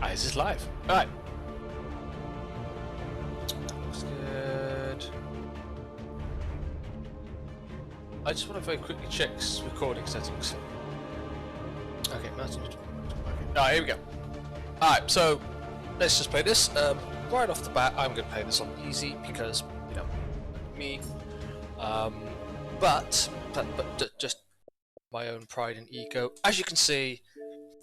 Why is this live? Alright. Looks good. I just want to very quickly check recording settings. Okay, Martin's. Alright, here we go. Alright, so let's just play this. Right off the bat, I'm going to play this on easy because, you know, me. But just my own pride and ego. As you can see,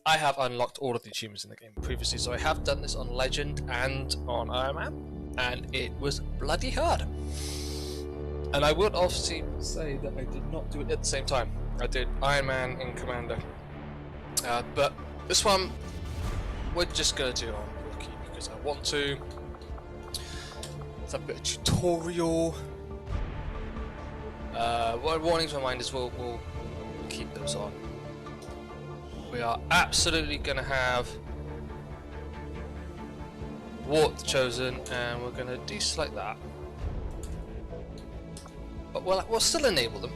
I have unlocked all of the achievements in the game previously, so I have done this on Legend and on Iron Man, and it was bloody hard. And I would obviously say that I did not do it at the same time. I did Iron Man and Commander, but this one we're just gonna do on Rookie because I want to. It's a bit of tutorial. Warnings to reminders, we'll keep those on. We are absolutely going to have Warp the Chosen, and we're going to deselect that. But we'll still enable them,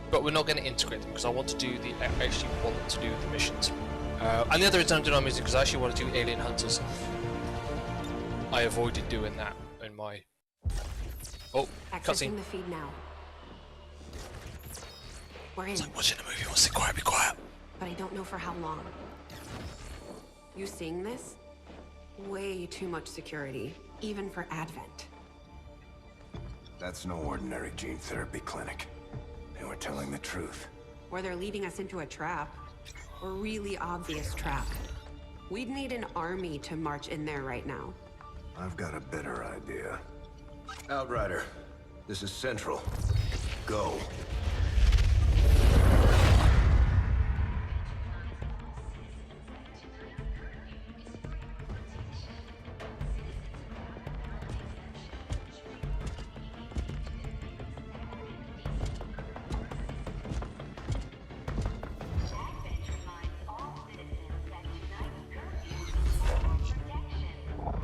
but we're not going to integrate them because I want to do actually want to do the missions. And the other reason I'm doing our music because I actually want to do Alien Hunters. I avoided doing that in my accessing the feed now. We're in. It's like watching a movie. Wants to quiet, be quiet. But I don't know for how long. You seeing this? Way too much security, even for Advent. That's no ordinary gene therapy clinic. They were telling the truth. Or they're leading us into a trap. A really obvious trap. We'd need an army to march in there right now. I've got a better idea. Outrider, this is Central. Go.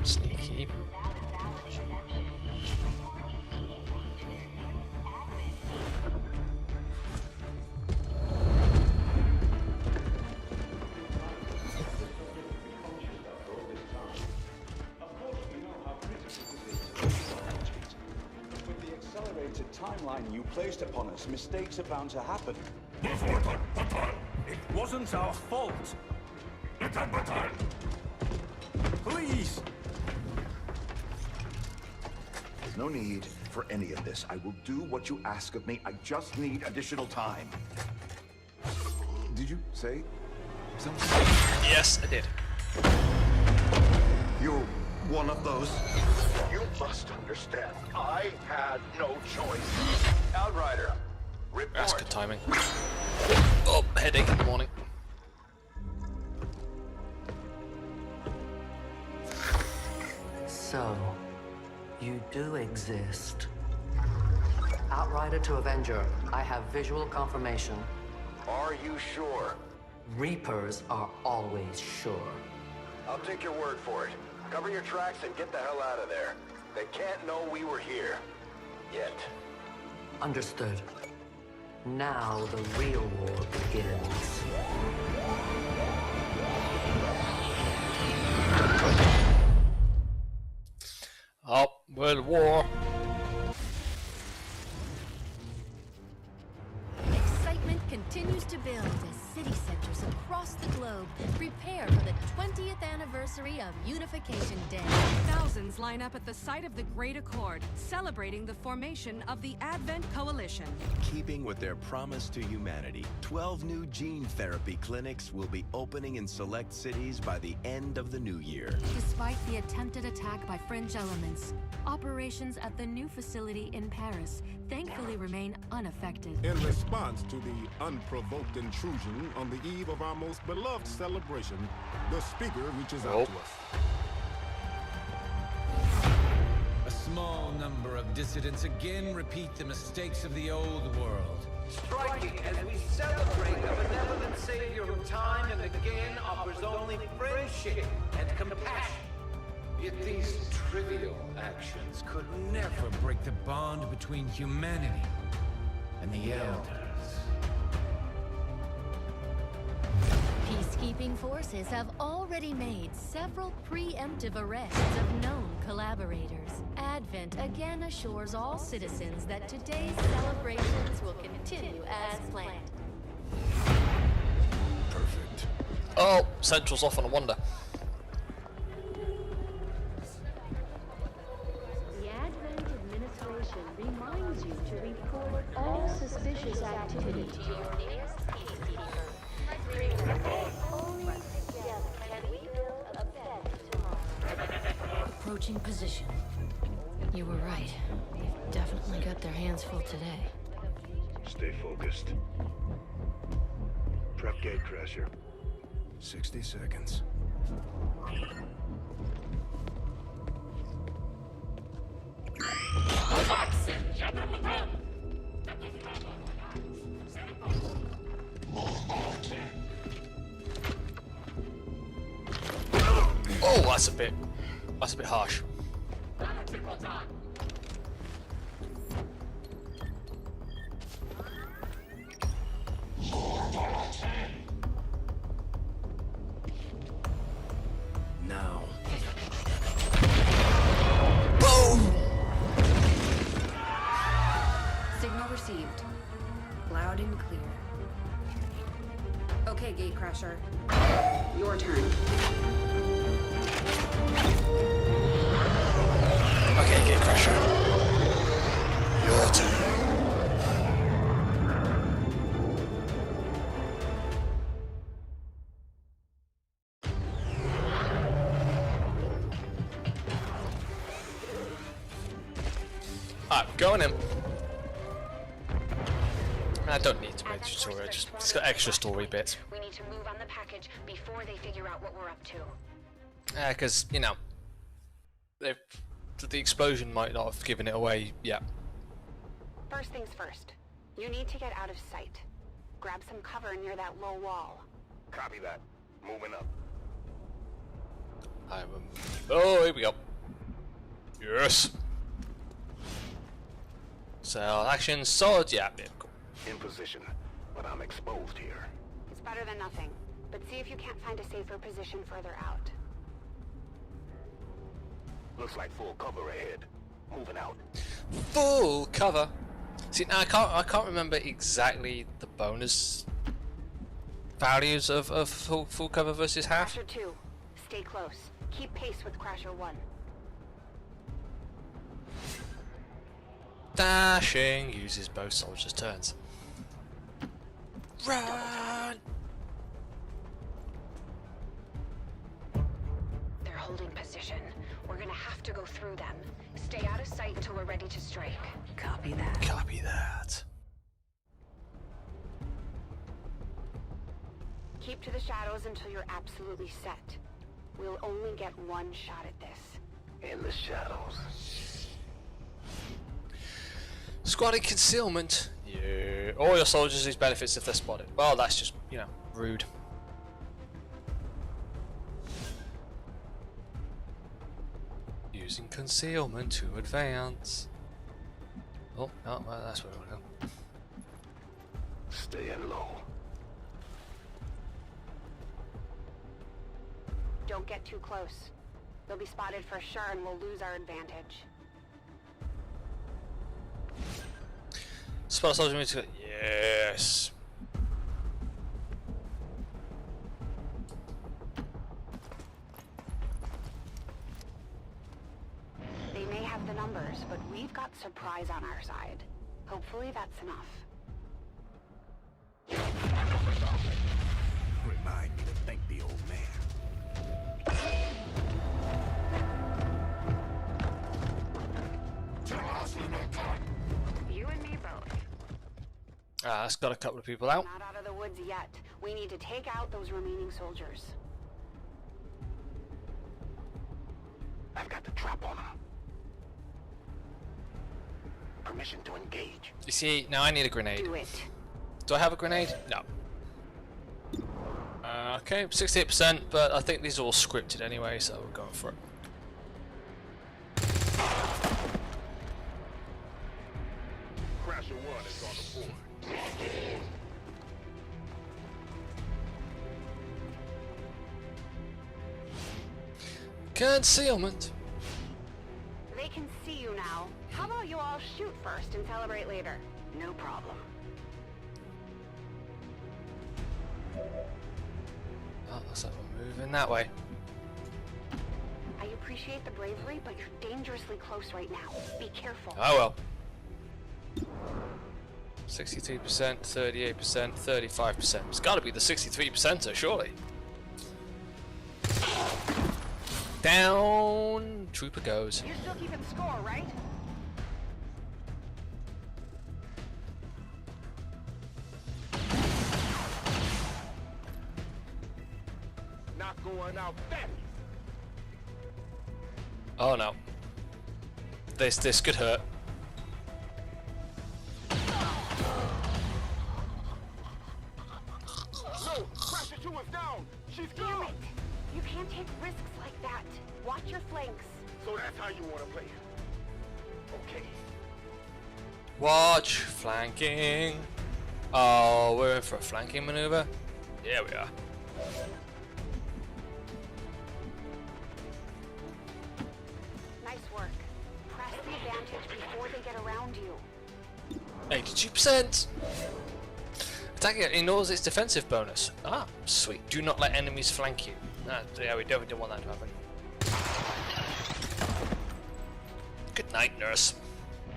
Sneaky. With the accelerated timeline you placed upon us, mistakes are bound to happen. It wasn't our fault. Please! There's no need for any of this. I will do what you ask of me. I just need additional time. Did you say something? Yes, I did. You're one of those. You must understand. I had no choice. Outrider, report. That's good timing. Oh, headache in the morning. So, you do exist. Outrider to Avenger, I have visual confirmation. Are you sure? Reapers are always sure. I'll take your word for it. Cover your tracks and get the hell out of there. They can't know we were here. Yet. Understood. Now the real war begins. Oh, World War. Excitement continues to build as city centers across the globe prepare for the 20th anniversary of Unification Day. Thousands line up at the site of the Great Accord, celebrating the formation of the Advent Coalition. Keeping with their promise to humanity, 12 new gene therapy clinics will be opening in select cities by the end of the new year. Despite the attempted attack by fringe elements, operations at the new facility in Paris thankfully remain unaffected. In response to the unprovoked intrusion on the eve of our most beloved celebration, the speaker reaches out to us. A small number of dissidents again repeat the mistakes of the old world. Striking as we celebrate a benevolent savior who time and again offers only friendship and compassion. Yet these trivial actions could never break the bond between humanity and the Elders. Peacekeeping peacekeeping forces have already made several preemptive arrests of known collaborators. Advent again assures all citizens that today's celebrations will continue as planned. Perfect. Oh, Central's off on a wander. The Advent administration reminds you to report all suspicious activity to your nearest PCD firm. Only together can we build a better tomorrow. Approaching position. You were right. They've definitely got their hands full today. Stay focused. Prep gate crasher. 60 seconds. Oh, that's a bit harsh. Now. Boom! Signal received. Loud and clear. Okay, Gatecrasher. Your turn. Okay, Gatecrasher. Your turn. Alright, going in. I don't need to make a tutorial, it's got extra story bits. We need to move on the package before they figure out what we're up to. Because, you know, the explosion might not have given it away yet. First things first. You need to get out of sight. Grab some cover near that low wall. Copy that. Moving up. Oh, here we go. Yes. So, action, sword, yeah. In position, but I'm exposed here. It's better than nothing, but see if you can't find a safer position further out. Looks like full cover ahead. Moving out. Full cover. See, now I can't remember exactly the bonus values of full cover versus half. Crasher 2, stay close. Keep pace with Crasher 1. Dashing uses both soldiers' turns. Run! They're holding position. We're gonna have to go through them. Stay out of sight until we're ready to strike. Copy that. Copy that. Keep to the shadows until you're absolutely set. We'll only get one shot at this. In the shadows. Squatting concealment. Yeah. All your soldiers lose benefits if they're spotted. Well, that's just, you know, rude. Using concealment to advance. Oh, no, well, that's where we want to go. Staying low. Don't get too close. They'll be spotted for sure and we'll lose our advantage. Spot soldier to yes. They may have the numbers, but we've got surprise on our side. Hopefully that's enough. Remind me to thank the old man. You and me both. That's got a couple of people out. Not out of the woods yet. We need to take out those remaining soldiers. I've got the trap on him. Permission to engage. You see, now I need a grenade. Do it. Do I have a grenade? No. Okay, 68%, but I think these are all scripted anyway, so we're going for it. Crasher 1 is on the board. Concealment. They can see you now. How about you all shoot first and celebrate later? No problem. Oh, looks like we're moving that way. I appreciate the bravery, but you're dangerously close right now. Be careful. Oh well. 62%, 38%, 35%. It's got to be the 63%er, surely. Down. Trooper goes. You're still keeping score, right? Not going out that. Oh no. This could hurt. No, Pressure 2 is down. She's Damn gone. it! You can't take risks like that. Watch your flanks. So that's how you want to play it. Okay. Watch flanking. Oh, we're in for a flanking maneuver. Yeah, we are. Nice work. Press the advantage before they get around you. 82%. Attacking it ignores its defensive bonus. Ah, sweet. Do not let enemies flank you. Yeah, we definitely don't want that to happen. Good night, nurse.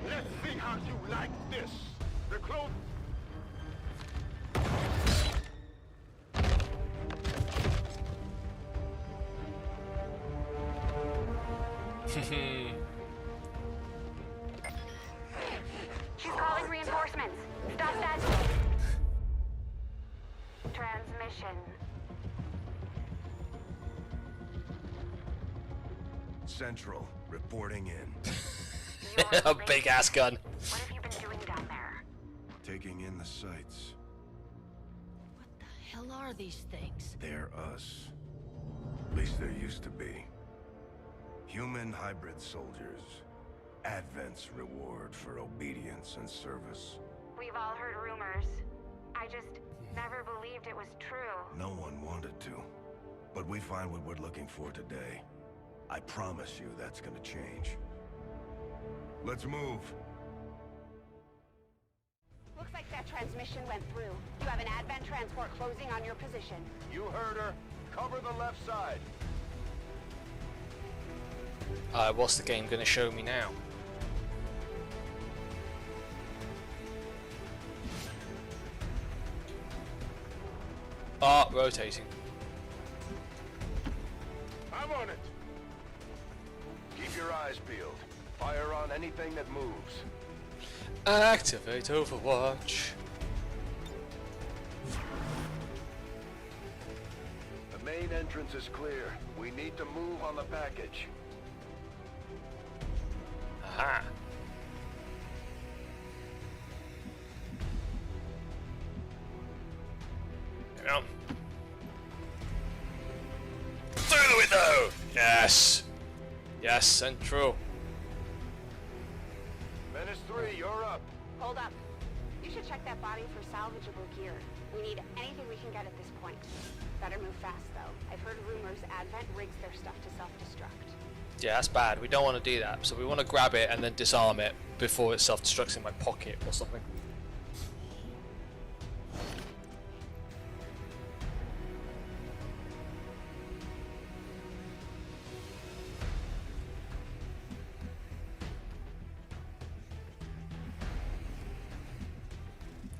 Let's see how you like this. The close. She's calling reinforcements. Stop that. Transmission. Central, reporting in. A big ass gun. What have you been doing down there? Taking in the sights. What the hell are these things? They're us. At least there used to be. Human hybrid soldiers. Advent's reward for obedience and service. We've all heard rumors. I just never believed it was true. No one wanted to. But we find what we're looking for today. I promise you that's gonna change. Let's move. Looks like that transmission went through. You have an Advent transport closing on your position. You heard her. Cover the left side. What's the game gonna show me now? Rotating. I'm on it. Keep your eyes peeled. Fire on anything that moves. Activate Overwatch. The main entrance is clear. We need to move on the package. Aha. There we go. Through the window! Yes! Yes, Central. Menace 3, you're up. Hold up. You should check that body for salvageable gear. We need anything we can get at this point. Better move fast, though. I've heard rumors Advent rigs their stuff to self-destruct. Yeah, that's bad. We don't want to do that. So we want to grab it and then disarm it before it self-destructs in my pocket or something.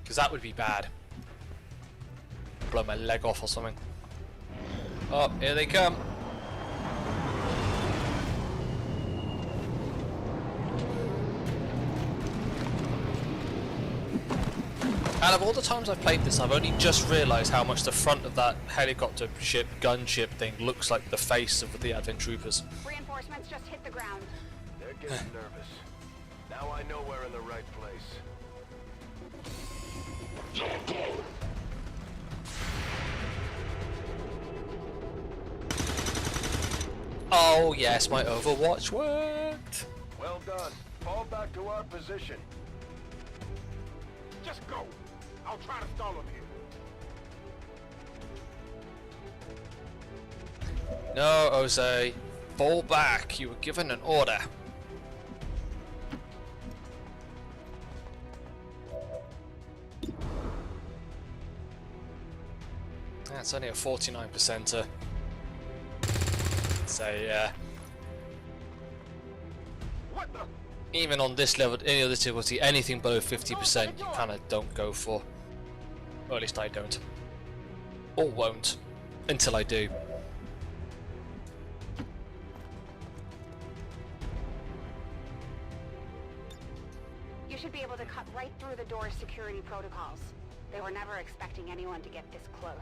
Because that would be bad. Blow my leg off or something. Oh, here they come. Out of all the times I've played this, I've only just realised how much the front of that helicopter ship, gunship thing looks like the face of the Advent Troopers. Reinforcements just hit the ground. They're getting nervous. Now I know we're in the right place. Oh yes, my Overwatch worked. Well done. Fall back to our position. Just go. I'll try to stall him here. No, Jose. Fall back. You were given an order. That's only a 49%. So even on this level, any other difficulty, anything below 50%, you kind of don't go for. Or at least I don't. Or won't. Until I do. You should be able to cut right through the door's security protocols. They were never expecting anyone to get this close.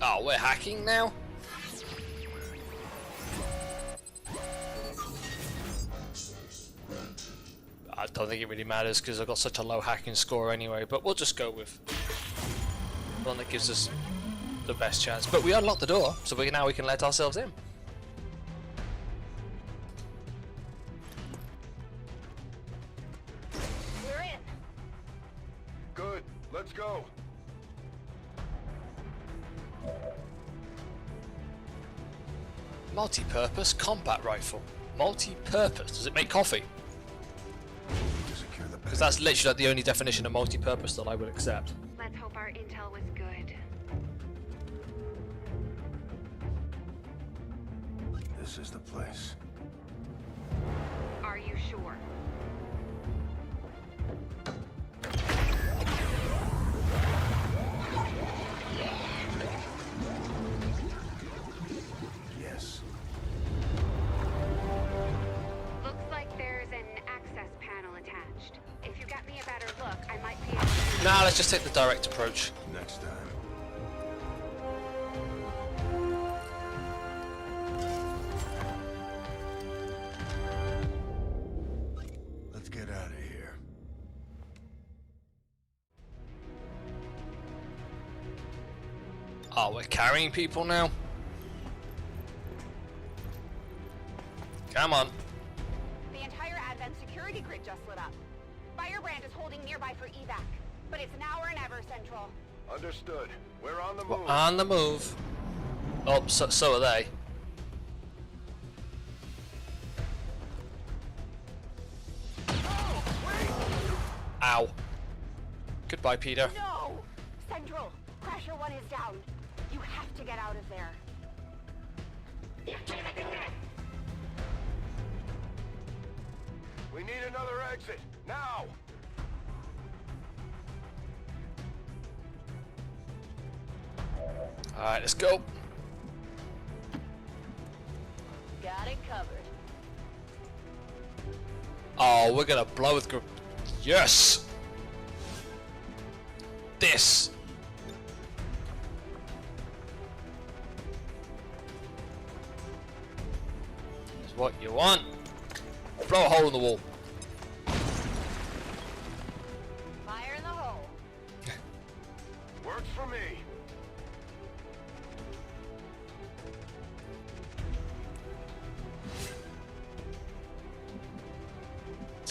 Oh, we're hacking now? I don't think it really matters because I've got such a low hacking score anyway, but we'll just go with the one that gives us the best chance. But we unlocked the door, so now we can let ourselves in. We're in. Good. Let's go. Multi-purpose combat rifle. Multi-purpose. Does it make coffee? Because that's literally like the only definition of multi-purpose that I would accept. Let's hope our intel was good. This is the place. Are you sure? Yes. Looks like there's an access panel attached. If you get me a better look, I might be able to... Nah, let's just take the direct approach. Next time. Let's get out of here. Oh, we're carrying people now? Come on. The entire Advent security grid just lit up. Firebrand is holding nearby for evac, but it's now or never, Central. Understood. We're on the move. We're on the move. Oh, so are they. Ow. Goodbye, Peter. No! Central, Crasher 1 is down. You have to get out of there. We need another exit. Now! Alright, let's go. Got it covered. Oh, we're gonna blow with group. Yes! This! Is what you want. Blow a hole in the wall. Fire in the hole. Works for me.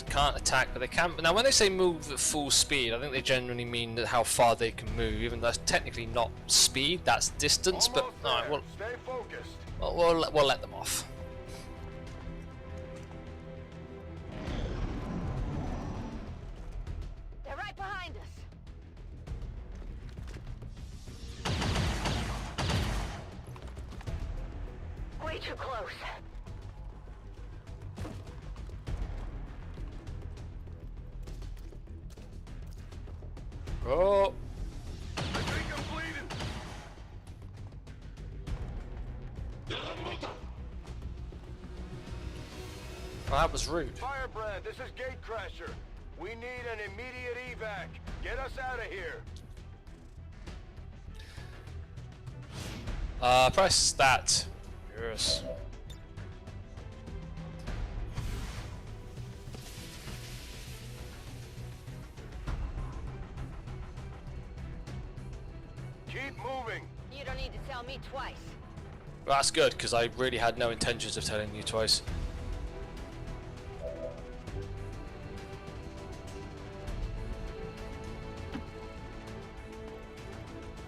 Can't attack, but they can. Now, when they say move at full speed, I think they generally mean that how far they can move. Even though that's technically not speed, that's distance. But all right, Stay focused. we'll let them off. They're right behind us. Way too close. Oh. I think I'm bleeding. Well, that was rude. Firebrand, this is Gatecrasher. We need an immediate evac. Get us out of here. Press that. Yes. Keep moving. You don't need to tell me twice. Well, that's good, because I really had no intentions of telling you twice.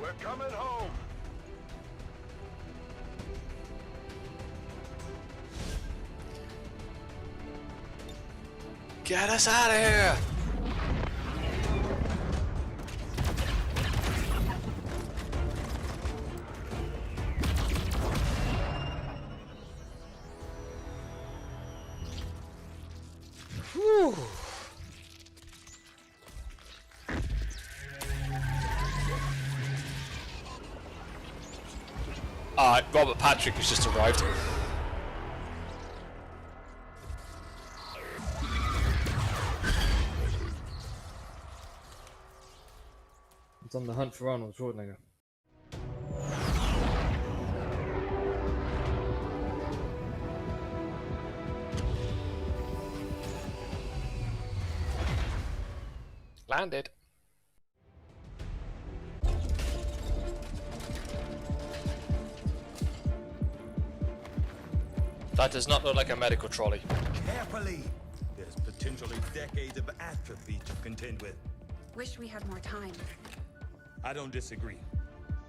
We're coming home. Get us out of here! Whew. Robert Patrick has just arrived. It's on the hunt for Arnold Schwarzenegger. Landed. That does not look like a medical trolley. Carefully! There's potentially decades of atrophy to contend with. Wish we had more time. I don't disagree.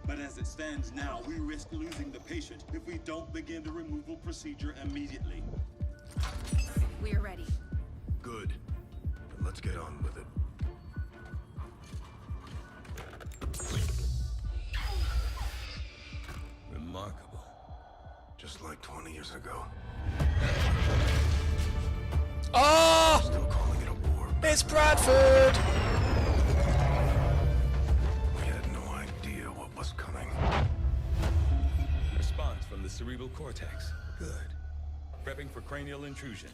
But as it stands now, we risk losing the patient if we don't begin the removal procedure immediately. We're ready. Good. Then let's get on with it. Remarkable. Just like 20 years ago. Oh! Still calling it a war. It's Bradford! We had no idea what was coming. Response from the cerebral cortex. Good. Prepping for cranial intrusion.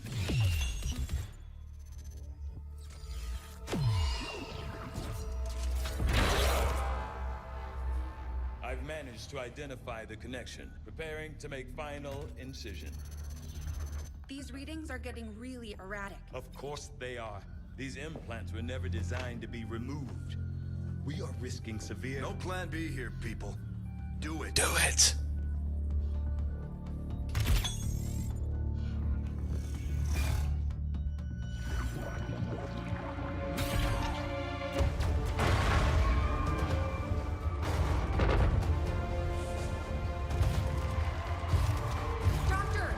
I've managed to identify the connection. Preparing to make final incision. These readings are getting really erratic. Of course they are. These implants were never designed to be removed. We are risking severe... No plan B here, people. Do it. Do it! Doctor!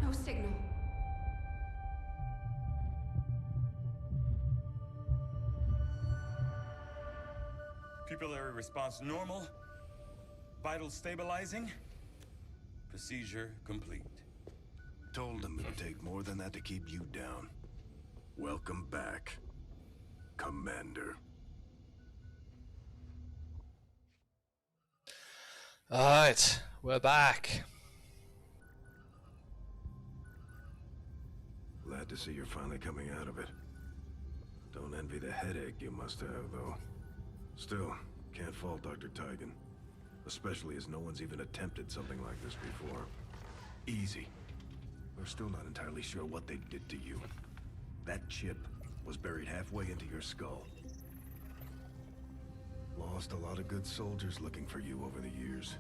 No signal. Pupillary response normal. Vital stabilizing. Procedure complete. Told them it would take more than that to keep you down. Welcome back, Commander. Alright, we're back. Glad to see you're finally coming out of it. Don't envy the headache you must have, though. Still, can't fault Dr. Tigan. Especially as no one's even attempted something like this before. Easy. We're still not entirely sure what they did to you. That chip was buried halfway into your skull. Lost a lot of good soldiers looking for you over the years.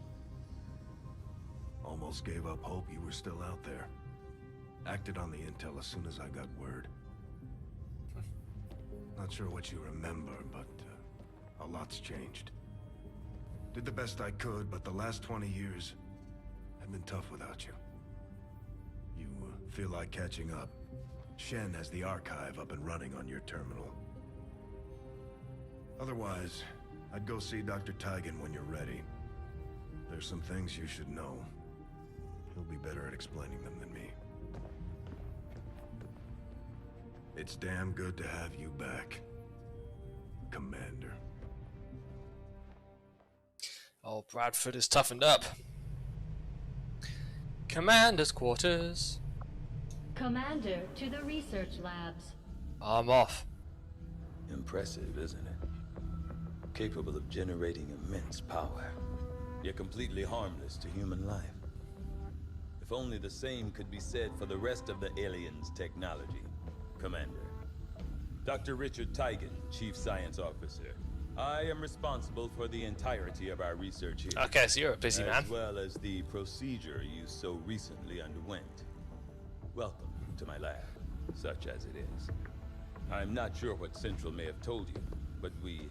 Almost gave up hope you were still out there. Acted on the intel as soon as I got word. Not sure what you remember, but a lot's changed. Did the best I could, but the last 20 years have been tough without you. You feel like catching up. Shen has the archive up and running on your terminal. Otherwise, I'd go see Dr. Tigan when you're ready. There's some things you should know. He'll be better at explaining them than me. It's damn good to have you back, Commander. Oh, Bradford is toughened up. Commander's quarters. Commander, to the research labs. I'm off. Impressive, isn't it? Capable of generating immense power, yet completely harmless to human life. If only the same could be said for the rest of the aliens' technology, Commander. Dr. Richard Tigan, Chief Science Officer. I am responsible for the entirety of our research here. Okay, so you're a busy man. As well as the procedure you so recently underwent. Welcome to my lab, such as it is. I'm not sure what Central may have told you, but we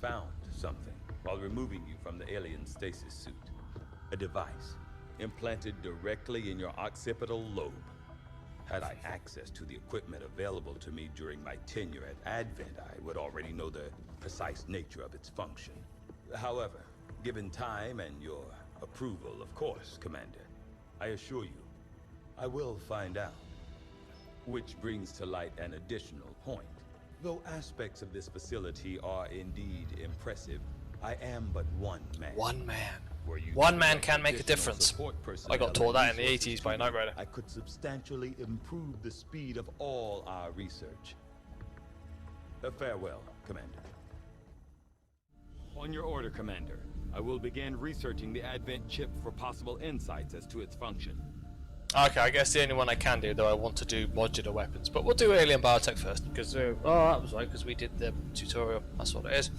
found something while removing you from the alien stasis suit. A device implanted directly in your occipital lobe. Had I access to the equipment available to me during my tenure at Advent, I would already know the precise nature of its function. However, given time and your approval, of course, Commander, I assure you, I will find out. Which brings to light an additional point. Though aspects of this facility are indeed impressive, I am but one man. One man. One man can make a difference. I got taught that in the 80s by Knight Rider. I could substantially improve the speed of all our research. Farewell, Commander. On your order, Commander. I will begin researching the Advent chip for possible insights as to its function. Okay, I guess the only one I can do, though, I want to do modular weapons. But we'll do alien biotech first, because, oh, that was right, because we did the tutorial. That's what it is.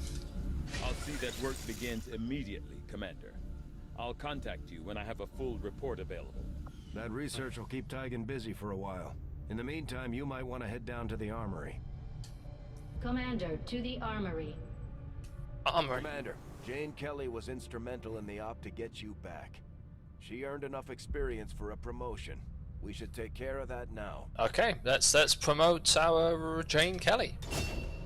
I'll see that work begins immediately, Commander. I'll contact you when I have a full report available. That research will keep Tygan busy for a while. In the meantime, you might want to head down to the armory. Commander, to the armory. Commander, Jane Kelly was instrumental in the op to get you back. She earned enough experience for a promotion. We should take care of that now. Okay, let's promote our Jane Kelly.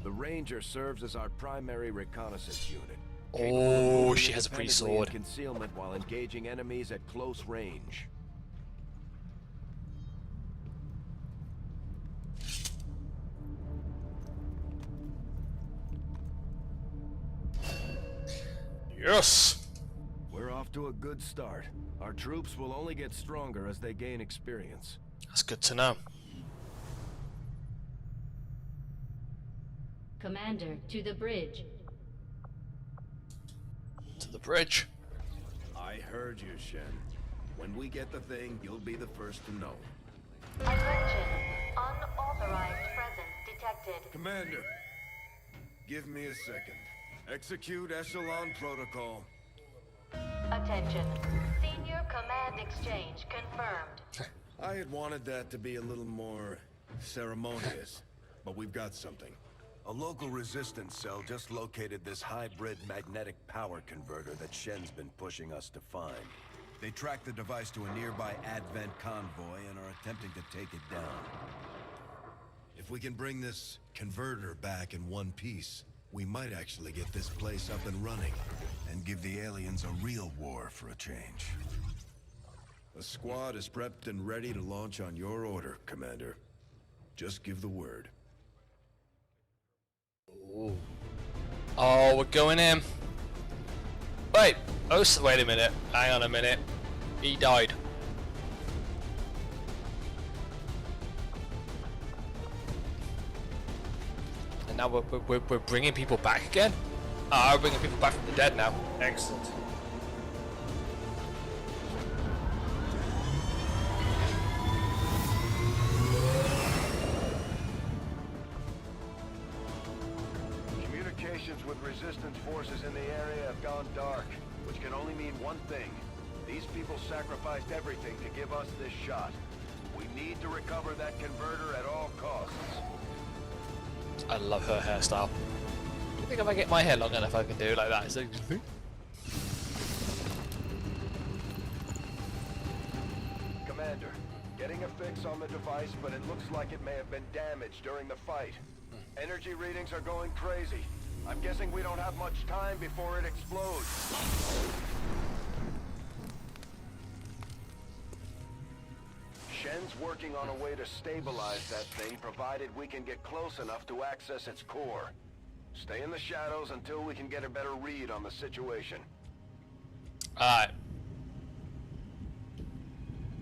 The Ranger serves as our primary reconnaissance unit. Oh, she has a pretty sword. Concealment while engaging enemies at close range. Yes. We're off to a good start. Our troops will only get stronger as they gain experience. That's good to know. Commander, to the bridge. To the bridge. I heard you, Shen. When we get the thing, you'll be the first to know. Attention. Unauthorized presence detected. Commander, give me a second. Execute Echelon Protocol. Attention. Senior Command Exchange confirmed. I had wanted that to be a little more ceremonious, but we've got something. A local resistance cell just located this hybrid magnetic power converter that Shen's been pushing us to find. They tracked the device to a nearby Advent convoy and are attempting to take it down. If we can bring this converter back in one piece, we might actually get this place up and running and give the aliens a real war for a change. The squad is prepped and ready to launch on your order, Commander. Just give the word. Ooh. Oh, we're going in. Wait. Oh, wait a minute. Hang on a minute. He died. And now we're bringing people back again? Ah, we're bringing people back from the dead now. Excellent. Communications with resistance forces in the area have gone dark, which can only mean one thing. These people sacrificed everything to give us this shot. We need to recover that converter at all costs. I love her hairstyle. Do you think if I get my hair long enough I can do it like that? Is that good? Commander, getting a fix on the device, but it looks like it may have been damaged during the fight. Energy readings are going crazy. I'm guessing we don't have much time before it explodes. Shen's working on a way to stabilize that thing, provided we can get close enough to access its core. Stay in the shadows until we can get a better read on the situation. Alright.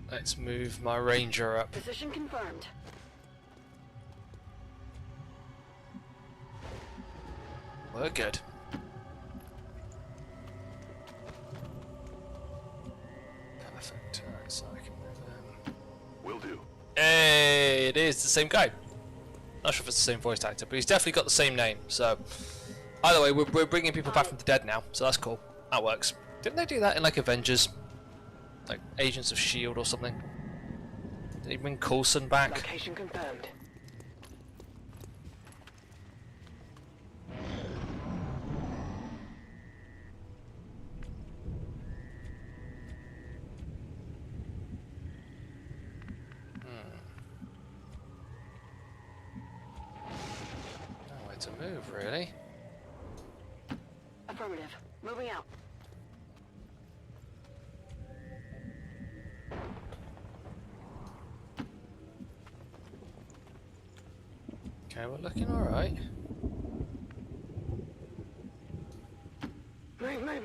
Let's move my ranger up. Position confirmed. We're good. Perfect. Alright, so I can move them. Will do. Hey, it is the same guy. Not sure if it's the same voice actor, but he's definitely got the same name. So, either way, we're bringing people back from the dead now, so that's cool. That works. Didn't they do that in like Avengers, like Agents of S.H.I.E.L.D. or something? Did they bring Coulson back? Location confirmed. to move, really. Affirmative. Moving out. Okay, we're looking alright.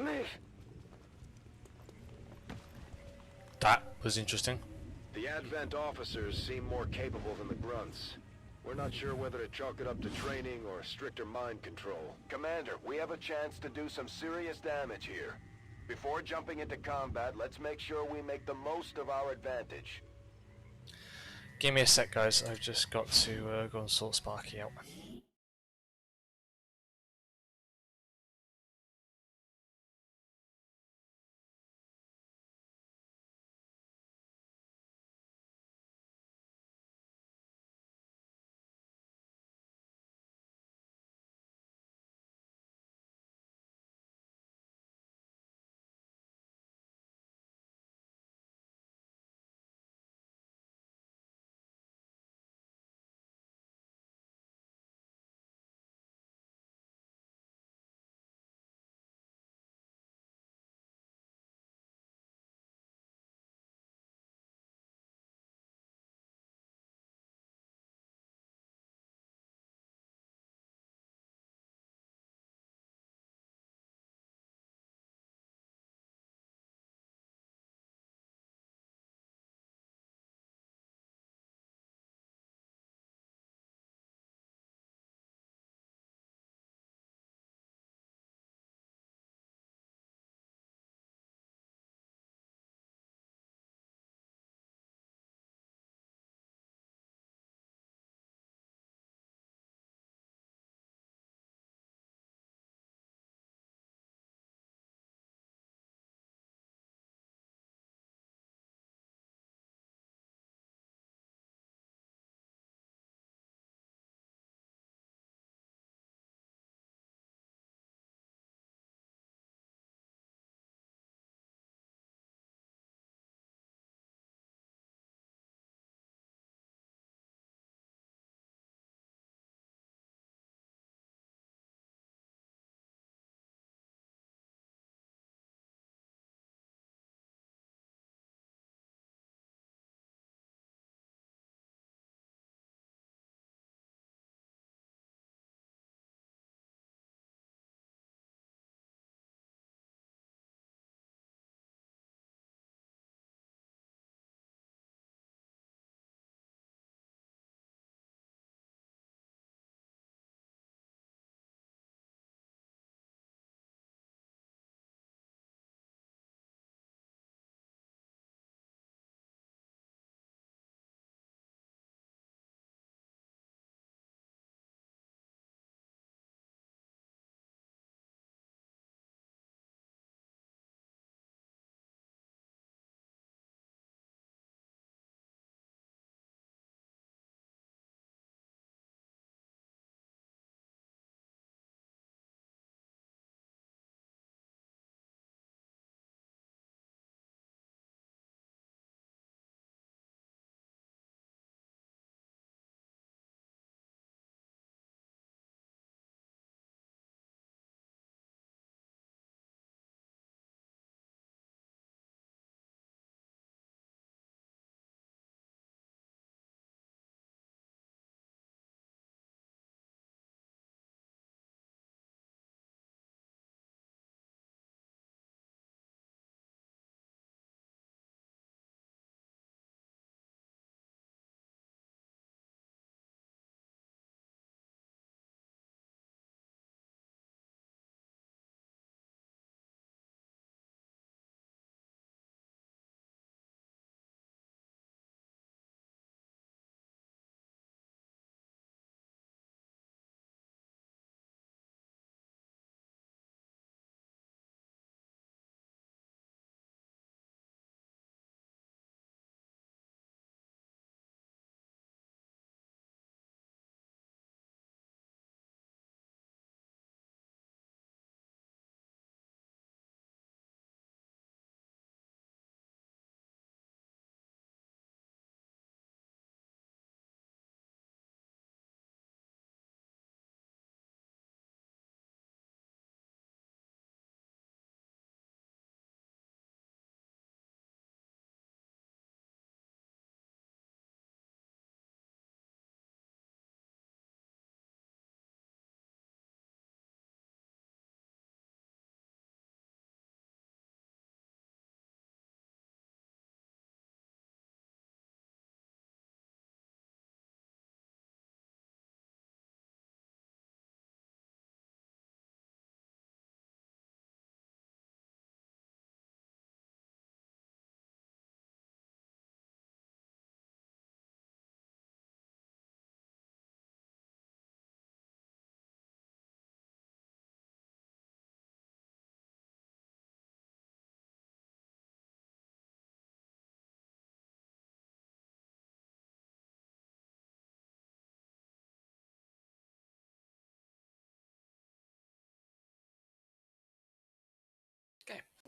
Move. That was interesting. The Advent officers seem more capable than the grunts. We're not sure whether to chalk it up to training or stricter mind control. Commander, we have a chance to do some serious damage here. Before jumping into combat, let's make sure we make the most of our advantage. Give me a sec, guys. I've just got to go and sort Sparky out.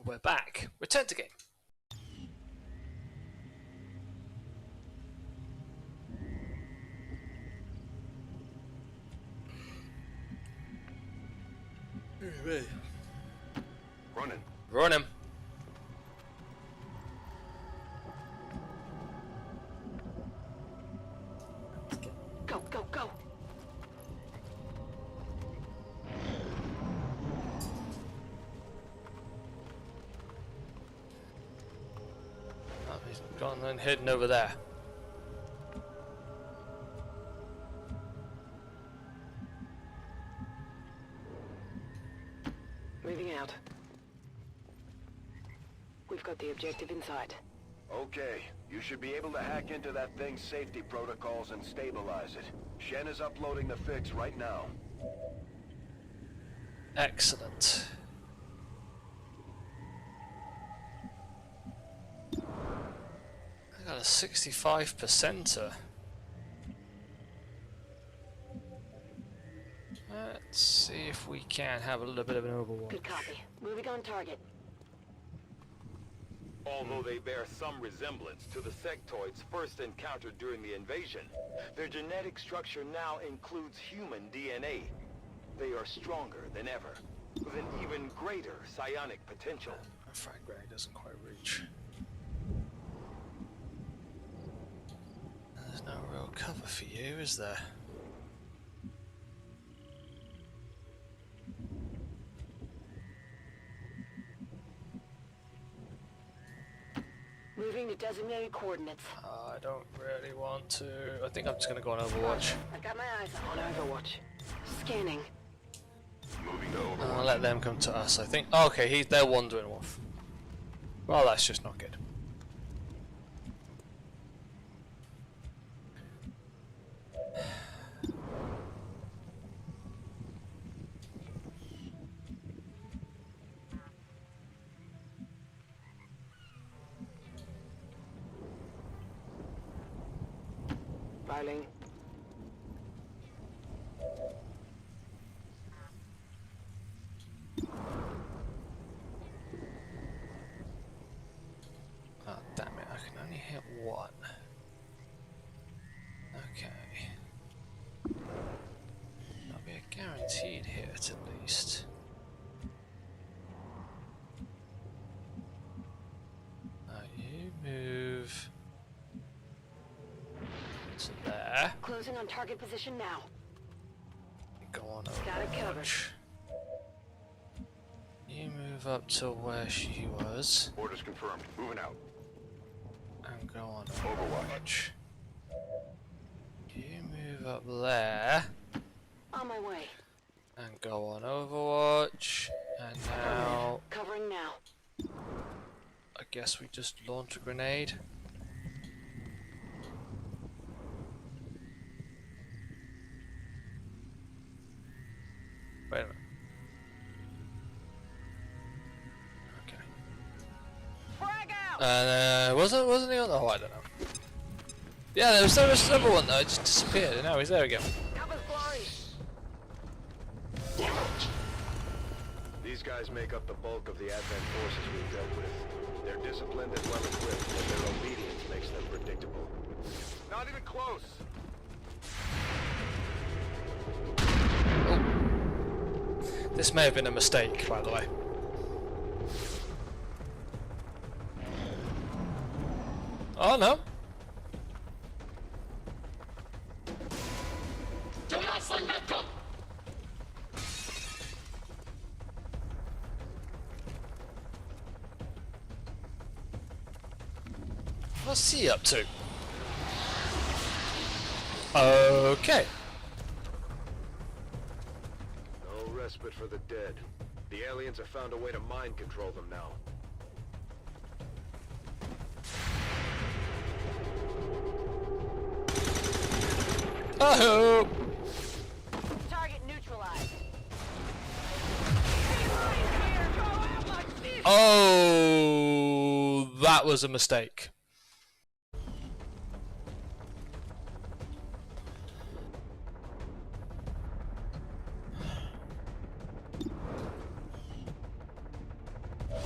We're back. Return to game. Running. Run him. Go, go, go. Oh, he's gone and hidden over there. Moving out. We've got the objective in sight. Okay, you should be able to hack into that thing's safety protocols and stabilize it. Shen is uploading the fix right now. Excellent. I got a 65%er. Let's see if we can have a little bit of an overwatch. Good copy. Moving on target. Although they bear some resemblance to the sectoids first encountered during the invasion, their genetic structure now includes human DNA. They are stronger than ever, with an even greater psionic potential. My frag grenade doesn't quite reach. There's no real cover for you, is there? Moving to designated coordinates. I don't really want to. I think I'm just going to go on Overwatch. I've got my eyes on Overwatch. Scanning. Moving to Overwatch. I'll let them come to us, I think. Oh, okay, they're wandering off. Well, that's just not good. Filing. Oh, damn it, I can only hit one. Okay. That'll be a guaranteed hit at least. You move to there. Closing on target position now. Go on Got it covered. Overwatch. You move up to where she was. Orders confirmed. Moving out. And go on Overwatch. You move up there. On my way. And go on Overwatch. And now Covering now. I guess we just launch a grenade. Wait a minute. Okay. Frag out! Wasn't he on? Oh, I don't know. Yeah, there was another one that just disappeared, and now he's there again. Cover's glory. These guys make up the bulk of the Advent forces we've dealt with. They're disciplined and well equipped, but their obedience makes them predictable. Not even close! This may have been a mistake, by the way. Oh no. What's he up to? Okay. No respite for the dead. The aliens have found a way to mind control them now. Oh! Target neutralized. Oh, that was a mistake.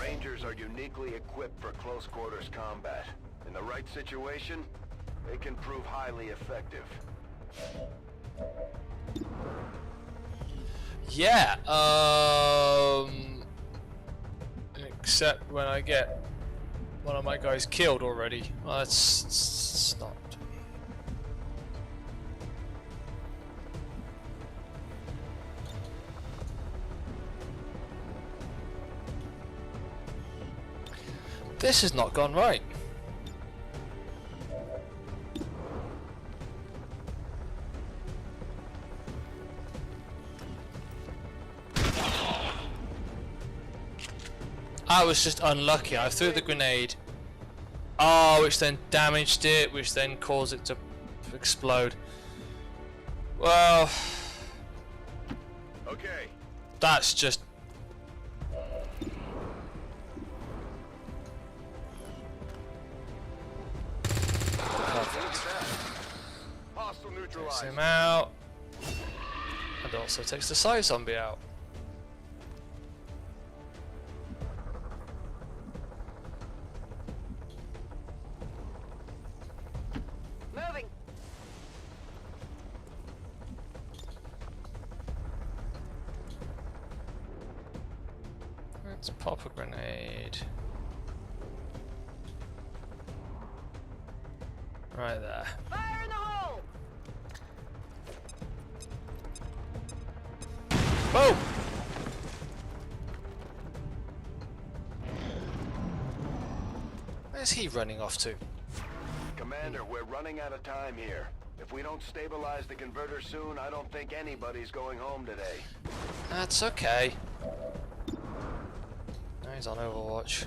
Rangers are uniquely equipped for close quarters combat. In the right situation, it can prove highly effective. Yeah, except when I get one of my guys killed already. Well, it's stopped. This has not gone right. I was just unlucky. I threw the grenade. Oh, which then damaged it, which then caused it to explode. Well, okay. That's just takes him out, and also takes the side zombie out. Moving. Let's pop a grenade. Right there. Fire in the hole! Boom! Where's he running off to? Commander, we're running out of time here. If we don't stabilize the converter soon, I don't think anybody's going home today. That's okay. Now he's on Overwatch.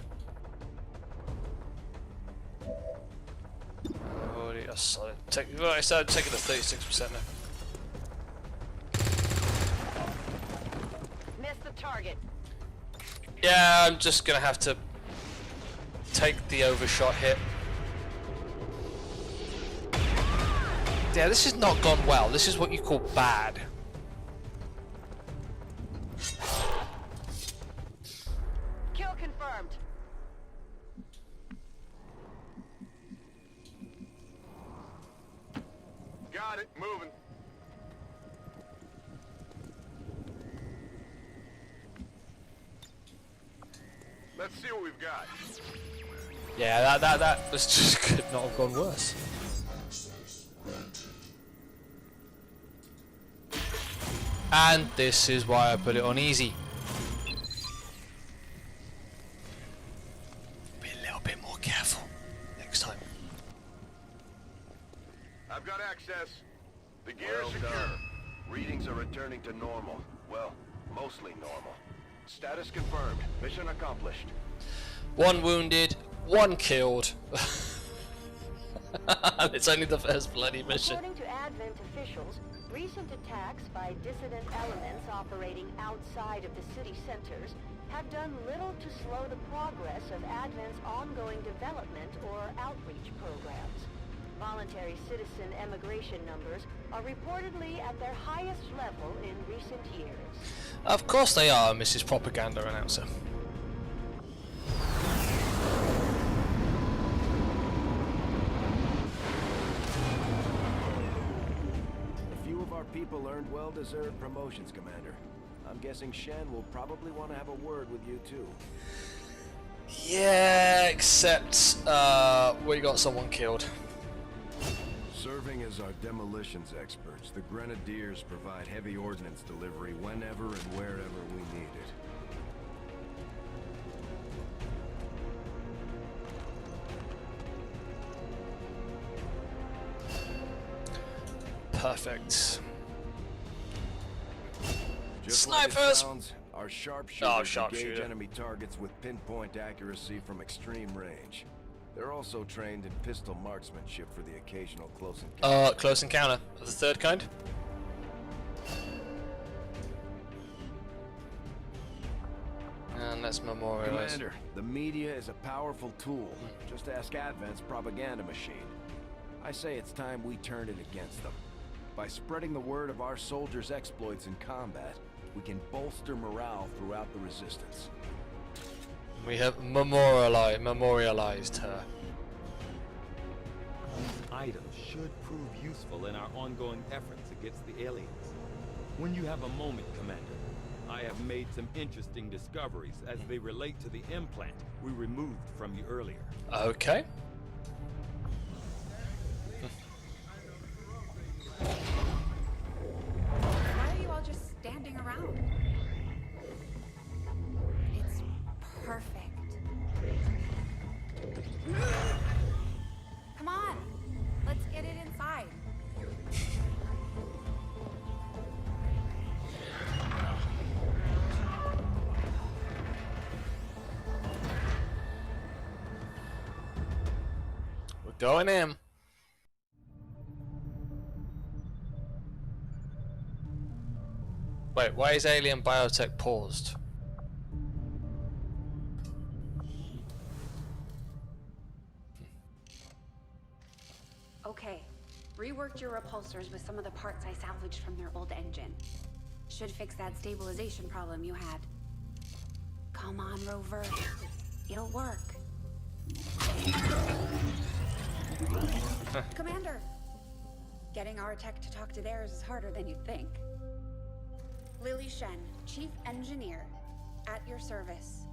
Oh, solid. I started taking the 36% now. Missed the target. Yeah, I'm just gonna have to take the overshot hit. Yeah, this has not gone well. This is what you call bad. Kill confirmed. Got it, moving. Let's see what we've got. Yeah, that was just could not have gone worse. And this is why I put it on easy. Be a little bit more careful next time. I've got access. The gear is secure. Readings are returning to normal. Well, mostly normal. Status confirmed. Mission accomplished. 1 wounded, 1 killed. It's only the first bloody mission. According to Advent officials, recent attacks by dissident elements operating outside of the city centers have done little to slow the progress of Advent's ongoing development or outreach programs. Voluntary citizen emigration numbers are reportedly at their highest level in recent years. Of course they are, Mrs. Propaganda Announcer. A few of our people earned well-deserved promotions, Commander. I'm guessing Shen will probably want to have a word with you too. Yeah, except we got someone killed. Serving as our demolitions experts, the Grenadiers provide heavy ordnance delivery whenever and wherever we need it. Perfect. Just Snipers! like it sounds, our sharpshooters sharpshooter. engage enemy targets with pinpoint accuracy from extreme range. They're also trained in pistol marksmanship for the occasional close encounter. Close encounter of the third kind. And let's memorialize. Commander, the media is a powerful tool. Just ask Advent's propaganda machine. I say it's time we turn it against them. By spreading the word of our soldiers' exploits in combat, we can bolster morale throughout the Resistance. We have memorialized her. These items should prove useful in our ongoing efforts against the aliens. When you have a moment, Commander, I have made some interesting discoveries as they relate to the implant we removed from you earlier. Okay. Why are you all just standing around? It's perfect. Come on, let's get it inside. We're going in. Wait, why is alien biotech paused? Okay, reworked your repulsors with some of the parts I salvaged from their old engine. Should fix that stabilization problem you had. Come on, Rover. It'll work. Commander! Getting our tech to talk to theirs is harder than you'd think. Lily Shen, Chief Engineer, at your service.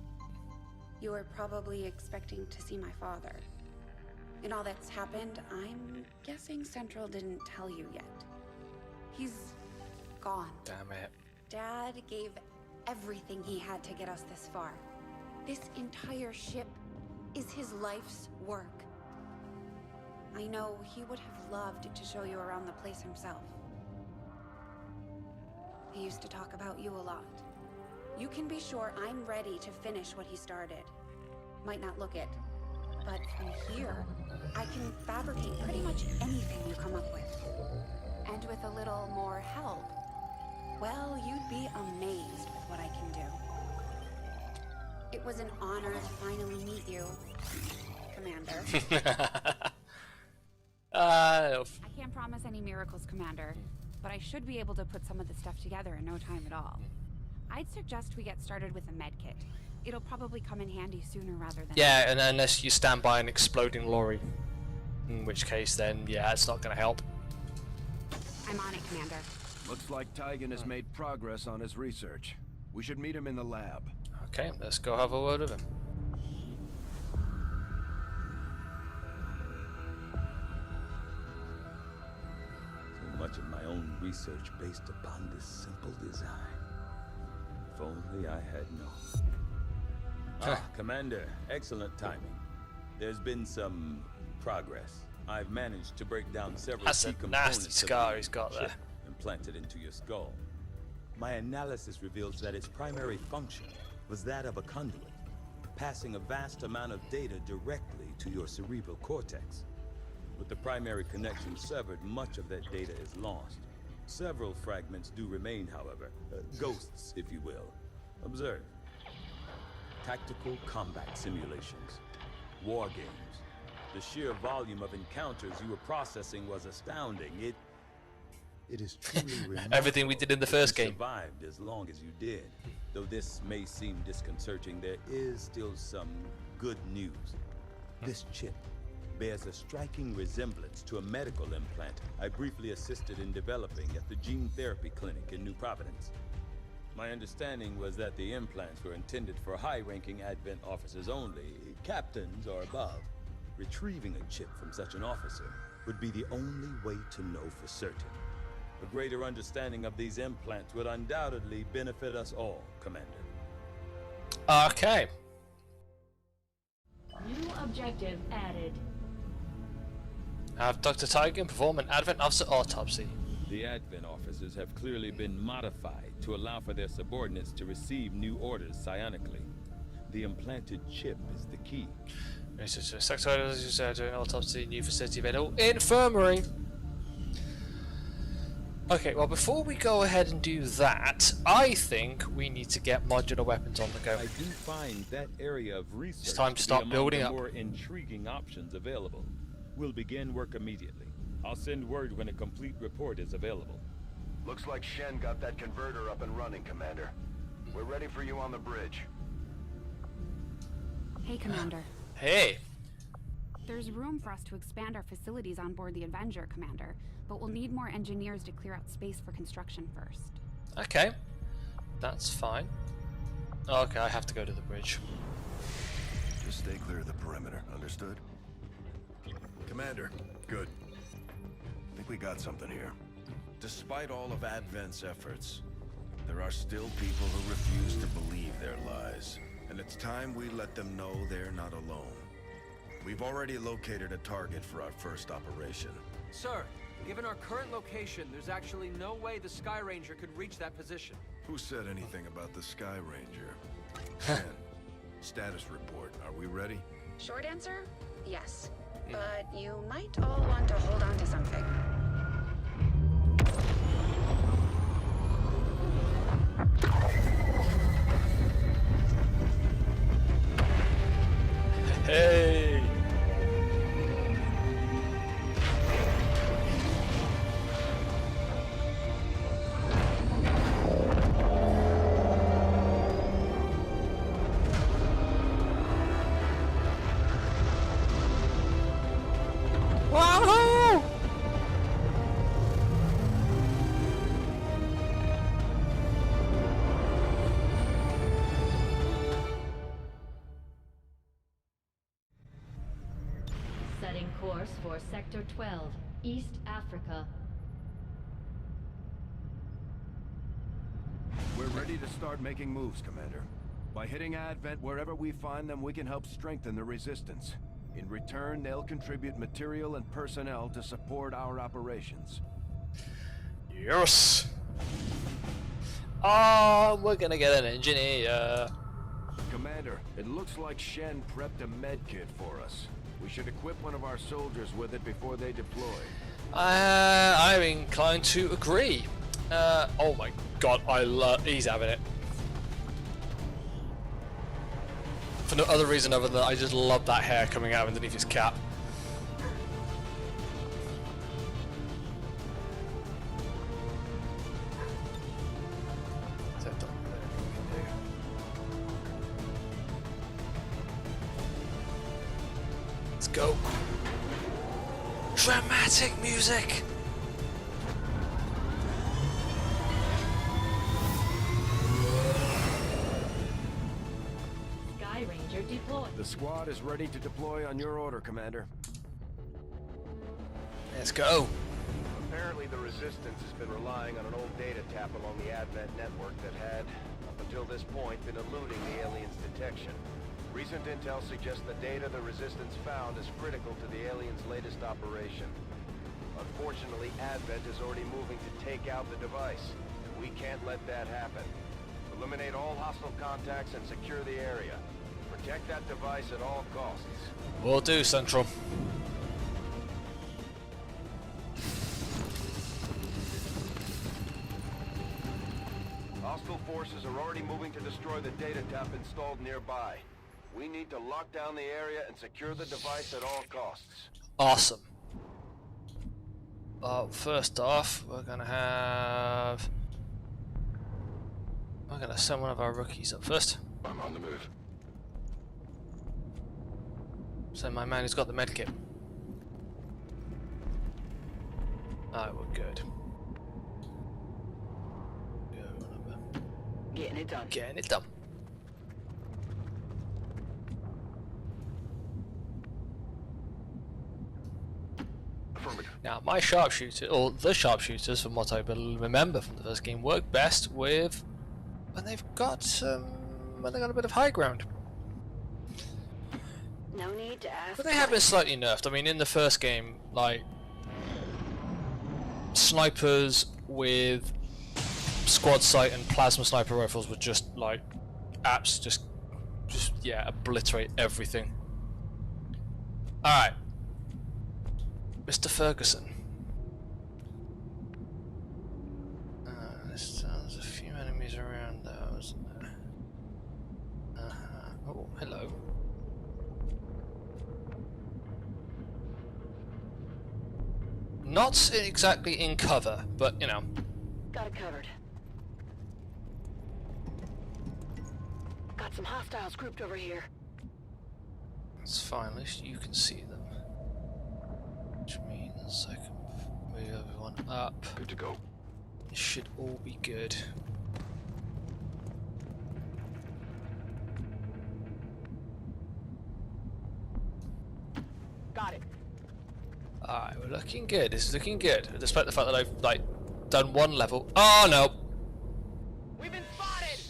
You were probably expecting to see my father. In all that's happened, I'm guessing Central didn't tell you yet. He's gone. Damn it. Dad gave everything he had to get us this far. This entire ship is his life's work. I know he would have loved to show you around the place himself. He used to talk about you a lot. You can be sure I'm ready to finish what he started. Might not look it, but from here, I can fabricate pretty much anything you come up with. And with a little more help, well, you'd be amazed with what I can do. It was an honor to finally meet you, Commander. I can't promise any miracles, Commander, but I should be able to put some of the stuff together in no time at all. I'd suggest we get started with a med kit. It'll probably come in handy sooner rather than... Yeah, and unless you stand by an exploding lorry. In which case, then, yeah, it's not going to help. I'm on it, Commander. Looks like Tygan has made progress on his research. We should meet him in the lab. Okay, let's go have a word with him. So much of my own research based upon this simple design. If only I had known. Commander, excellent timing. There's been some progress. I've managed to break down several That's key a components nasty scar he's got there. implanted into your skull. My analysis reveals that its primary function was that of a conduit, passing a vast amount of data directly to your cerebral cortex. With the primary connection severed, much of that data is lost. Several fragments do remain, however, ghosts, if you will. Observe. Tactical combat simulations, war games. The sheer volume of encounters you were processing was astounding. It is truly remarkable. Everything we did in the first game. Survived as long as you did. Though this may seem disconcerting, there is still some good news. This chip bears a striking resemblance to a medical implant I briefly assisted in developing at the gene therapy clinic in New Providence. My understanding was that the implants were intended for high-ranking Advent officers only, captains or above. Retrieving a chip from such an officer would be the only way to know for certain. A greater understanding of these implants would undoubtedly benefit us all, Commander. Okay. New objective added. Have Dr. Tygan perform an Advent officer autopsy. The Advent officers have clearly been modified to allow for their subordinates to receive new orders psionically. The implanted chip is the key. Secretary doing autopsy, new facility available. Infirmary! Okay, well before we go ahead and do that, I think we need to get modular weapons on the go. I do find that area of research It's time to start building up. more intriguing options available. We'll begin work immediately. I'll send word when a complete report is available. Looks like Shen got that converter up and running, Commander. We're ready for you on the bridge. Hey, Commander. Hey. There's room for us to expand our facilities on board the Avenger, Commander, but we'll need more engineers to clear out space for construction first. Okay. That's fine. Okay, I have to go to the bridge. Just stay clear of the perimeter, understood? Commander, good. I think we got something here. Despite all of Advent's efforts, there are still people who refuse to believe their lies. And it's time we let them know they're not alone. We've already located a target for our first operation. Sir, given our current location, there's actually no way the Sky Ranger could reach that position. Who said anything about the Sky Ranger? Man, status report. Are we ready? Short answer, yes. But you might all want to hold on to something. Hey! Wahoo! Setting course for Sector 12, East Africa. We're ready to start making moves, Commander. By hitting Advent wherever we find them, we can help strengthen the Resistance. In return, they'll contribute material and personnel to support our operations. Yes! Oh, we're gonna get an engineer. Commander, it looks like Shen prepped a med kit for us. We should equip one of our soldiers with it before they deploy. I'm inclined to agree. Oh my god, he's having it. For no other reason other than I just love that hair coming out underneath his cap. Let's go. Dramatic music! Sky Ranger deployed. The squad is ready to deploy on your order, Commander. Let's go. Apparently the Resistance has been relying on an old data tap along the Advent network that had, up until this point, been eluding the aliens' detection. Recent intel suggests the data the Resistance found is critical to the aliens' latest operation. Unfortunately, Advent is already moving to take out the device, and we can't let that happen. Eliminate all hostile contacts and secure the area. Protect that device at all costs. Will do, Central. Hostile forces are already moving to destroy the data tap installed nearby. We need to lock down the area and secure the device at all costs. Awesome. First off, we're gonna send one of our rookies up first. I'm on the move. Send my man who's got the medkit. Alright, we're good. Getting it done. Getting it done. Now, my sharpshooter, or the sharpshooters, from what I remember from the first game, work best with when they've got a bit of high ground. No need to ask. But they have been slightly nerfed. I mean, in the first game, like snipers with squad sight and plasma sniper rifles were just like apps, just yeah, obliterate everything. All right. Mr. Ferguson. There's a few enemies around there, isn't there? Oh, hello. Not exactly in cover, but you know. Got it covered. Got some hostiles grouped over here. It's fine, at least you can see them. Which means I can move everyone up. Good to go. It should all be good. Got it. Alright, we're looking good. This is looking good. Despite the fact that I've like done one level. Oh no! We've been spotted.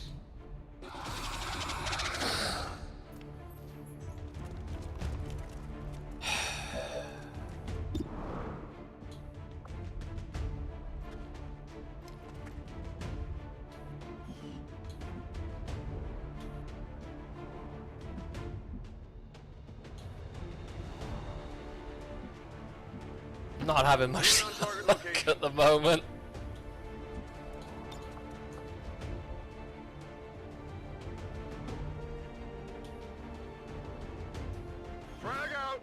Not having much luck at the moment. Frag out.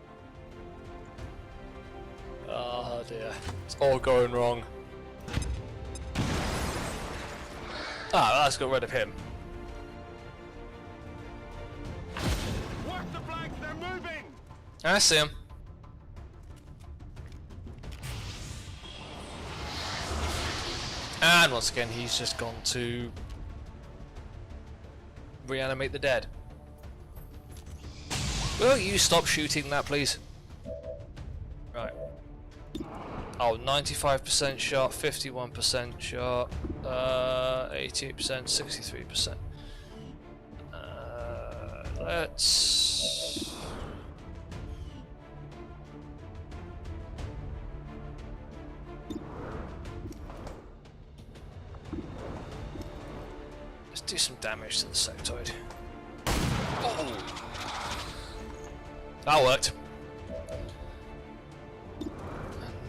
Oh dear, it's all going wrong. Ah, let's get rid of him. Work the flanks, they're moving. I see him. And once again, he's just gone to reanimate the dead. Will you stop shooting that, please? Right. Oh, 95% shot, 51% shot, 88%, 63%. Let's... do some damage to the sectoid. Oh. That worked. And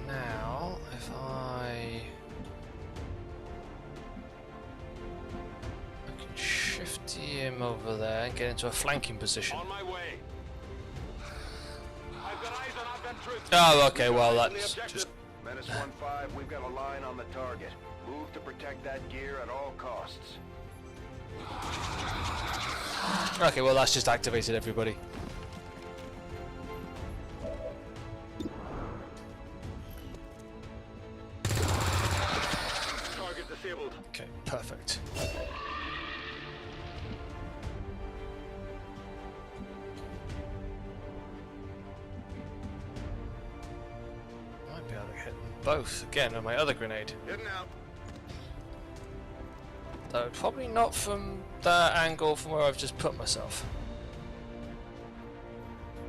now, if I can shift him over there and get into a flanking position. On my way. I've got eyes on outbound troops. Oh, okay. Well, that's just. Menace 1-5, we've got a line on the target. Move to protect that gear at all costs. Okay, well that's just activated everybody. Target disabled. Okay, perfect. Might be able to hit them both again with my other grenade. Getting out. Though probably not from that angle from where I've just put myself.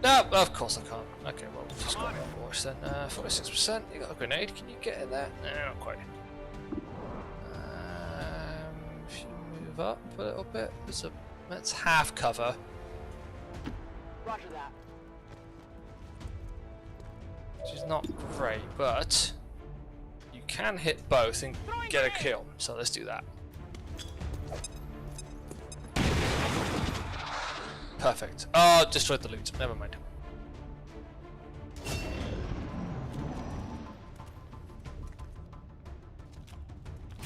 No, of course I can't. Okay, well we'll just go for voice then. 46%. You got a grenade? Can you get in there? No, not quite. If you move up a little bit, that's half cover. Roger that. Which is not great, but you can hit both and get a kill. So let's do that. Perfect. Oh, destroyed the loot. Never mind.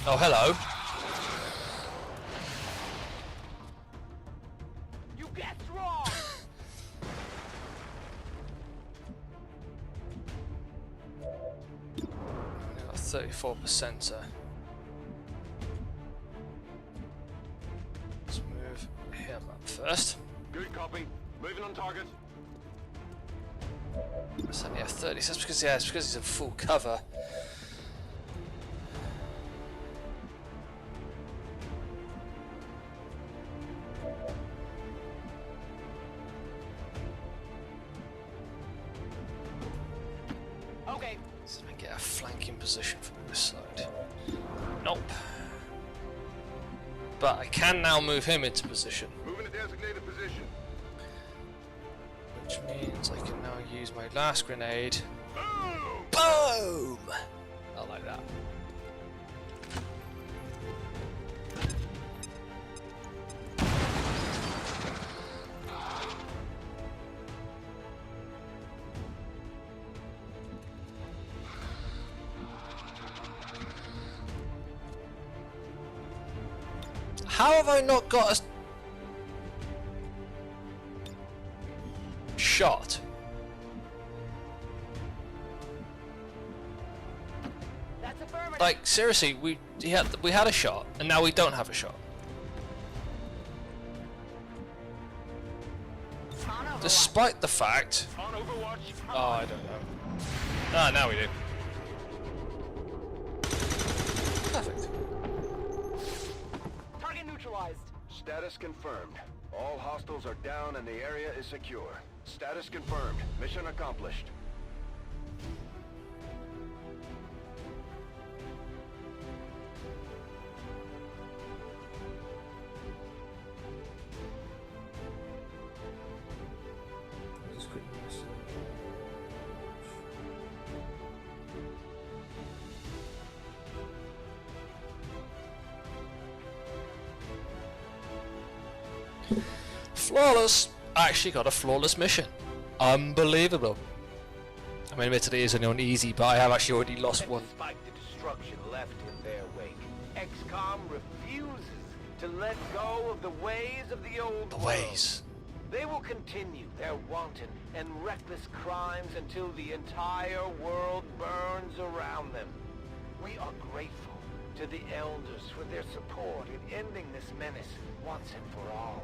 Oh, hello. You guessed wrong. 34%. Let's move him up first. Good copy. Moving on target. It's only have 30. So that's because it's because he's in full cover. Okay. So I get a flanking position from this side. Nope. But I can now move him into position. Moving to designated position. Which means I can now use my last grenade. Boom! Boom! I like that. How have I not got a... shot. Like seriously, we had a shot, and now we don't have a shot. Despite the fact. Oh, I don't know. Ah, now we do. Perfect. Target neutralized. Status confirmed. All hostiles are down and the area is secure. Status confirmed. Mission accomplished. Flawless! I actually got a flawless mission. Unbelievable. I mean, admittedly, it is only on easy, but I have actually already lost one. Despite the destruction left in their wake, XCOM refuses to let go of the ways of the old world. Ways. They will continue their wanton and reckless crimes until the entire world burns around them. We are grateful to the Elders for their support in ending this menace once and for all.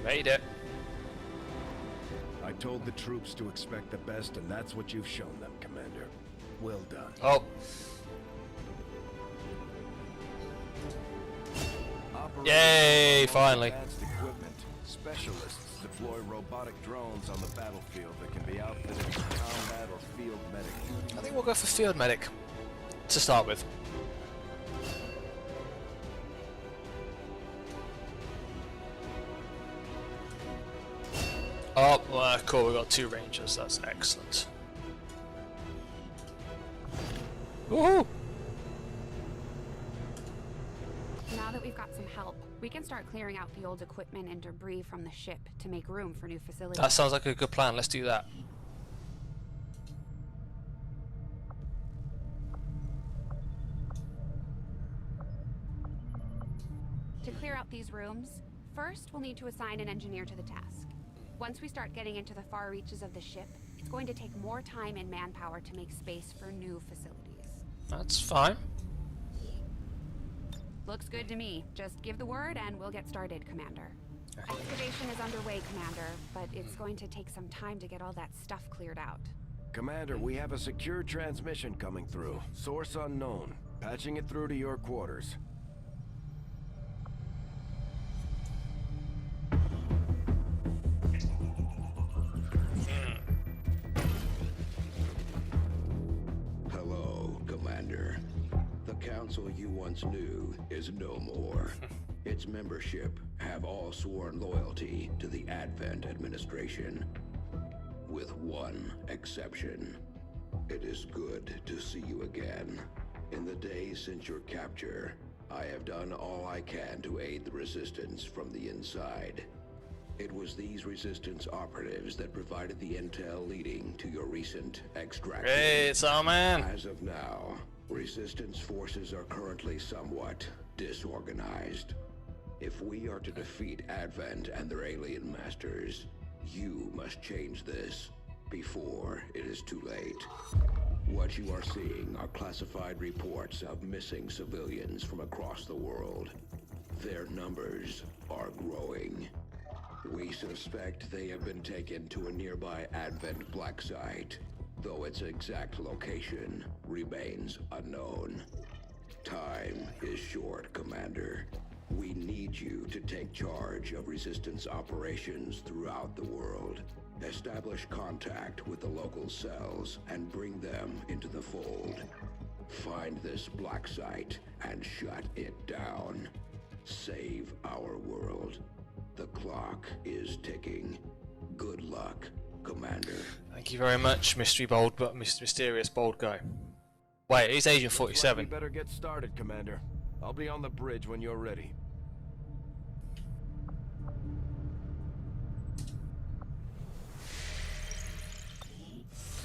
Made it. I told the troops to expect the best, and that's what you've shown them, Commander. Well done. Oh. Yay, finally. Advanced equipment. Specialists deploy robotic drones on the battlefield that can be outfitted as combat or field medic. I think we'll go for field medic to start with. Oh, well, cool, we got 2 rangers, that's excellent. Woohoo! Now that we've got some help, we can start clearing out the old equipment and debris from the ship to make room for new facilities. That sounds like a good plan, let's do that. To clear out these rooms, first we'll need to assign an engineer to the task. Once we start getting into the far reaches of the ship, it's going to take more time and manpower to make space for new facilities. That's fine. Looks good to me. Just give the word and we'll get started, Commander. Excavation is underway, Commander, but it's going to take some time to get all that stuff cleared out. Commander, we have a secure transmission coming through. Source unknown. Patching it through to your quarters. Hello, Commander. The council you once knew is no more. Its membership have all sworn loyalty to the Advent administration. With one exception. It is good to see you again. In the days since your capture, I have done all I can to aid the resistance from the inside. It was these resistance operatives that provided the intel leading to your recent extraction. Hey, it's our man. As of now, resistance forces are currently somewhat disorganized. If we are to defeat Advent and their alien masters, you must change this before it is too late. What you are seeing are classified reports of missing civilians from across the world. Their numbers are growing. We suspect they have been taken to a nearby Advent black site, though its exact location remains unknown. Time is short, Commander. We need you to take charge of resistance operations throughout the world. Establish contact with the local cells and bring them into the fold. Find this black site and shut it down. Save our world. The clock is ticking. Good luck, Commander. Thank you very much, mysterious bold guy. Wait, he's Agent 47. We better get started, Commander. I'll be on the bridge when you're ready.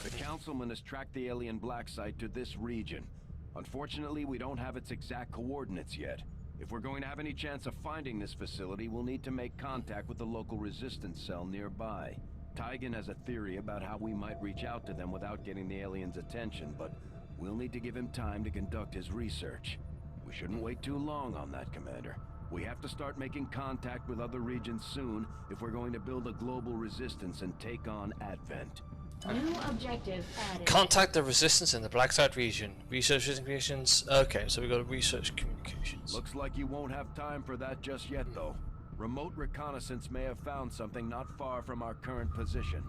The Councilman has tracked the alien black site to this region. Unfortunately, we don't have its exact coordinates yet. If we're going to have any chance of finding this facility, we'll need to make contact with the local resistance cell nearby. Tygan has a theory about how we might reach out to them without getting the aliens' attention, but we'll need to give him time to conduct his research. We shouldn't wait too long on that, Commander. We have to start making contact with other regions soon if we're going to build a global resistance and take on Advent. New objective added. Contact the resistance in the Blackside region. Research communications. Okay, so we got research communications. Looks like you won't have time for that just yet, though. Remote reconnaissance may have found something not far from our current position.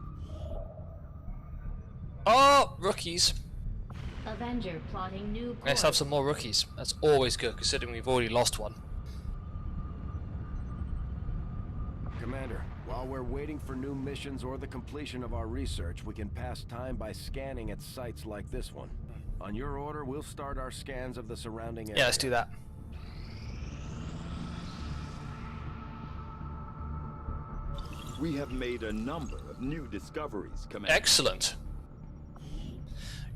Oh, rookies. Avenger plotting new course. Let's have some more rookies. That's always good, considering we've already lost one. Commander, while we're waiting for new missions or the completion of our research, we can pass time by scanning at sites like this one. On your order, we'll start our scans of the surrounding area. Yeah, let's do that. We have made a number of new discoveries, Commander. Excellent.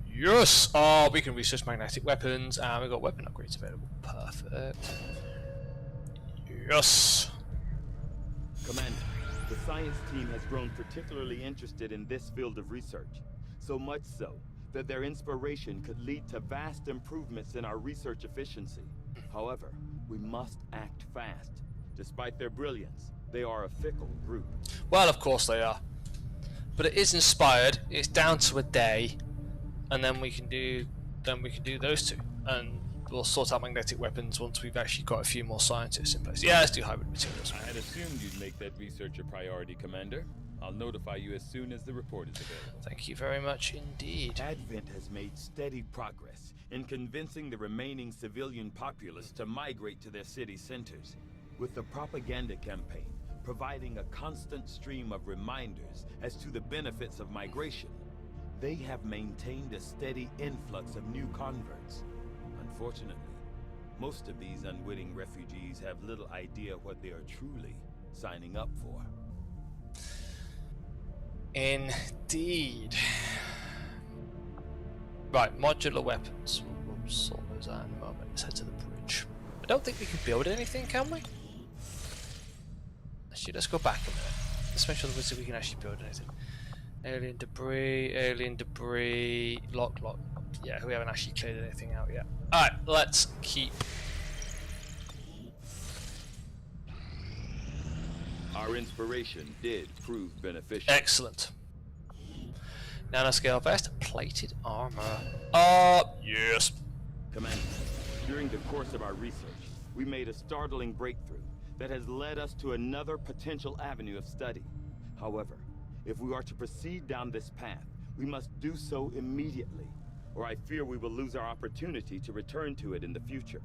Yes! Oh, we can research magnetic weapons, and we've got weapon upgrades available. Perfect. Yes! Commander, the science team has grown particularly interested in this field of research. So much so, that their inspiration could lead to vast improvements in our research efficiency. However, we must act fast. Despite their brilliance, they are a fickle group. Well, of course they are. But it is inspired. It's down to a day, and then we can do those two, and we'll sort out magnetic weapons once we've actually got a few more scientists in place. Yeah, let's do hybrid materials. I had assumed you'd make that research a priority, Commander. I'll notify you as soon as the report is available. Thank you very much indeed. Advent has made steady progress in convincing the remaining civilian populace to migrate to their city centers, with the propaganda campaign providing a constant stream of reminders as to the benefits of migration. They have maintained a steady influx of new converts. Unfortunately, most of these unwitting refugees have little idea what they are truly signing up for. Indeed. Right, modular weapons. We'll sort those out in a moment. Let's head to the bridge. I don't think we can build anything, can we? Actually, let's go back a minute. Let's make sure that we can actually build anything. Alien debris, lock. Yeah, we haven't actually cleared anything out yet. Alright, let's keep. Our inspiration did prove beneficial. Excellent. Nanoscale vest, plated armor. Yes. Commander, during the course of our research, we made a startling breakthrough that has led us to another potential avenue of study. However, if we are to proceed down this path, we must do so immediately, or I fear we will lose our opportunity to return to it in the future.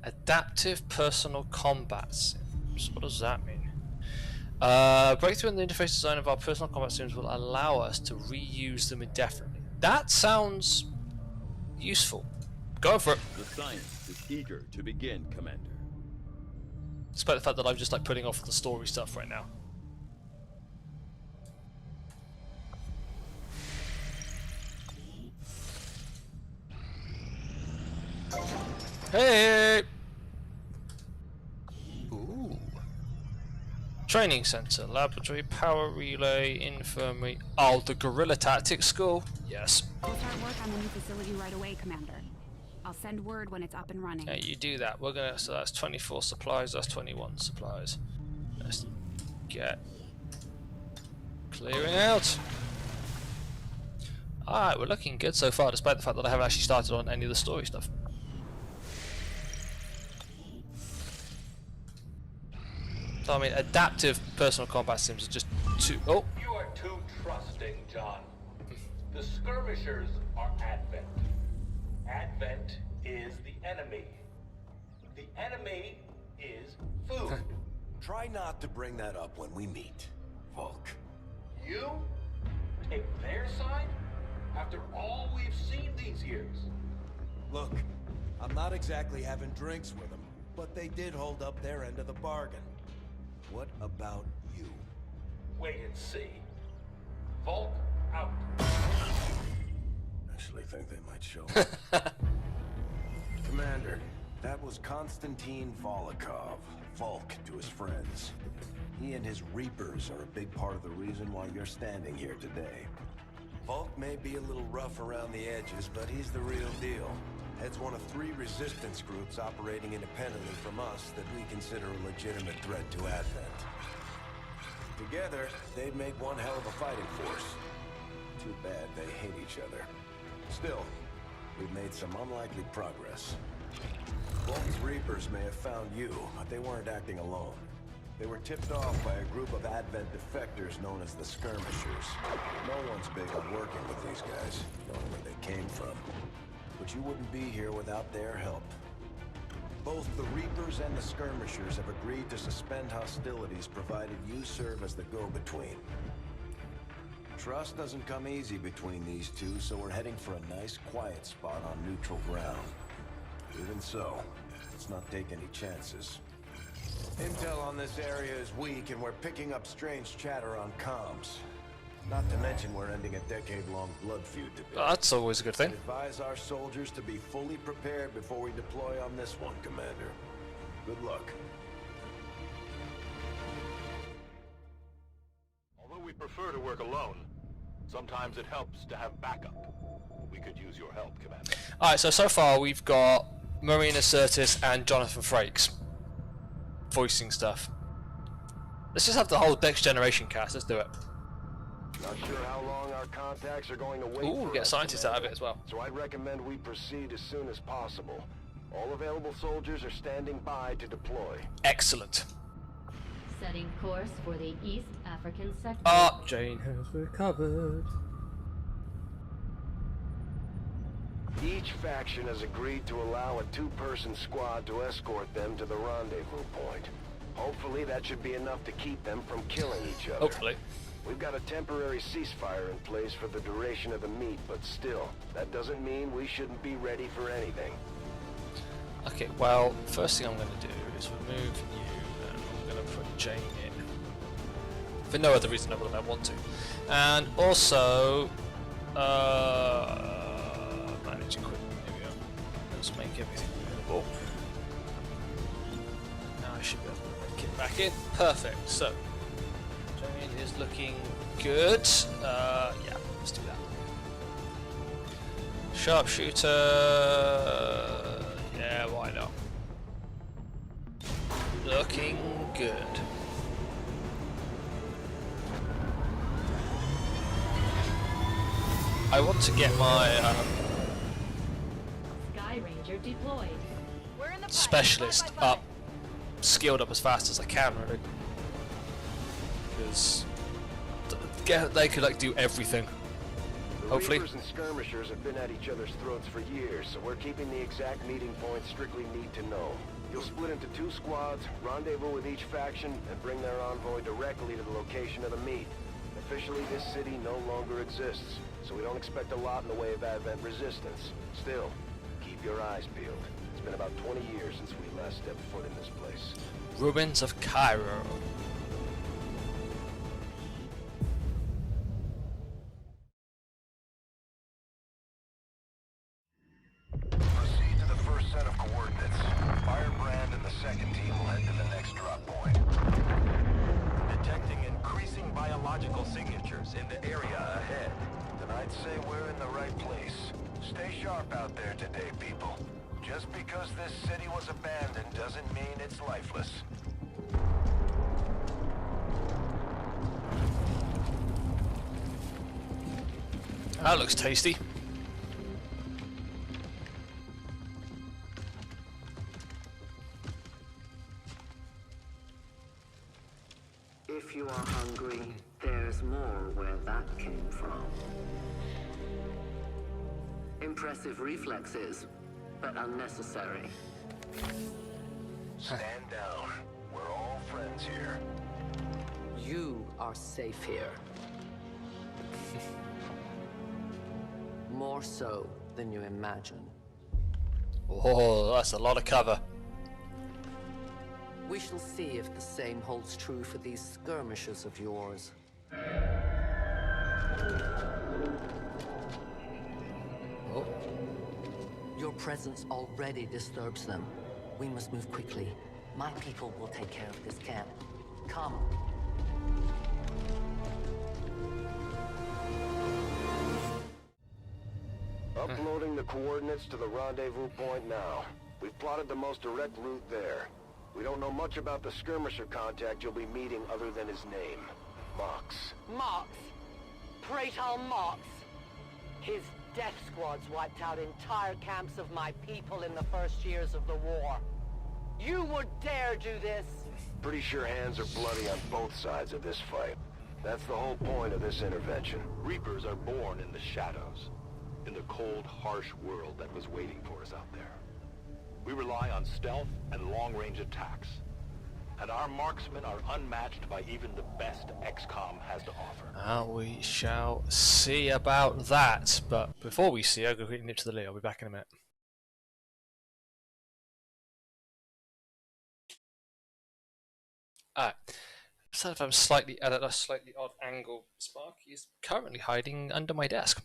Adaptive personal combat sims. What does that mean? Breakthrough in the interface design of our personal combat sims will allow us to reuse them indefinitely. That sounds useful. Go for it. The science is eager to begin, Commander. Despite the fact that I'm just like putting off the story stuff right now. Hey! Ooh. Training center, laboratory, power relay, infirmary. Oh, the guerrilla tactics school. Yes. We'll start work on the new facility right away, Commander. I'll send word when it's up and running. Yeah, you do that. We're gonna. So that's 24 supplies. That's 21 supplies. Let's get clearing out. Alright, we're looking good so far, despite the fact that I haven't actually started on any of the story stuff. So I mean, adaptive personal combat sims are just too. Oh. You are too trusting, John. The skirmishers are Advent. Advent is the enemy. The enemy is food. Try not to bring that up when we meet, Volk. You take their side after all we've seen these years. Look, I'm not exactly having drinks with them, but they did hold up their end of the bargain. What about you? Wait and see. Volk out. Actually think they might show up. Commander, that was Konstantin Volokov, Volk to his friends. He and his Reapers are a big part of the reason why you're standing here today. Volk may be a little rough around the edges, but he's the real deal. Heads one of 3 resistance groups operating independently from us that we consider a legitimate threat to Advent. Together, they'd make one hell of a fighting force. Too bad they hate each other. Still, we've made some unlikely progress. Volk's Reapers may have found you, but they weren't acting alone. They were tipped off by a group of Advent defectors known as the Skirmishers. No one's big on working with these guys, knowing where they came from. But you wouldn't be here without their help. Both the Reapers and the Skirmishers have agreed to suspend hostilities provided you serve as the go-between. Trust doesn't come easy between these two, so we're heading for a nice, quiet spot on neutral ground. Even so, let's not take any chances. Intel on this area is weak, and we're picking up strange chatter on comms. Not to mention we're ending a decade-long blood feud today. That's always a good thing. I advise our soldiers to be fully prepared before we deploy on this one, Commander. Good luck. Although we prefer to work alone, sometimes it helps to have backup. We could use your help, Commander. Alright, so far we've got Marina Sirtis and Jonathan Frakes voicing stuff. Let's just have the whole next generation cast. Let's do it. Not sure how long our contacts are going to wait. Ooh, get scientists out of it as well. So I'd recommend we proceed as soon as possible. All available soldiers are standing by to deploy. Excellent. Setting course for the East African sector. Ah, Jane has recovered. Each faction has agreed to allow a 2-person squad to escort them to the rendezvous point. Hopefully that should be enough to keep them from killing each other. Hopefully. We've got a temporary ceasefire in place for the duration of the meet, but still, that doesn't mean we shouldn't be ready for anything. Okay, well, first thing I'm going to do is remove you, and I'm going to put Jane in. For no other reason other than I want to. And also, manage equipment, here we go. Let's make everything available. Now I should be able to put the kit back in. Perfect, so, Jane is looking good. Yeah, let's do that. Sharpshooter, yeah, why not? Looking good. I want to get my Sky Ranger deployed. specialist up, skilled up as fast as I can, really. Because they could like do everything. The Hopefully. Reapers and Skirmishers have been at each other's throats for years, so we're keeping the exact meeting points strictly need to know. You'll split into 2 squads, rendezvous with each faction, and bring their envoy directly to the location of the meet. Officially, this city no longer exists, so we don't expect a lot in the way of Advent resistance. Still, keep your eyes peeled. It's been about 20 years since we last stepped foot in this place. Ruins of Cairo. Proceed to the first set of coordinates. Firebrand and the second team will head to the next drop point. Detecting increasing biological signatures in the area ahead. Then I'd say we're in the right place. Stay sharp out there today, people. Just because this city was abandoned doesn't mean it's lifeless. That looks tasty. If you are hungry, there's more where that came from. Impressive reflexes, but unnecessary. Stand down. We're all friends here. You are safe here. More so than you imagine. Oh, that's a lot of cover. We shall see if the same holds true for these skirmishes of yours. Oh. Your presence already disturbs them. We must move quickly. My people will take care of this camp. Come. Uploading the coordinates to the rendezvous point now. We've plotted the most direct route there. We don't know much about the skirmisher contact you'll be meeting other than his name. Mox. Mox! Praetor Mox! His death squads wiped out entire camps of my people in the first years of the war. You would dare do this? Pretty sure hands are bloody on both sides of this fight. That's the whole point of this intervention. Reapers are born in the shadows, in the cold, harsh world that was waiting for us out there. We rely on stealth and long-range attacks, and our marksmen are unmatched by even the best XCOM has to offer. We shall see about that, but before we see, I'll go quickly nip to the Lee. I'll be back in a minute. Alright, so if I'm slightly at a slightly odd angle, Sparky is currently hiding under my desk.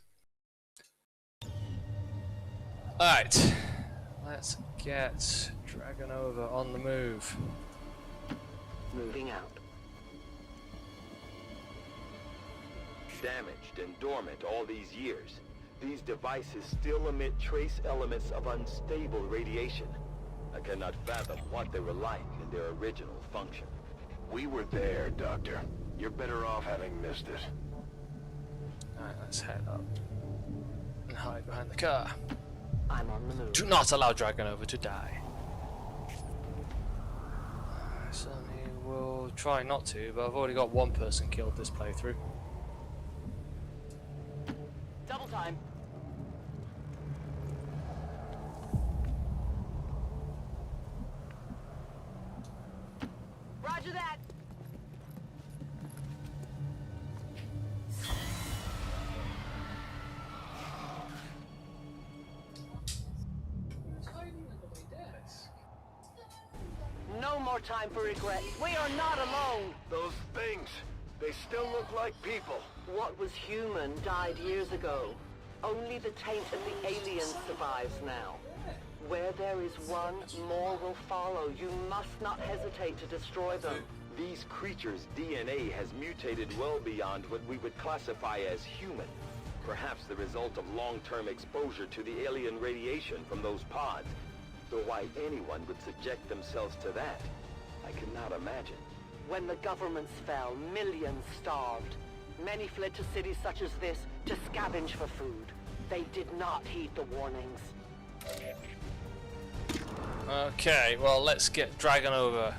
Alright, let's get Dragonova on the move. Moving out. Damaged and dormant all these years, these devices still emit trace elements of unstable radiation. I cannot fathom what they were like in their original function. We were there, Doctor. You're better off having missed it. Alright, let's head up and hide behind the car. I'm on the move. Do not allow Dragonova to die. I certainly will try not to, but I've already got one person killed this playthrough. Double time. Roger that. No more time for regret. We are not alone. Those things, they still look like people. What was human died years ago. Only the taint of the aliens survives now. Where there is one, more will follow. You must not hesitate to destroy them. These creatures' DNA has mutated well beyond what we would classify as human. Perhaps the result of long-term exposure to the alien radiation from those pods. Though why anyone would subject themselves to that, I cannot imagine. When the governments fell, millions starved. Many fled to cities such as this to scavenge for food. They did not heed the warnings. Okay, well, let's get Dragonova.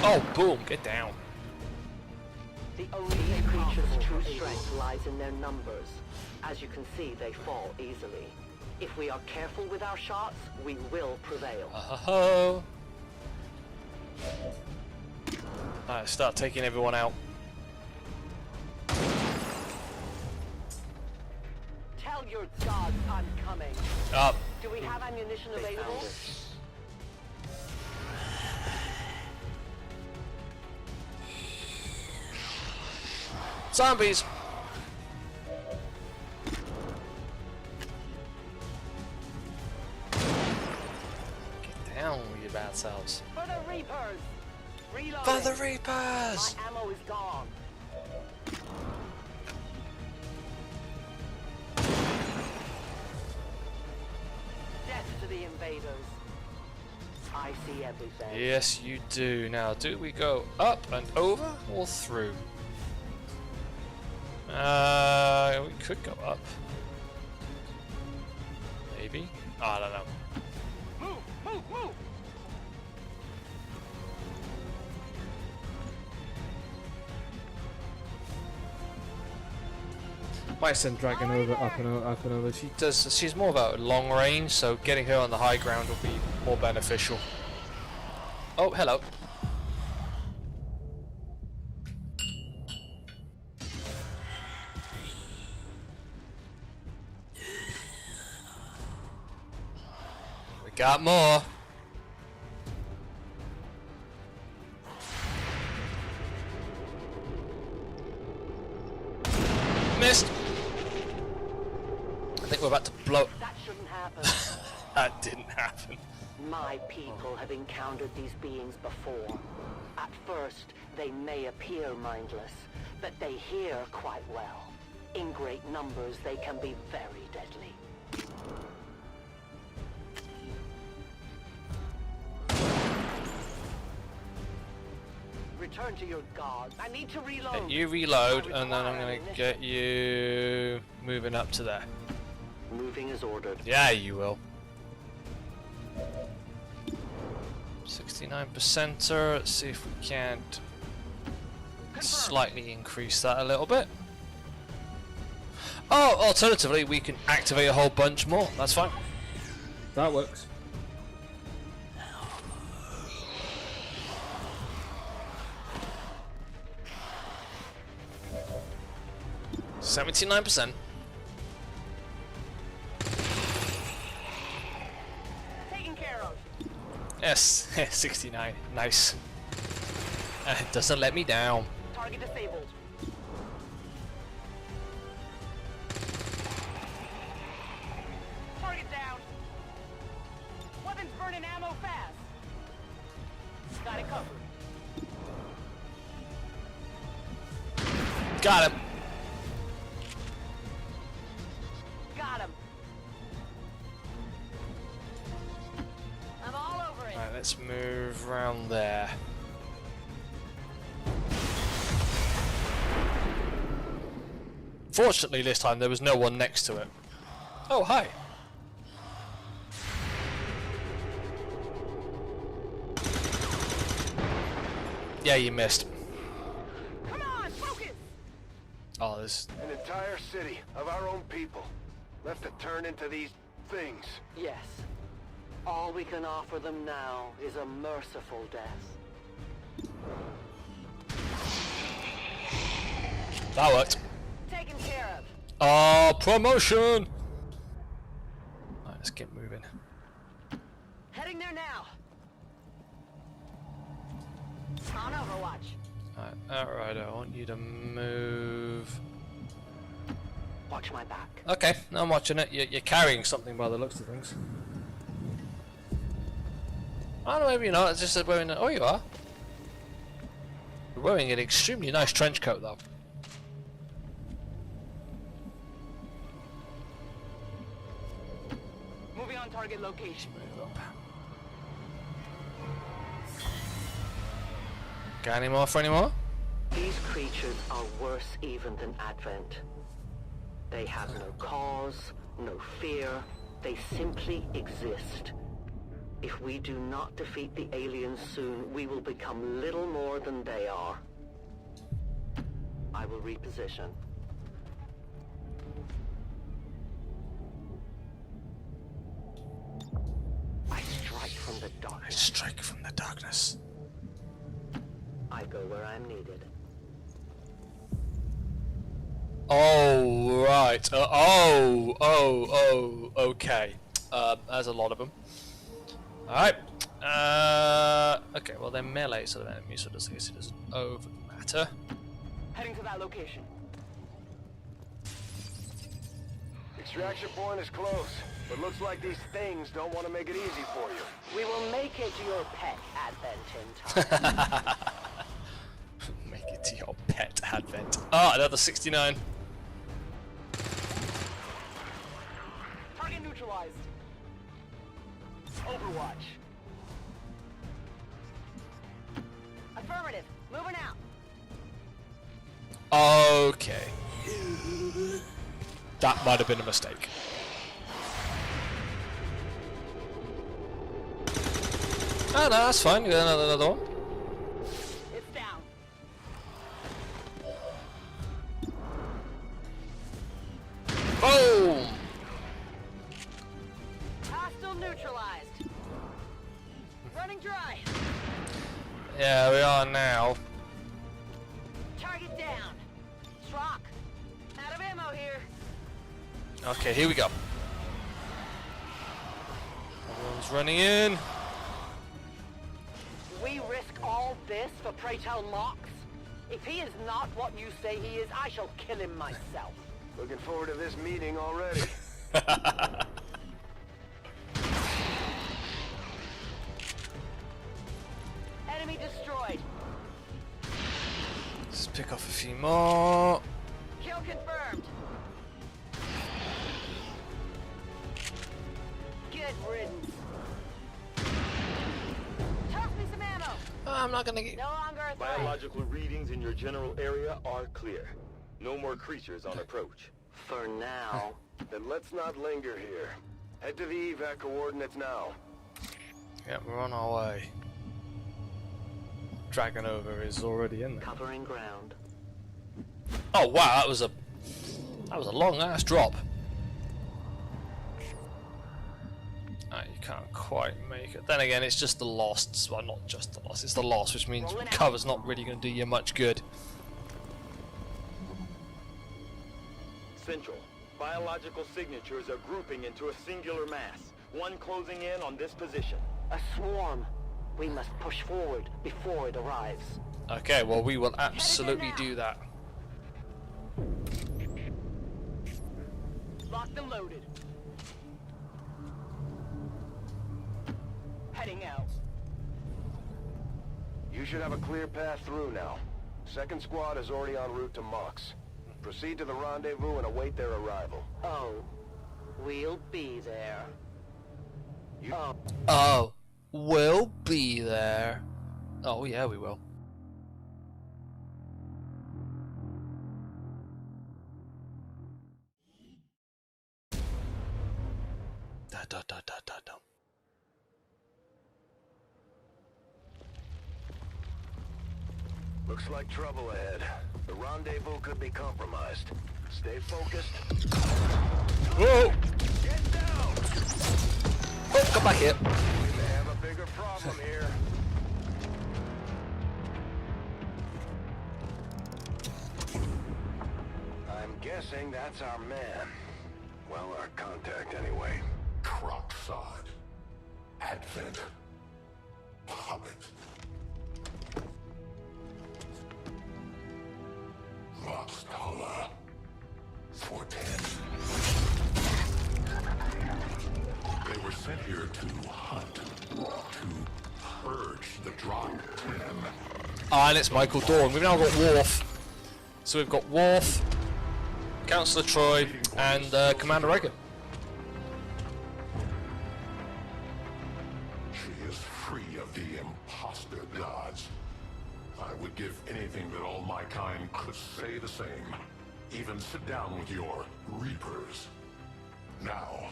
Oh, boom, get down. The only creature's true strength lies in their numbers. As you can see, they fall easily. If we are careful with our shots, we will prevail. Oh. Alright, start taking everyone out. Tell your gods I'm coming. Up. Do we have ammunition available? Zombies! Get down with your bad selves. For the Reapers! Reloading. For the Reapers! My ammo is gone. Death to the invaders. I see everything. Yes, you do. Now, do we go up and over or through? We could go up. Maybe? I don't know. Move! Move! Move! Might send Dragonova up and over. She's more about long range, so getting her on the high ground will be more beneficial. Oh, hello. We got more. Missed. I think we're about to happen. That didn't happen. My people have encountered these beings before. At first, they may appear mindless, but they hear quite well. In great numbers, they can be very deadly. Return to your guards. I need to reload. You reload, and then I'm gonna get you moving up to there. Moving as ordered. Yeah, you will. 69%er. Let's see if we can't slightly increase that a little bit. Oh, alternatively, we can activate a whole bunch more. That's fine. That works. 79%. Taken care of. Yes, 69. Nice. It doesn't let me down. Target disabled. Target down. Weapons burning ammo fast. Got it covered. Got him. Got him. I'm all over it. Alright, let's move around there. Fortunately, this time there was no one next to it. Oh, hi. Yeah, you missed. Come on, focus. Oh, this. An entire city of our own people left to turn into these things. Yes. All we can offer them now is a merciful death. That worked. Taken care of. Oh, promotion! Alright, let's get moving. Heading there now. On Overwatch. Alright, I want you to move. Watch my back. Okay, I'm watching it. You're carrying something by the looks of things. I don't know, maybe you're not. It's just that wearing. Oh, you are. You're wearing an extremely nice trench coat, though. Moving on target location. Move up. Got any more for any more? These creatures are worse even than Advent. They have no cause, no fear. They simply exist. If we do not defeat the aliens soon, we will become little more than they are. I will reposition. I strike from the darkness. I strike from the darkness. I go where I'm needed. Oh, right. Okay. There's a lot of them. Alright. Okay, well they're melee sort of enemies, so it doesn't over matter. Heading to that location. Extraction point is close, but looks like these things don't want to make it easy for you. We will make it to your pet Advent in time. Make it to your pet Advent. Ah, another 69. Target neutralized. Overwatch. Affirmative. Moving out. Okay. That might have been a mistake. Oh no, that's fine. You got another one. It's down. Boom! Hostile neutralized. Running dry. Yeah, we are now. Target down. Strock. Out of ammo here. Okay, here we go. Everyone's running in. We risk all this for Pray Tell Mox? If he is not what you say he is, I shall kill him myself. Looking forward to this meeting already. Enemy destroyed. Let's pick off a few more. Kill confirmed. Good riddance. Toss me some ammo. I'm not gonna get. No longer a threat. Biological readings in your general area are clear. No more creatures on approach. For now. Then let's not linger here. Head to the evac coordinates now. Yeah, we're on our way. Dragon over is already in there. Covering ground. Oh wow, that was a long ass drop. You can't quite make it. Then again, it's just the lost. Well, not just the lost. It's the lost, which means cover's not really going to do you much good. Central. Biological signatures are grouping into a singular mass. One closing in on this position. A swarm. We must push forward before it arrives. Okay, well we will absolutely do that. Locked and loaded. Heading out. You should have a clear path through now. Second squad is already en route to Mox. Proceed to the rendezvous and await their arrival. Oh, we'll be there. Oh, we'll be there. Oh yeah, we will. Da. Looks like trouble ahead. The rendezvous could be compromised. Stay focused. Whoa! Get down! Oh, come back here. We may have a bigger problem here. I'm guessing that's our man. Well, our contact anyway. Crocksod. Advent. Puppet. Roxtola. 410. They were sent here to hunt. To purge the Drop 10. Ah, and it's Michael Dawn. We've now got Worf. So we've got Worf, Councillor Troy, and Commander Reagan. She is free of the imposter gods. I would give anything that all my kind could say the same. Even sit down with your Reapers. Now,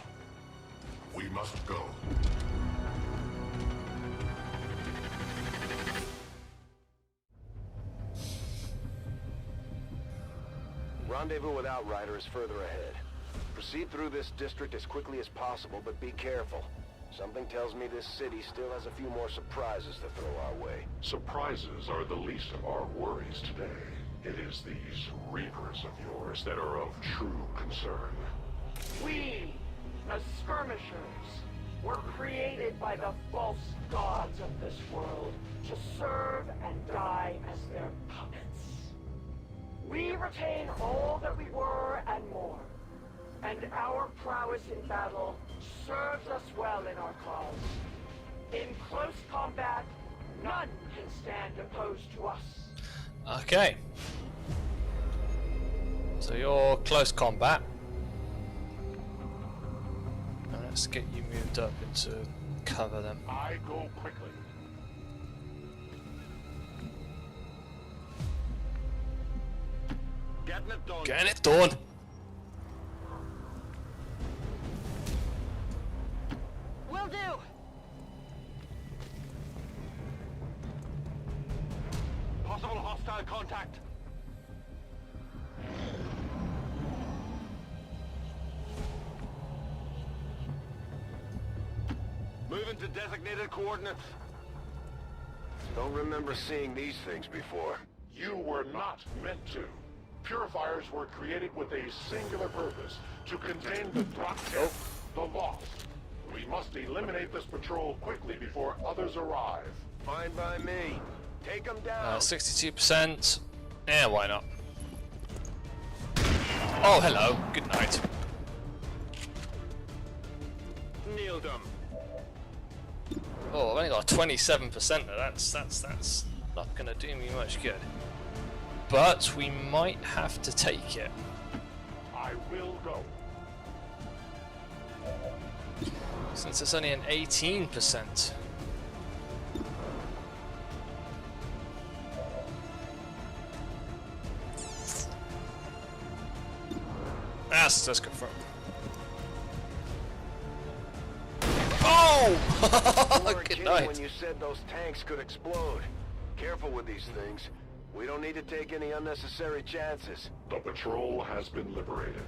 we must go. Rendezvous with Outrider is further ahead. Proceed through this district as quickly as possible, but be careful. Something tells me this city still has a few more surprises to throw our way. Surprises are the least of our worries today. It is these Reapers of yours that are of true concern. We, the skirmishers, were created by the false gods of this world to serve and die as their puppets. We retain all that we were and more, and our prowess in battle serves us well in our cause. In close combat, none can stand opposed to us. Okay. So you're close combat. And let's get you moved up into cover then. I go quickly. Getting it done. Getting it done. Will do. Possible hostile contact. Moving to designated coordinates. Don't remember seeing these things before. You were not meant to. Purifiers were created with a singular purpose, to contain the Drop 10, the Lost. We must eliminate this patrol quickly before others arrive. Fine by me. Take them down. 62%. Yeah, why not? Oh, hello. Good night. Nailed them. Oh, I've only got 27%. That's not gonna do me much good. But we might have to take it. I will go. Since it's only an 18%. That's confirmed. Oh! You weren't Good kidding night. when you said those tanks could explode. Careful with these things. We don't need to take any unnecessary chances. The patrol has been liberated.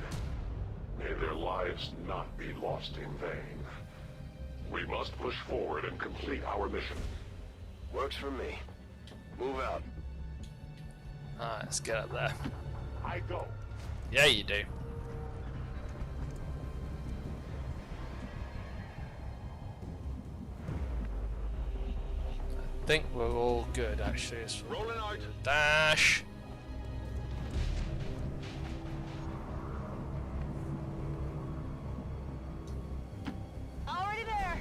May their lives not be lost in vain. We must push forward and complete our mission. Works for me. Move out. Alright, let's get up there. I go. Yeah, you do. I think we're all good, actually. Rolling out. Dash. Already there.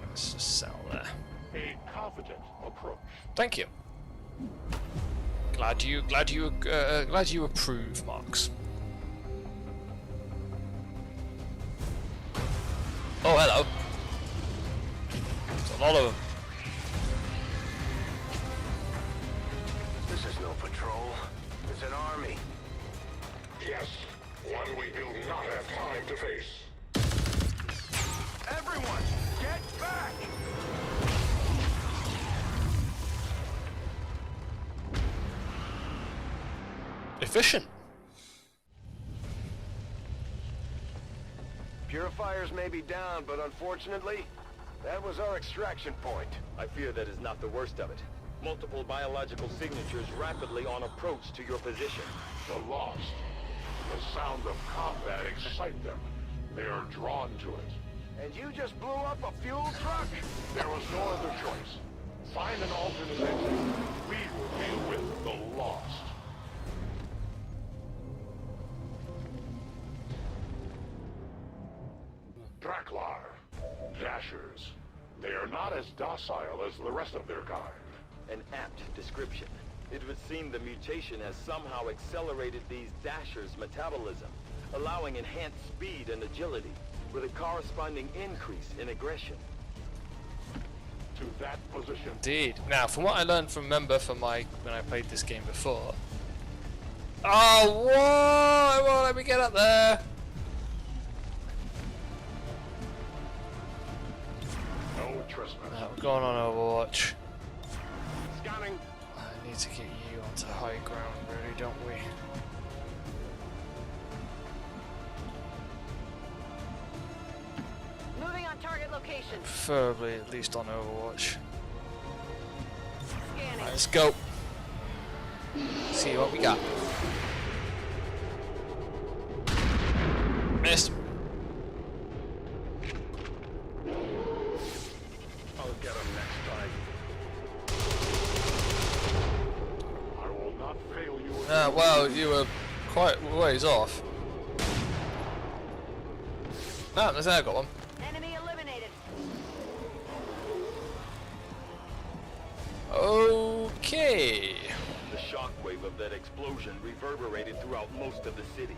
Let's just settle there. A confident approach. Thank you. Glad you approve, Marks. Oh, hello. There's a lot of them. This is no patrol. It's an army. Yes, one we do not have time to face. Everyone, get back! Efficient. Purifiers may be down, but unfortunately, that was our extraction point. I fear that is not the worst of it. Multiple biological signatures rapidly on approach to your position. The lost. The sound of combat excite them. They are drawn to it. And you just blew up a fuel truck? There was no other choice. Find an alternate exit. We will deal with the lost. Draklar. Dashers. They are not as docile as the rest of their kind. An apt description. It would seem the mutation has somehow accelerated these Dashers' metabolism, allowing enhanced speed and agility, with a corresponding increase in aggression. To that position. Indeed. Now, from what I learned from Member from when I played this game before. Oh, whoa! It won't let me get up there. No trespass. We're going on Overwatch. Scanning. I need to get you onto high ground, really, don't we? Moving on target location. Preferably at least on Overwatch. Scanning. Right, let's go. See what we got. Missed. I'll get him next time. I will not fail you. Well, you were quite a ways off. Ah, there's I got one. Enemy eliminated. Okay. The shockwave of that explosion reverberated throughout most of the city.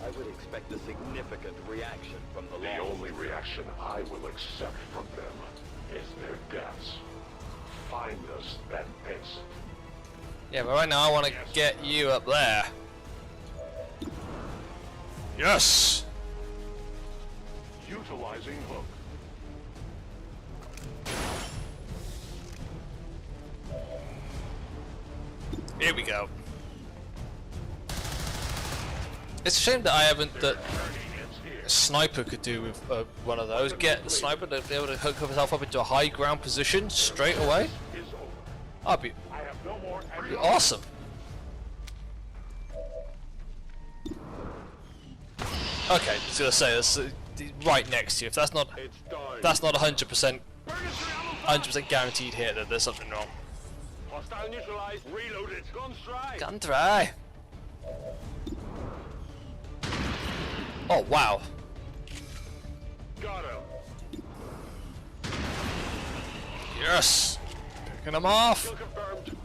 I would expect a significant reaction from the The lost. only reaction I will accept from them is their deaths. Find us that base. Yeah, but right now I want to get you up there. Yes. Utilizing hook. Here we go. It's a shame that I haven't that a sniper could do with one of those. Get the sniper to be able to hook himself up into a high ground position straight away. That'd be awesome. Okay, just gonna say that's right next to you. If that's not 100% guaranteed hit, then there's something wrong. Hostile neutralized. Reloaded. Gun strike. Gun try. Oh wow. Got him. Yes. Picking him off. Kill confirmed.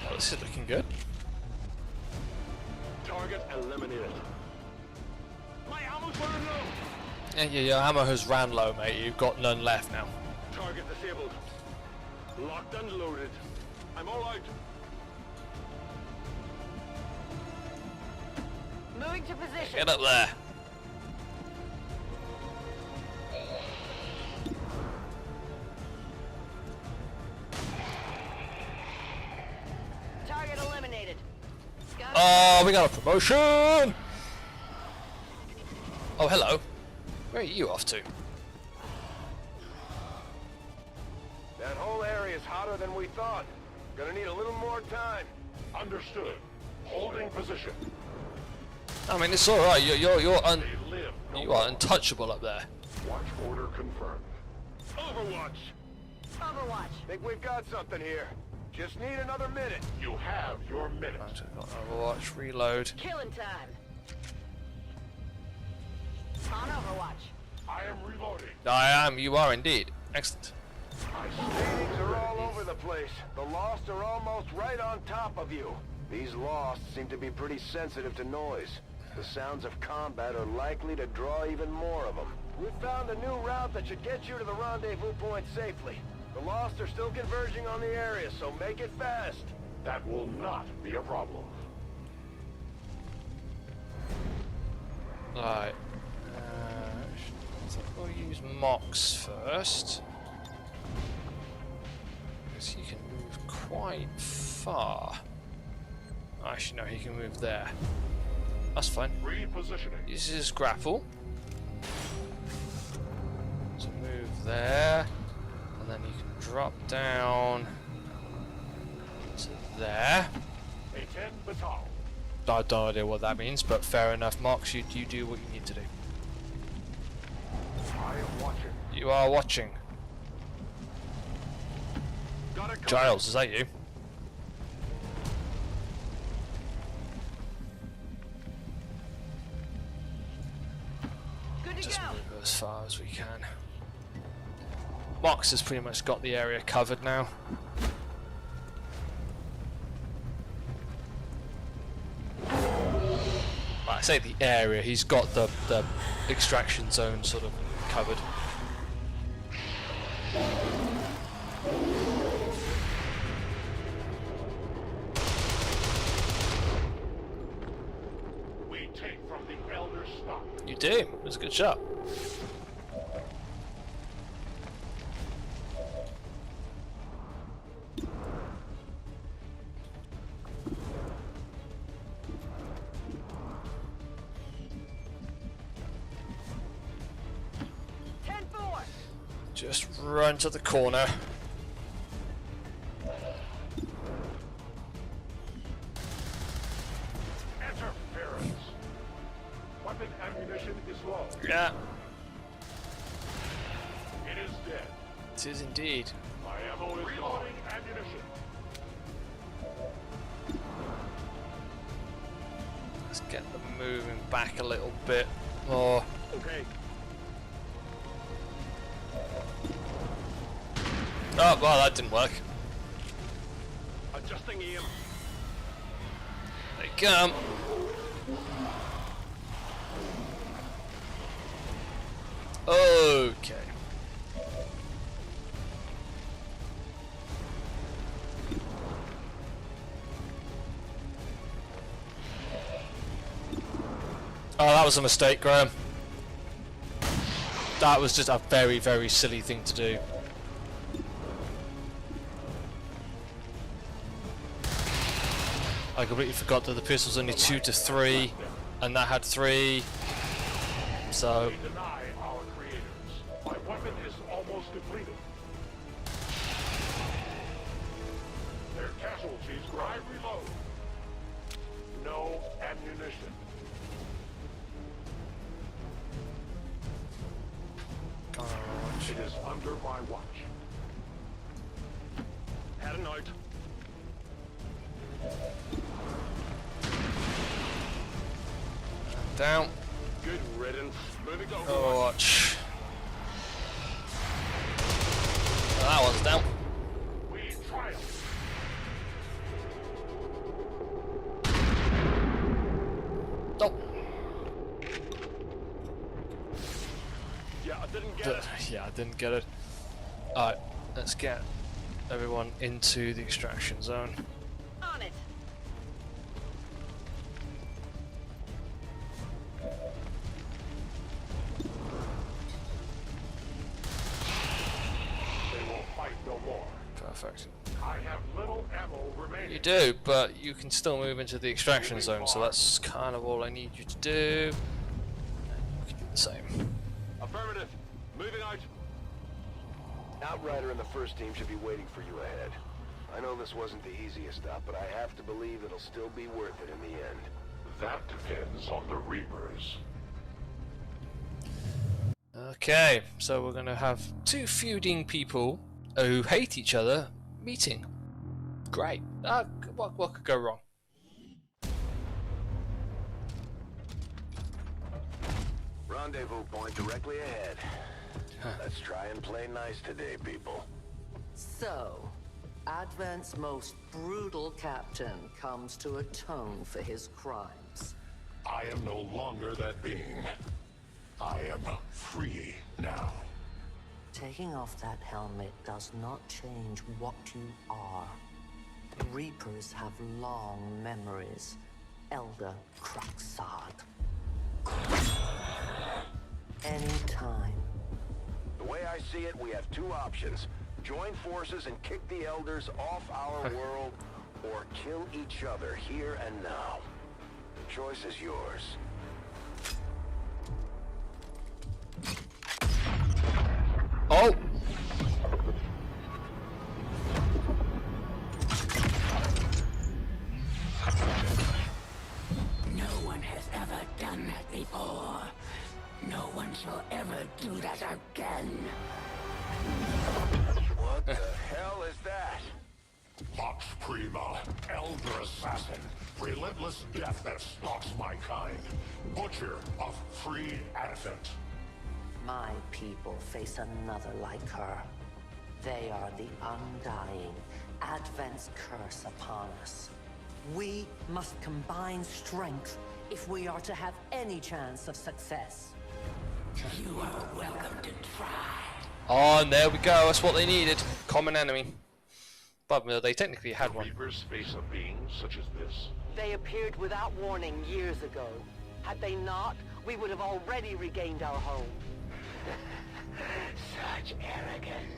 Oh, this is looking good. Target eliminated. My ammo's running low. Yeah, your ammo has ran low, mate. You've got none left now. Target disabled. Locked and loaded. I'm all out. Moving to position. Get up there. Target eliminated. Oh, we got a promotion! Oh, hello. Where are you off to? That whole area is hotter than we thought. Gonna need a little more time. Understood. Holding position. I mean, it's alright. You are untouchable up there. Watch order confirmed. Overwatch. Overwatch. Think we've got something here. Just need another minute. You have your minute. Overwatch, reload. Killing time. On Overwatch. I am reloading. I am. You are indeed. Excellent. Meetings are all over the place. The Lost are almost right on top of you. These Lost seem to be pretty sensitive to noise. The sounds of combat are likely to draw even more of them. We've found a new route that should get you to the rendezvous point safely. The Lost are still converging on the area, so make it fast. That will not be a problem. Right. So we'll use Mox first. Because he can move quite far. Actually, no, he can move there. That's fine. Repositioning. This is grapple. So move there. And then you can drop down to there. A 10 baton. I have no idea what that means, but fair enough. Mox, you do what you need to do. I am watching. You are watching. Giles, is that you? Good to Just go. move as far as we can. Mox has pretty much got the area covered now. I say the area, he's got the extraction zone sort of covered. We take from the Elder stock. You do, it was a good shot. Just run to the corner. Interference. Weapon ammunition is low. Yeah. It is dead. It is indeed. My ammo is reloading ammunition. Let's get them moving back a little bit more. Okay. Oh, well, that didn't work. Adjusting aim. They come. Okay. Oh, that was a mistake, Graham. That was just a very, very silly thing to do. I completely forgot that the pistol's only 2 to 3, and that had 3. So. We deny our creators. My weapon is almost depleted. Their casualties I reload. No ammunition. It is under my watch. Had a night. Down. Good riddance. Moving to Overwatch. That one's down. We triumph. Nope. Yeah, I didn't get it. Yeah, I didn't get it. Alright, let's get everyone into the extraction zone. On it. They will fight no more. Perfect. I have little ammo remaining. You do, but you can still move into the extraction zone, so that's kind of all I need you to do. You can do the same. Affirmative. Moving out. Outrider and the first team should be waiting for you ahead. I know this wasn't the easiest stop, but I have to believe it'll still be worth it in the end. That depends on the Reapers. Okay, so we're gonna have two feuding people who hate each other meeting. Great. What could go wrong? Rendezvous point directly ahead. Let's try and play nice today, people. So, Advent's most brutal captain comes to atone for his crimes. I am no longer that being. I am free now. Taking off that helmet does not change what you are. Reapers have long memories. Elder Craxod. Anytime. The way I see it, we have two options. Join forces and kick the Elders off our world, or kill each other here and now. The choice is yours. Oh! No one has ever done that before. No one shall ever do that again. What the hell is that? Vox Prima, Elder Assassin, relentless death that stalks my kind, Butcher of Free Advent. My people face another like her. They are the undying, Advent's curse upon us. We must combine strength if we are to have any chance of success. You are welcome to try. Oh, and there we go. That's what they needed. Common enemy. But they technically had one. Reapers face a being such as this. They appeared without warning years ago. Had they not, we would have already regained our home. Such arrogance.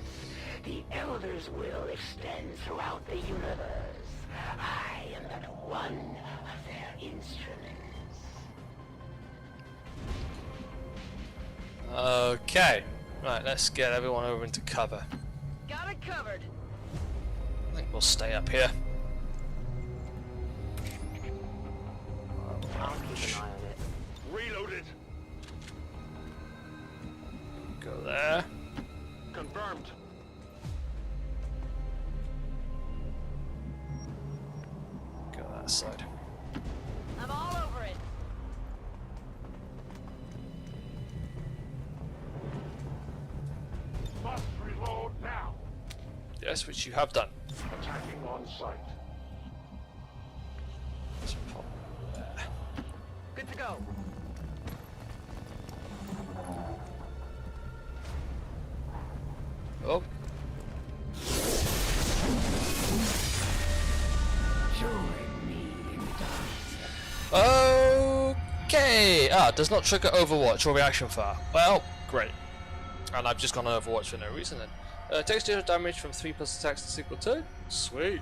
The Elder's will extends throughout the universe. I am but one of their instruments. Okay. Right, let's get everyone over into cover. Got it covered. I think we'll stay up here. I'll keep an eye on it. Reloaded. Go there. Confirmed. Go that side. I'm all over it. Must reload now. Yes, which you have done. Attacking on sight. Let's pop there. Good to go. Oh. Okay. Does not trigger Overwatch or reaction fire. Well, great. And I've just gone on Overwatch for no reason then. Takes deal damage from 3 plus attacks to equal to. Sweet.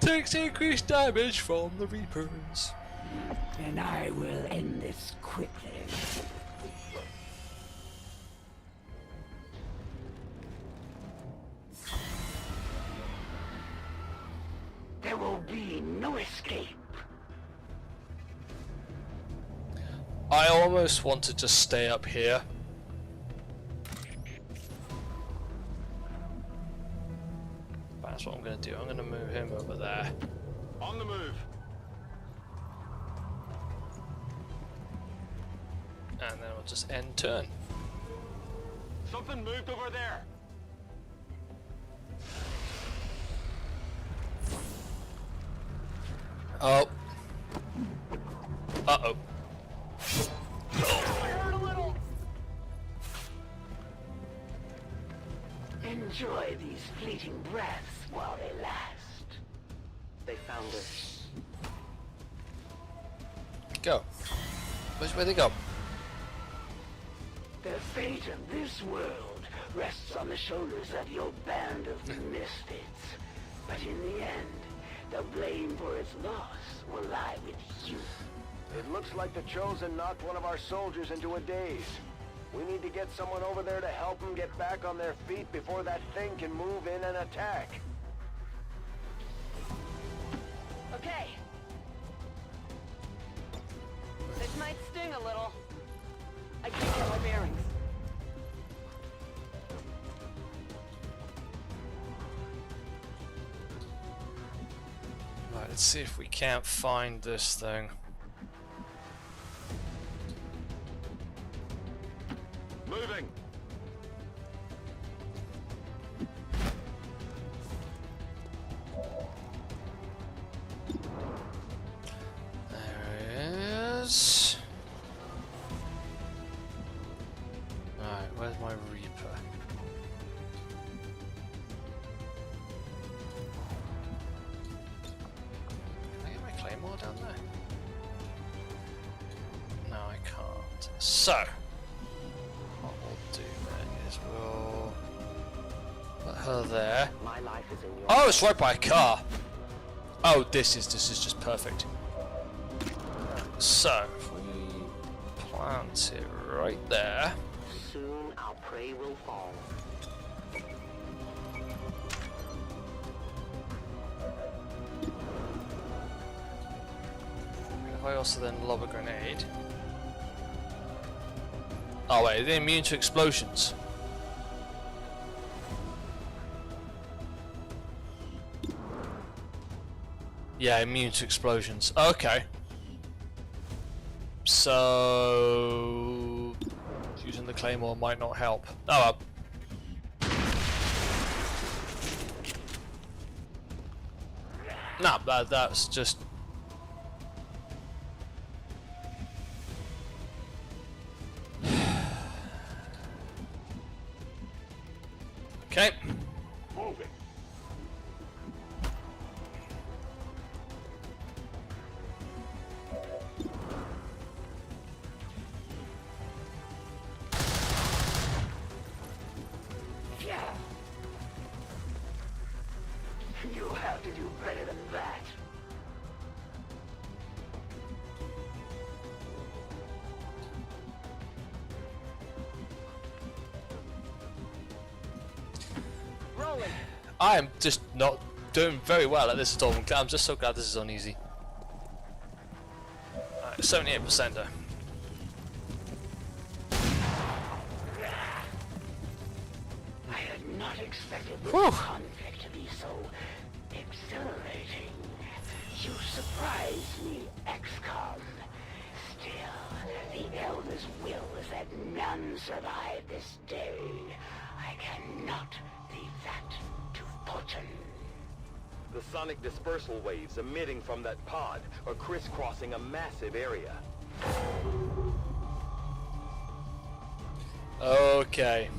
Takes increased damage from the Reapers. And I will end this quickly. There will be no escape. I almost want to just stay up here. That's what I'm going to do. I'm going to move him over there. On the move. And then we'll just end turn. Something moved over there. Oh. Uh-oh. Enjoy these fleeting breaths while they last. They found us. Go. Which way they go? The fate of this world rests on the shoulders of your band of misfits. But in the end, the blame for its loss will lie with you. It looks like the Chosen knocked one of our soldiers into a daze. We need to get someone over there to help them get back on their feet before that thing can move in and attack. Okay. This might sting a little. I can't get my bearings. Right, let's see if we can't find this thing. Moving. There it is. Right, where's my Reaper? Can I get my Claymore down there? No, I can't. So, what we'll do then is we'll put her there. My life is in your Oh, it's right by a car. Oh, this is just perfect. So, if we plant it right there. Soon our prey will fall. If I also then lob a grenade. Oh wait, they're immune to explosions. Yeah, immune to explosions. Okay. So using the Claymore might not help. Oh well. Nah, that's just. Okay. Moving. You have to do better than that. Rolling. I am just not doing very well at this at all. I'm just so glad this is on easy. 78% though. I had not expected this Whew. conflict to be so exhilarating. You surprise me, XCOM. Still, the Elder's will is that none survive this day. I cannot leave that to fortune. The sonic dispersal waves emitting from that pod are crisscrossing a massive area. Okay.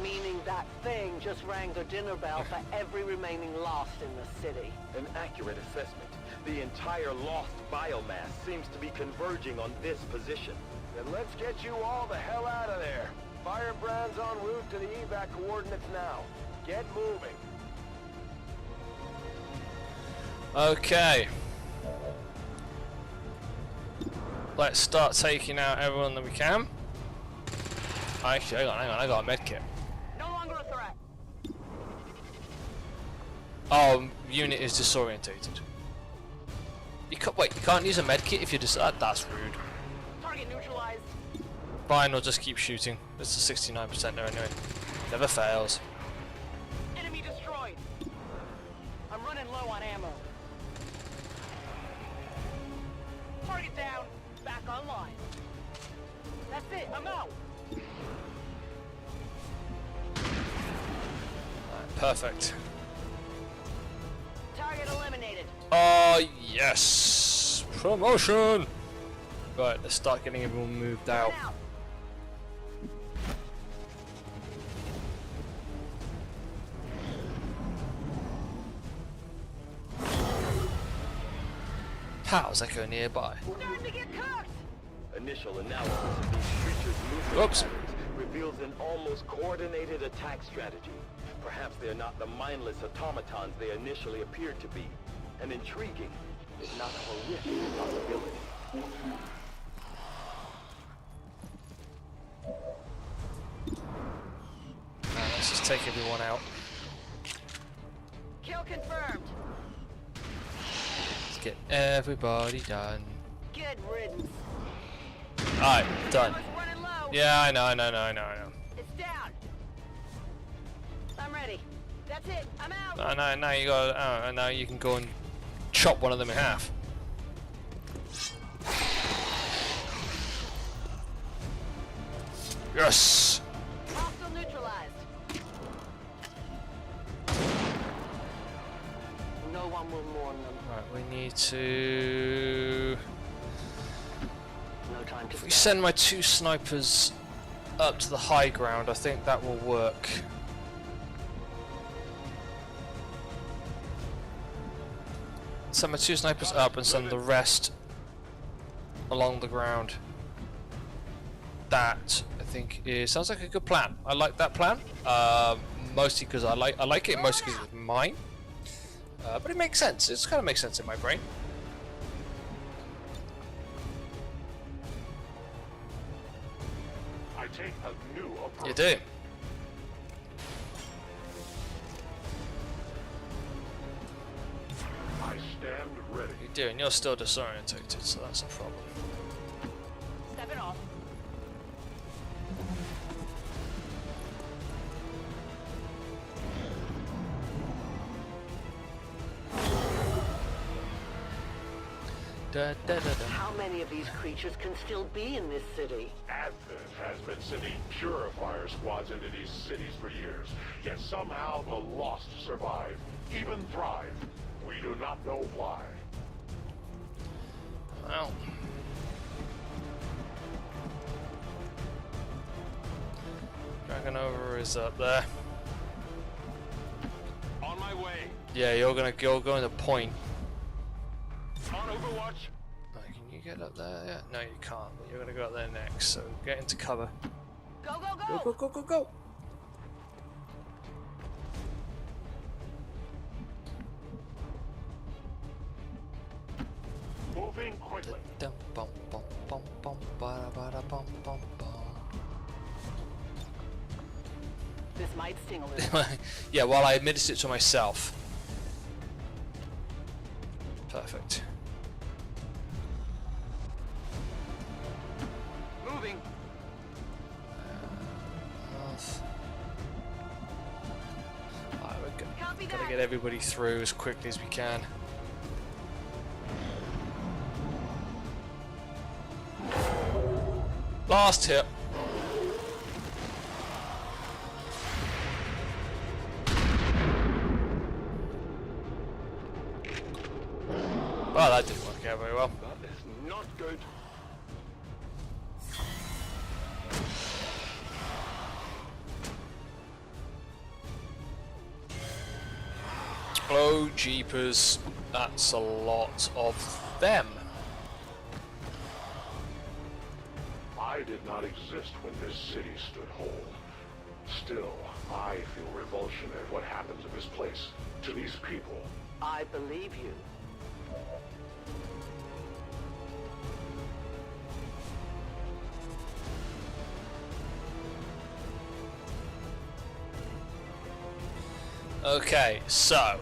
Meaning that thing just rang the dinner bell for every remaining lost in the city. An accurate assessment. The entire lost biomass seems to be converging on this position. Then let's get you all the hell out of there. Firebrand's en route to the evac coordinates now. Get moving. Okay. Let's start taking out everyone that we can. Actually, hang on, I got a medkit. No longer a threat. Oh, unit is disorientated. You can't use a medkit if you're that's rude. Target neutralized. Fine, I'll just keep shooting. It's a 69% there anyway. Never fails. Enemy destroyed. I'm running low on ammo. Target down. Back online. That's it. I'm out. Right, perfect. Target eliminated. Oh yes, promotion. Right, let's start getting everyone moved out. How's Echo nearby? Starting to get cooked. Initial analysis of these creatures' movement Whoops. patterns reveals an almost coordinated attack strategy. Perhaps they're not the mindless automatons they initially appeared to be. An intriguing, if not horrific, possibility. Right, let's just take everyone out. Kill confirmed. Let's get everybody done. Good riddance. Alright, done. Ammo's running low. Yeah, I know. It's down. I'm ready. That's it. I'm out. Now you got. Now you can go and chop one of them in half. Yes. Hostile neutralized. No one will mourn them. Right, we need to. No time to If we send my 2 snipers up to the high ground, I think that will work. Send my 2 snipers up and send the rest along the ground. That I think sounds like a good plan. I like that plan. Mostly because I like it. Mostly because it's mine. But it makes sense. It kind of makes sense in my brain. I take a new approach. You do. I stand ready. You do, and you're still disorientated, so that's a problem. Step it off. How many of these creatures can still be in this city? Advent has been sending purifier squads into these cities for years, yet somehow the lost survive, even thrive. We do not know why. Well. Dragon over is up there. On my way. Yeah, you're going to point. On Overwatch. Right, can you get up there? Yeah. No, you can't. But you're gonna go up there next. So get into cover. Go, go, go! Go, go, go, go, go! Moving quickly. This might sting a little. Yeah, while I administer it to myself. Perfect. Moving. Alright, we're gotta get everybody through as quickly as we can. Last hit. Well, that didn't work out very well. That is not good. Oh, jeepers. That's a lot of them. I did not exist when this city stood whole. Still, I feel revulsion at what happened to this place, to these people. I believe you. Okay, so I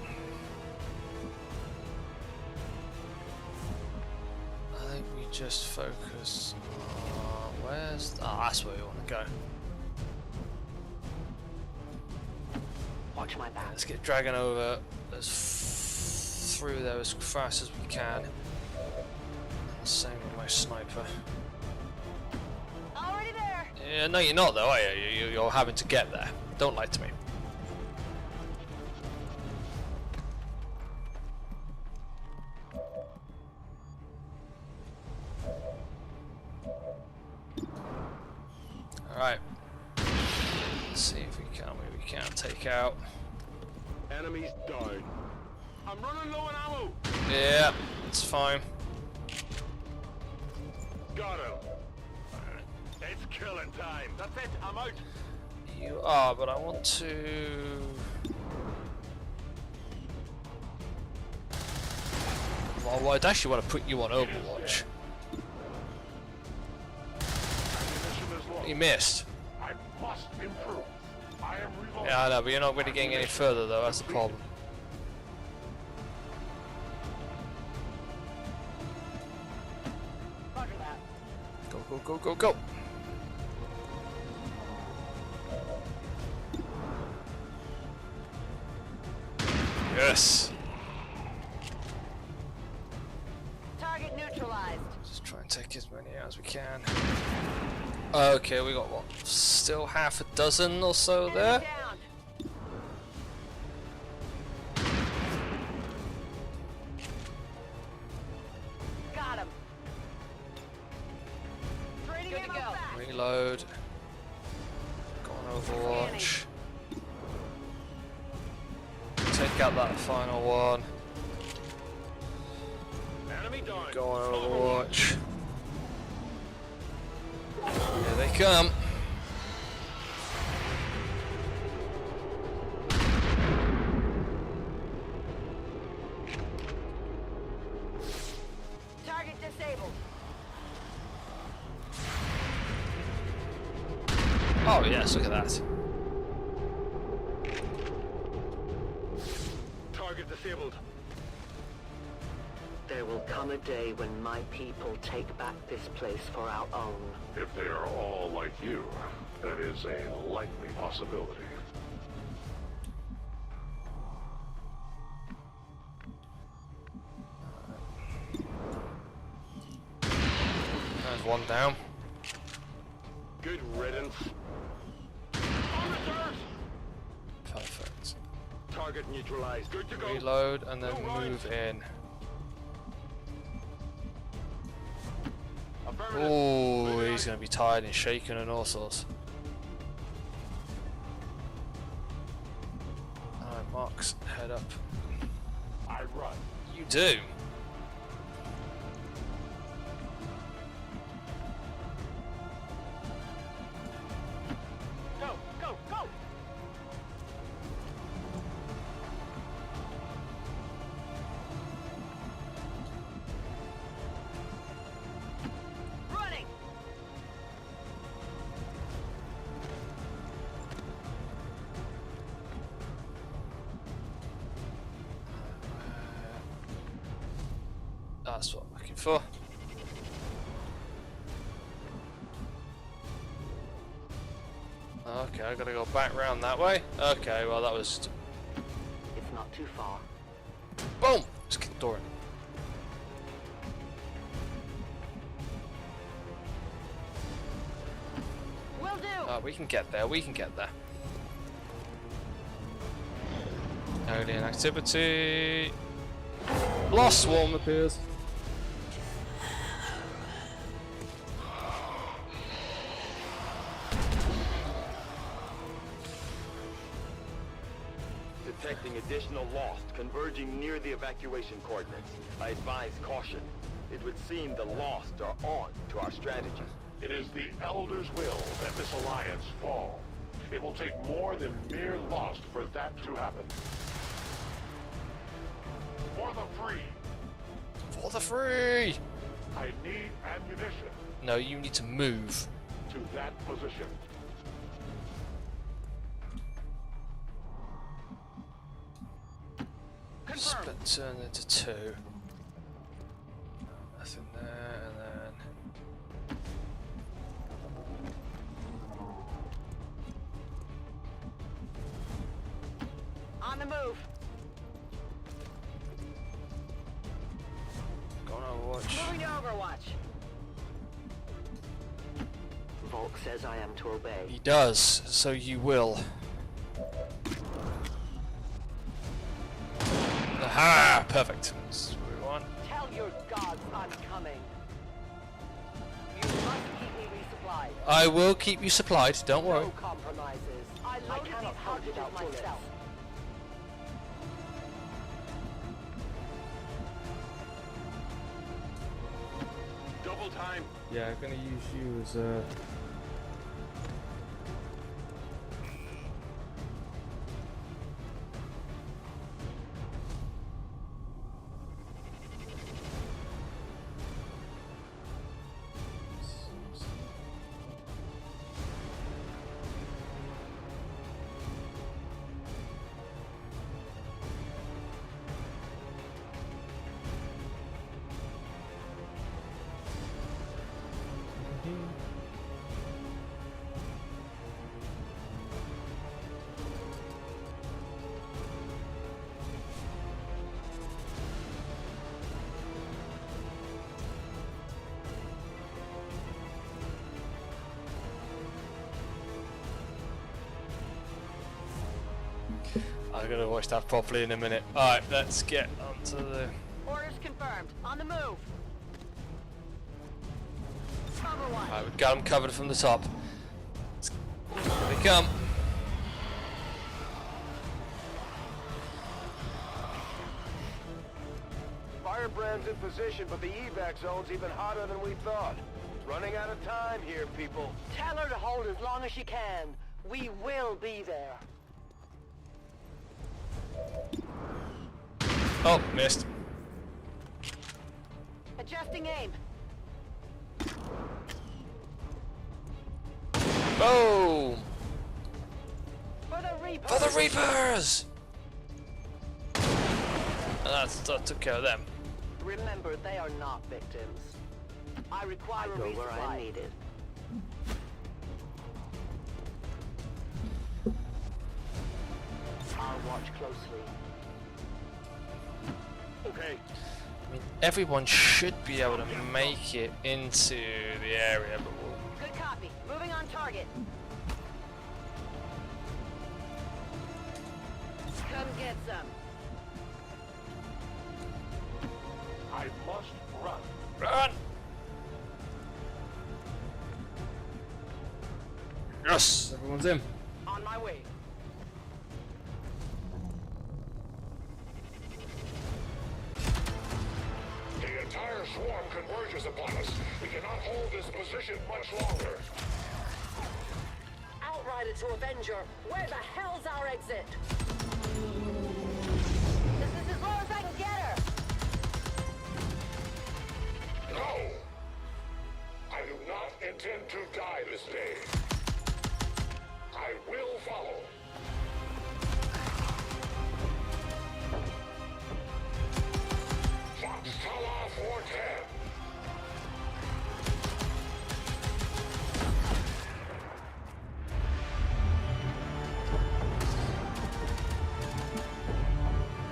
think we just focus on where's that's where we want to go. Watch my back. Let's get Dragon over through there as fast as we can. Same with my sniper. Already there. Yeah, no, you're not though, are you? You're having to get there. Don't lie to me. Alright. Let's see if we can, maybe we can take out. Enemies down. I'm running low on ammo. Yeah, it's fine. Got him. It's killing time. That's it. I'm out. You are, but I want to. Well, I'd actually want to put you on Overwatch. You missed. I must improve. I am reloading. Yeah, I know, but you're not really getting any further though, that's the problem. Go, go, go, go, go! Yes! Target neutralized. Just try and take as many out as we can. Okay, we got what? Still half a dozen or so there? Down. Got him. Good to go. Reload. Go on Overwatch. Take out that final one. Go on Overwatch. Here they come. Target disabled. Oh yes, look at that. Target disabled. There will come a day when my people take back this place for our own. If they are all like you, that is a likely possibility. There's one down. Good riddance. Perfect. Target neutralized. Good to go. Reload and then move in. Oh, he's going to be tired and shaken and all sorts. Alright, Marks, head up. I run. You do. Go, go, go! Running! That's what I'm looking for. Okay, I gotta go back round that way. Okay, well that was... It's not too far. Boom! Just kick the door in. Will do! We can get there, we can get there. Alien activity. Blast swarm appears. Detecting additional lost converging near the evacuation coordinates. I advise caution. It would seem the lost are on to our strategy. It is the Elder's will that this alliance fall. It will take more than mere lost for that to happen. For the free. For the free! I need ammunition. No, you need to move. To that position. Split turn into two. Nothing there, and then... On the move. Go on Overwatch. Moving to Overwatch. Volk says I am to obey. He does, so you will. Aha! Perfect. That's what we want. Tell your gods I'm coming. You must keep me resupplied. I will keep you supplied, don't worry. No compromises. I loaded these cartridges myself. Double time. Yeah, I'm gonna use you as a... I'm gonna watch that properly in a minute. Alright, let's get onto the... Orders confirmed. On the move. Overwatch. Alright, we've got them covered from the top. Here they come. Firebrand's in position, but the evac zone's even hotter than we thought. Running out of time here, people. Tell her to hold as long as she can. We will be there. Oh, missed. Adjusting aim. Boom! For the Reapers! For the Reapers! And that took care of them. Remember, they are not victims. I require a resupply. Where I'm needed. I'll watch closely. Okay. I mean, everyone should be able to make it into the area, but we'll... Good copy. Moving on target. Come get some. I must run. Run! Yes! Everyone's in. On my way. The entire swarm converges upon us. We cannot hold this position much longer. Outrider to Avenger. Where the hell's our exit? This is as low as I can get her. No! I do not intend to die this day. I will follow. Foxtrot 410.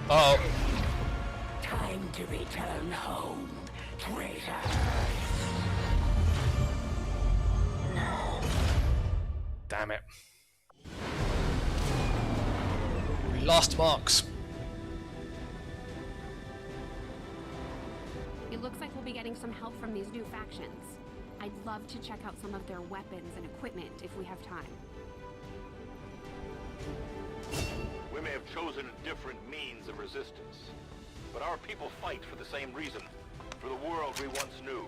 Uh-oh. Time to return home, traitor. Damn it. We lost marks. It looks like we'll be getting some help from these new factions. I'd love to check out some of their weapons and equipment if we have time. We may have chosen a different means of resistance, but our people fight for the same reason, for the world we once knew.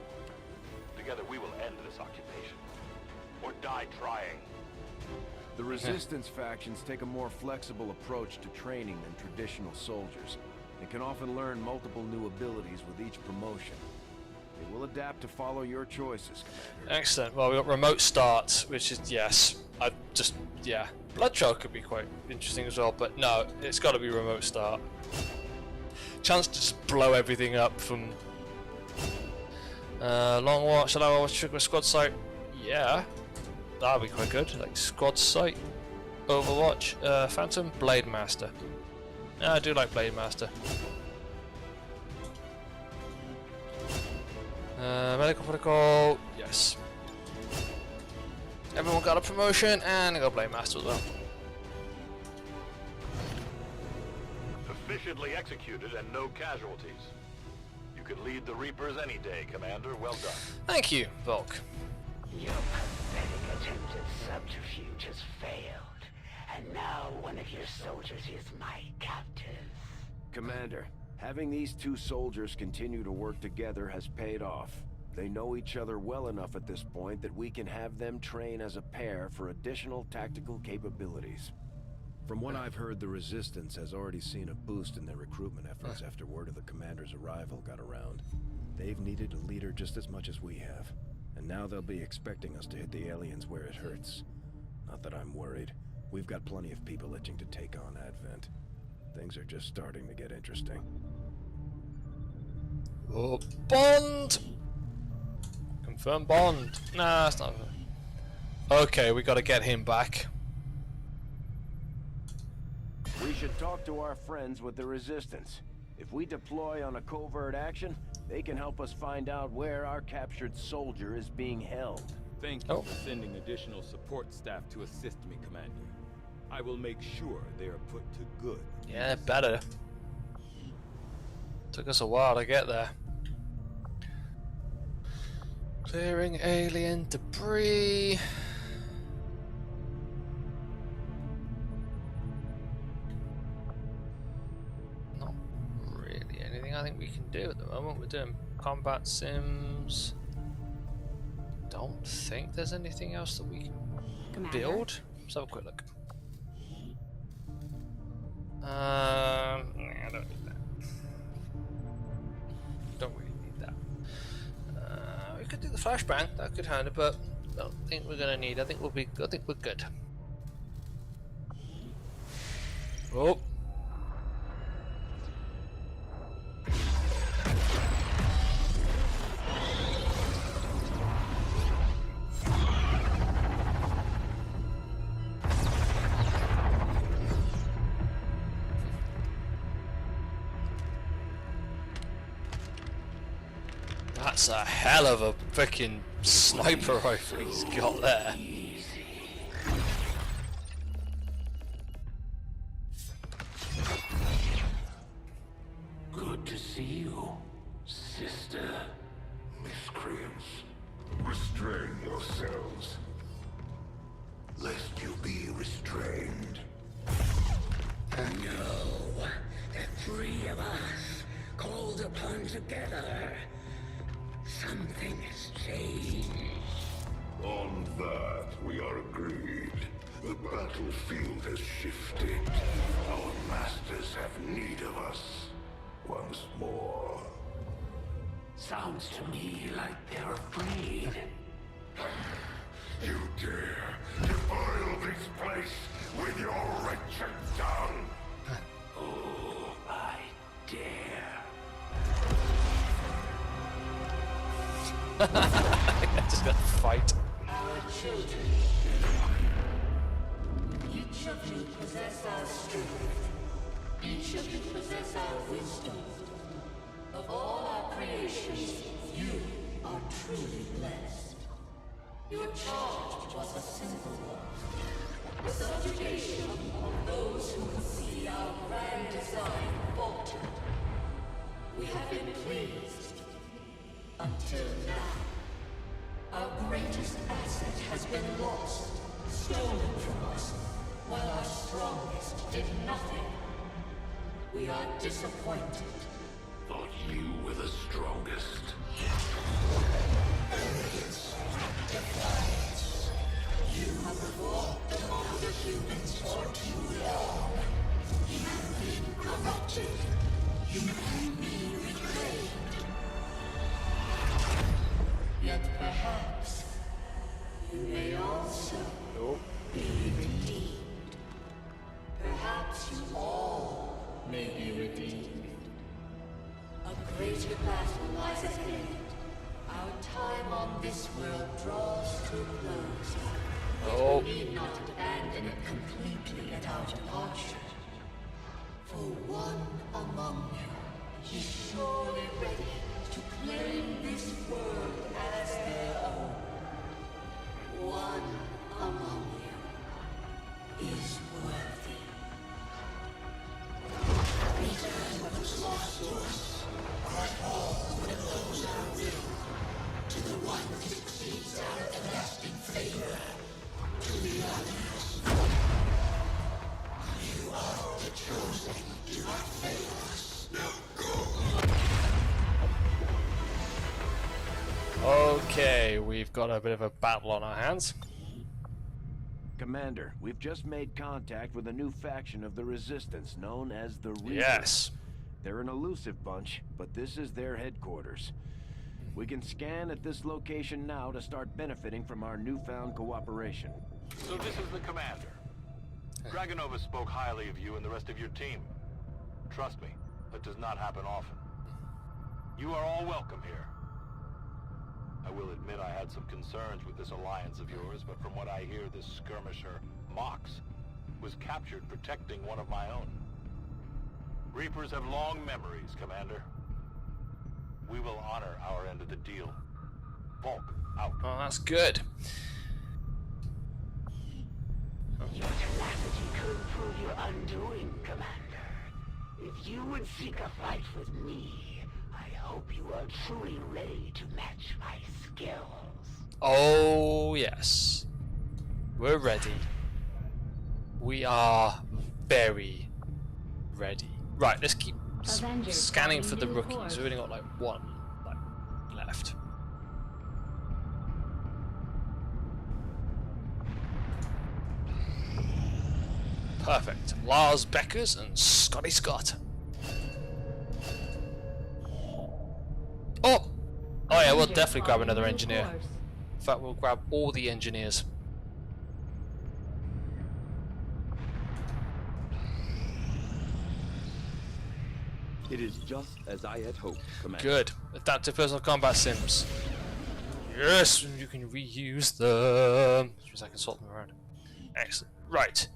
Together we will end this occupation, or die trying. The Resistance factions take a more flexible approach to training than traditional soldiers, and can often learn multiple new abilities with each promotion. They will adapt to follow your choices, Commander. Excellent. Well, we got remote start, which is, yes. Yeah. Blood Trail could be quite interesting as well, but no, it's got to be remote start. Chance to just blow everything up from... long watch, shall I watch squad sight? Yeah. That'll be quite good. Like squad sight, Overwatch, Phantom, Blade Master. I do like Blade Master. Medical protocol, yes. Everyone got a promotion, and I got Blade Master as well. Efficiently executed and no casualties. You could lead the Reapers any day, Commander. Well done. Thank you, Volk. Your pathetic attempt at subterfuge has failed, and now one of your soldiers is my captive. Commander, having these two soldiers continue to work together has paid off. They know each other well enough at this point that we can have them train as a pair for additional tactical capabilities. From what I've heard, the Resistance has already seen a boost in their recruitment efforts after word of the Commander's arrival got around. They've needed a leader just as much as we have, and now they'll be expecting us to hit the aliens where it hurts. Not that I'm worried. We've got plenty of people itching to take on Advent. Things are just starting to get interesting. Oh, Bond! Confirm Bond. Nah, it's not. Okay, we gotta get him back. We should talk to our friends with the Resistance. If we deploy on a covert action, they can help us find out where our captured soldier is being held. Thank you for sending additional support staff to assist me, Commander. I will make sure they are put to good. Yeah, better. Took us a while to get there. Clearing alien debris. Not really anything I think we can do at the moment. We're doing combat sims. Don't think there's anything else that we can build. Let's have a quick look. I don't need that. Don't really need that. We could do the flashbang. That could handle, but I don't think we're gonna need. I think we'll be. I think we're good. Oh. That's a hell of a freaking sniper rifle he's got there. Good to see you, sister. Miscreants, restrain yourselves, lest you be restrained. No, the three of us, called upon together. Something has changed. On that, we are agreed. The battlefield has shifted. Our masters have need of us once more. Sounds to me like they're afraid. You dare defile this place with your wretched tongue? Oh, I dare. I just got to fight. Our children. Each of you possess our strength. Each of you possess our wisdom. Of all our creations, you are truly blessed. Your charge was a simple one. The subjugation of those who would see our grand design falter. We have been pleased. Until now, our greatest asset has been lost, stolen from us, while our strongest did nothing. We are disappointed. Thought you were the strongest. Arrogance, defiance. You have fought among the humans for too long. You have been corrupted. You can be reclaimed. Yet perhaps you may also be redeemed. Perhaps you all may be redeemed. A greater battle lies ahead. Our time on this world draws to a close. Yet we need not abandon it completely at our departure. For one among you is surely ready to claim this world as their own. One among you is worthy. Return what's lost to us, but all that those are will. To the one that exceeds our everlasting favor, to the others. You are the chosen. Do not fail us. Now go. Okay, we've got a bit of a battle on our hands. Commander, we've just made contact with a new faction of the Resistance known as the Reapers. Yes. They're an elusive bunch, but this is their headquarters. We can scan at this location now to start benefiting from our newfound cooperation. So this is the commander. Dragonova spoke highly of you and the rest of your team. Trust me, that does not happen often. You are all welcome here. I will admit I had some concerns with this alliance of yours, but from what I hear, this skirmisher, Mox, was captured protecting one of my own. Reapers have long memories, Commander. We will honor our end of the deal. Volk, out. Oh, that's good. Your tenacity could prove your undoing, Commander. If you would seek a fight with me, I hope you are truly ready to match my skills. Oh, yes. We're ready. We are very ready. Right, let's keep scanning for the rookies. We've only got like one left. Perfect. Lars Beckers and Scotty Scott. Oh! Oh yeah, we'll definitely grab another engineer. In fact, we'll grab all the engineers. It is just as I had hoped, Commander. Good. Adaptive personal combat sims. Yes, you can reuse them. Which means I can sort them around. Excellent. Right.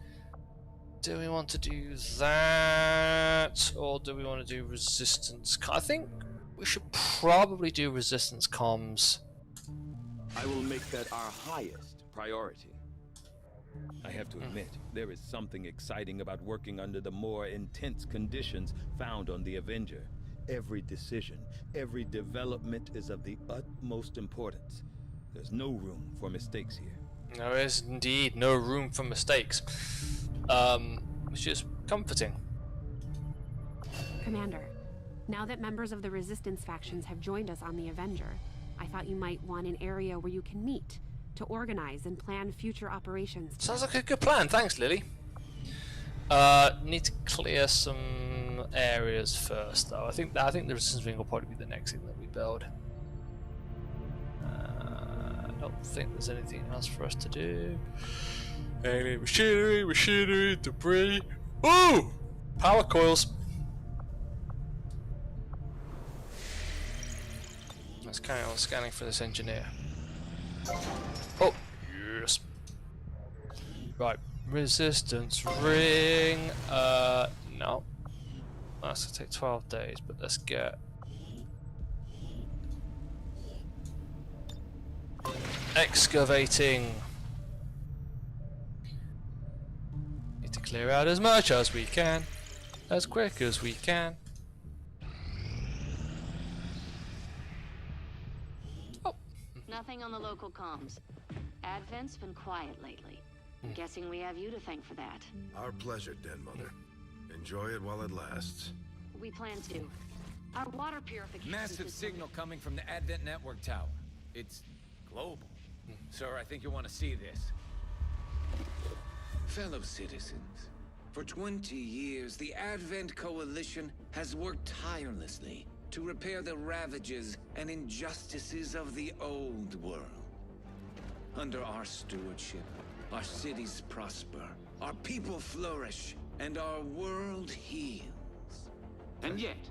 Do we want to do that, or do we want to do resistance? I think we should probably do resistance comms. I will make that our highest priority. I have to admit, there is something exciting about working under the more intense conditions found on the Avenger. Every decision, every development is of the utmost importance. There's no room for mistakes here. There is indeed no room for mistakes. Which is comforting. Commander, now that members of the Resistance factions have joined us on the Avenger, I thought you might want an area where you can meet to organize and plan future operations. Sounds like a good plan. Thanks, Lily. Need to clear some areas first, though. I think the resistance wing will probably be the next thing that we build. I don't think there's anything else for us to do. Alien machinery, debris. Ooh! Power coils. Let's carry on scanning for this engineer. Oh, yes. Right, resistance ring. No. That's gonna take 12 days, but let's get excavating. Need to clear out as much as we can, as quick as we can. Nothing on the local comms. Advent's been quiet lately. I'm guessing we have you to thank for that. Our pleasure, Den Mother. Enjoy it while it lasts. We plan to. Our water purification Massive signal coming from the Advent network tower. It's global. Sir, I think you want to see this. Fellow citizens, for 20 years, the Advent Coalition has worked tirelessly to repair the ravages and injustices of the old world. Under our stewardship, our cities prosper, our people flourish, and our world heals. And yet,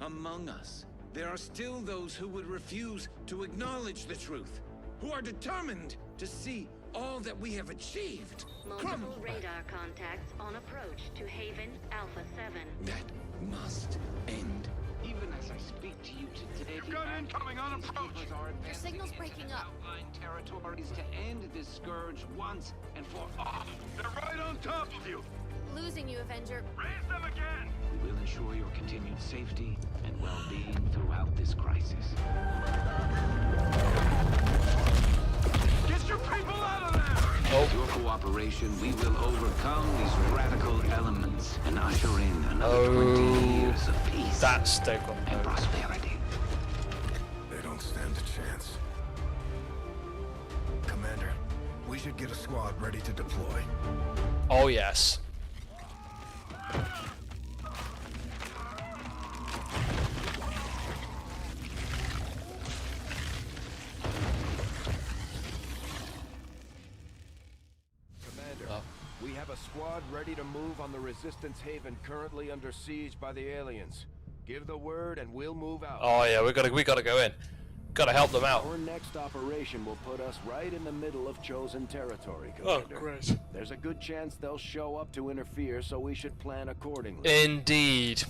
among us, there are still those who would refuse to acknowledge the truth, who are determined to see all that we have achieved. Multiple radar contacts on approach to Haven Alpha 7. That must end. Even as I speak to you today, Gun incoming on approach. Your signal's breaking up. outlying territories to end this scourge once and for all. They're right on top of you. Losing you, Avenger. Raise them again. We will ensure your continued safety and well-being throughout this crisis. Get your people out of there! With your cooperation, we will overcome these radical elements and usher in another 20 years of peace and prosperity. They don't stand a chance. Commander, we should get a squad ready to deploy. Oh yes. We have a squad ready to move on the Resistance Haven currently under siege by the aliens. Give the word and we'll move out. Oh yeah, we gotta go in. Gotta help them out. Our next operation will put us right in the middle of chosen territory, Commander. Oh, great. There's a good chance they'll show up to interfere, so we should plan accordingly. Indeed.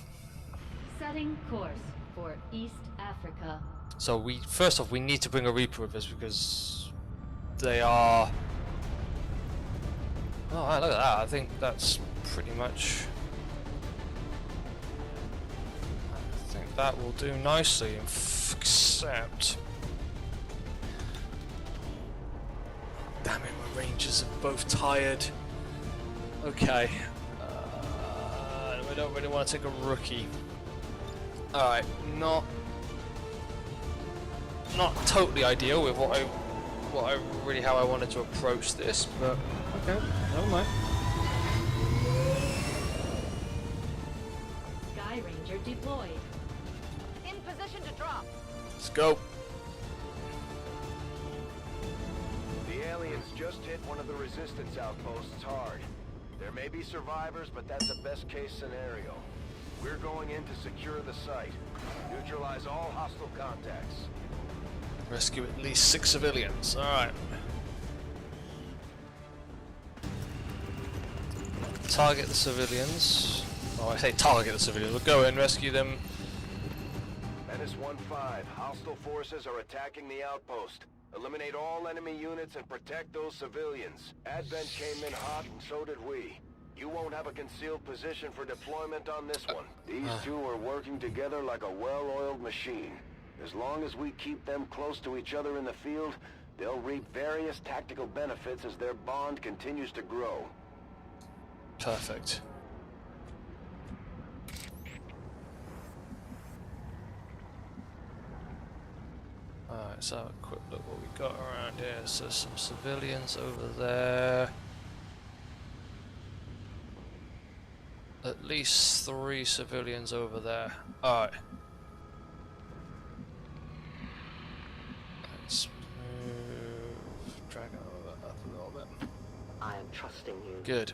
Setting course for East Africa. So we first off we need to bring a Reaper with us because they are. Oh, wow, look at that. I think that's pretty much. I think that will do nicely, except. Damn it, my Rangers are both tired. Okay. I don't really want to take a rookie. Alright, not totally ideal with how I wanted to approach this, but okay, never mind. Sky Ranger deployed. In position to drop. Let's go. The aliens just hit one of the resistance outposts hard. There may be survivors, but that's a best case scenario. We're going in to secure the site. Neutralize all hostile contacts. Rescue at least 6 civilians. Alright. Target the civilians. Oh, I say target the civilians. We'll go in, rescue them. Menace 1-5. Hostile forces are attacking the outpost. Eliminate all enemy units and protect those civilians. Advent came in hot and so did we. You won't have a concealed position for deployment on this one. These two are working together like a well-oiled machine. As long as we keep them close to each other in the field, they'll reap various tactical benefits as their bond continues to grow. Perfect. Alright, let's have a quick look what we got around here. So some civilians over there. At least 3 civilians over there. Alright. Let's move, drag it up a little bit. I am trusting you. Good.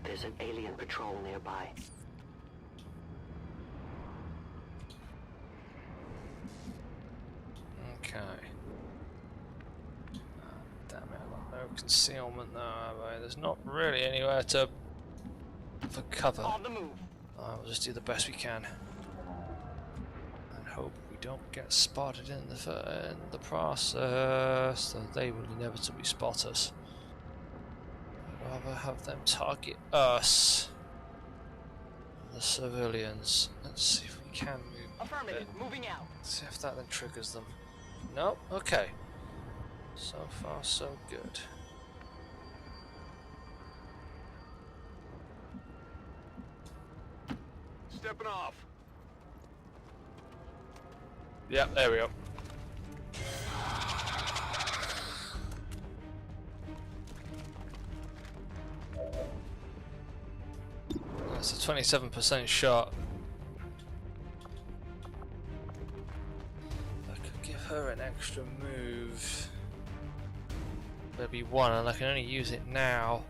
There's an alien patrol nearby. Okay. Damn it, I've got no concealment now, have I? There's not really anywhere for cover. On the move. We'll just do the best we can. And hope we don't get spotted in the process, so they will inevitably spot us. I'd rather have them target us. The civilians. Let's see if we can move. Affirmative, moving out. See if that then triggers them. No? Okay. So far, so good. Stepping off. Yep, there we go. That's a 27% shot. I could give her an extra move. There'll be 1 and I can only use it now.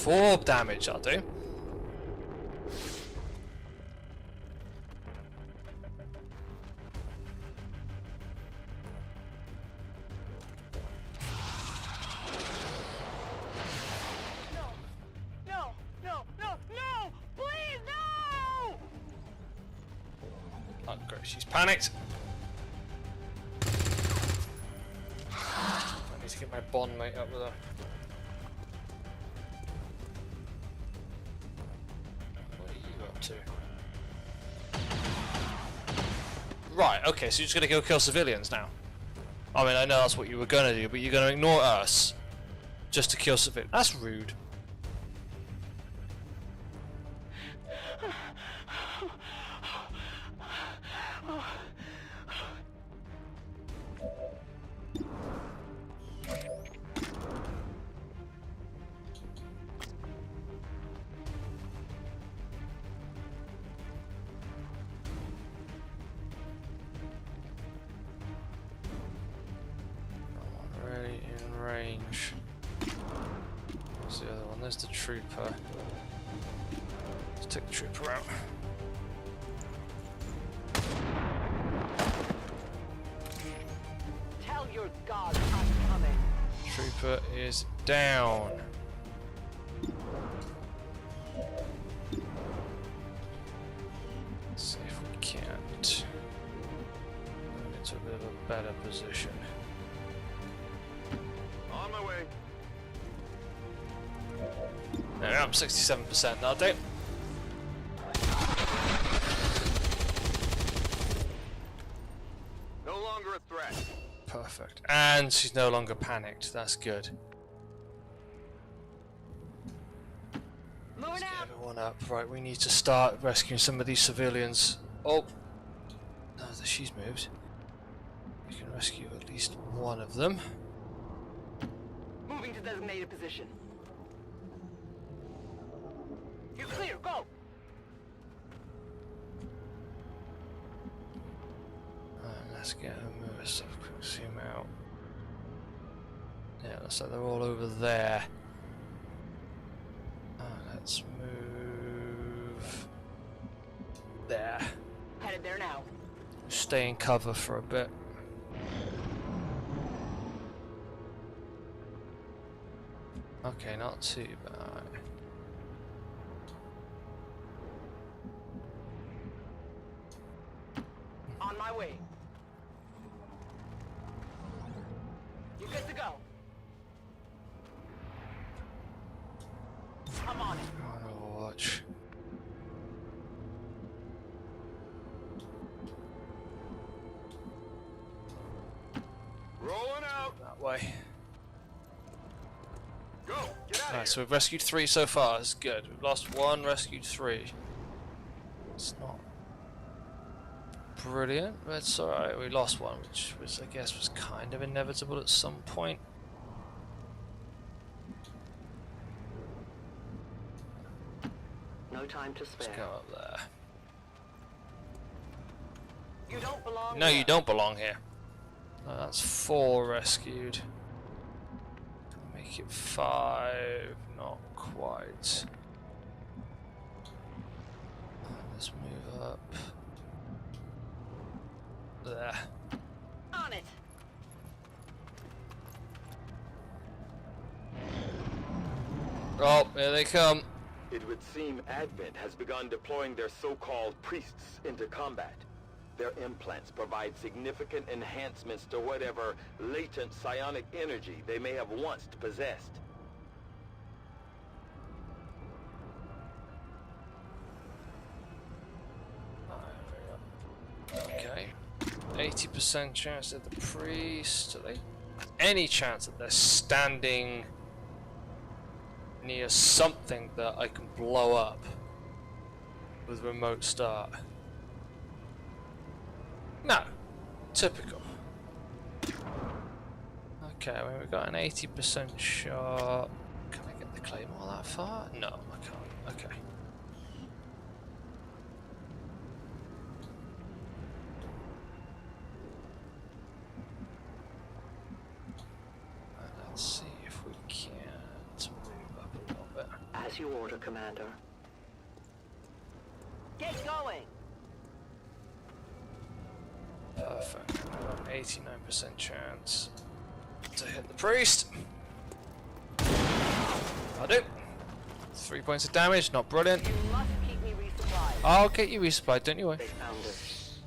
4 damage, I'll do. Oh, great, she's panicked. I need to get my bond mate up with her. What are you up to? Right, okay, so you're just gonna go kill civilians now. I mean, I know that's what you were gonna do, but you're gonna ignore us just to kill civilians. That's rude. Already in range. What's the other one? There's the trooper. Let's take the trooper out. Tell your gods I'm coming. Trooper is down. Let's see if we can't move into a bit of a better position. On my way. There, I'm 67% now, Dave. No longer a threat. Perfect. And she's no longer panicked. That's good. Let's get everyone up. Right, we need to start rescuing some of these civilians. Oh. No, she's moved. We can rescue at least one of them. Moving to designated position. You're clear, go! Let's get a stuff. Quick zoom out. Yeah, looks like they're all over there. Let's move there. Headed there now. Stay in cover for a bit. Okay, not too bad. On my way. You're good to go. I'm on it. Watch. Rolling out. That way. Go. Get out of Alright, so we've rescued 3 so far. That's good. We've lost 1, rescued 3. It's not brilliant, but it's alright. We lost 1, which was, I guess, was kind of inevitable at some point. No time to spare. Let's go up there. You don't belong No, here. you don't belong here. That's 4 rescued. Make it 5. Not quite. Let's move up. There. On it. Oh, here they come. It would seem Advent has begun deploying their so-called priests into combat. Their implants provide significant enhancements to whatever latent psionic energy they may have once possessed. Okay. 80% chance that the priest. Do they have any chance that they're standing near something that I can blow up with remote start? No. Typical. Okay, well, we've got an 80% shot. Can I get the claymore that far? No, I can't. Okay. Let's see if we can't move up a little bit. As you order, Commander. Get going! Perfect. 89% chance to hit the priest. I do. 3 points of damage, not brilliant. You must keep me resupplied. I'll get you resupplied, don't you worry. They found us.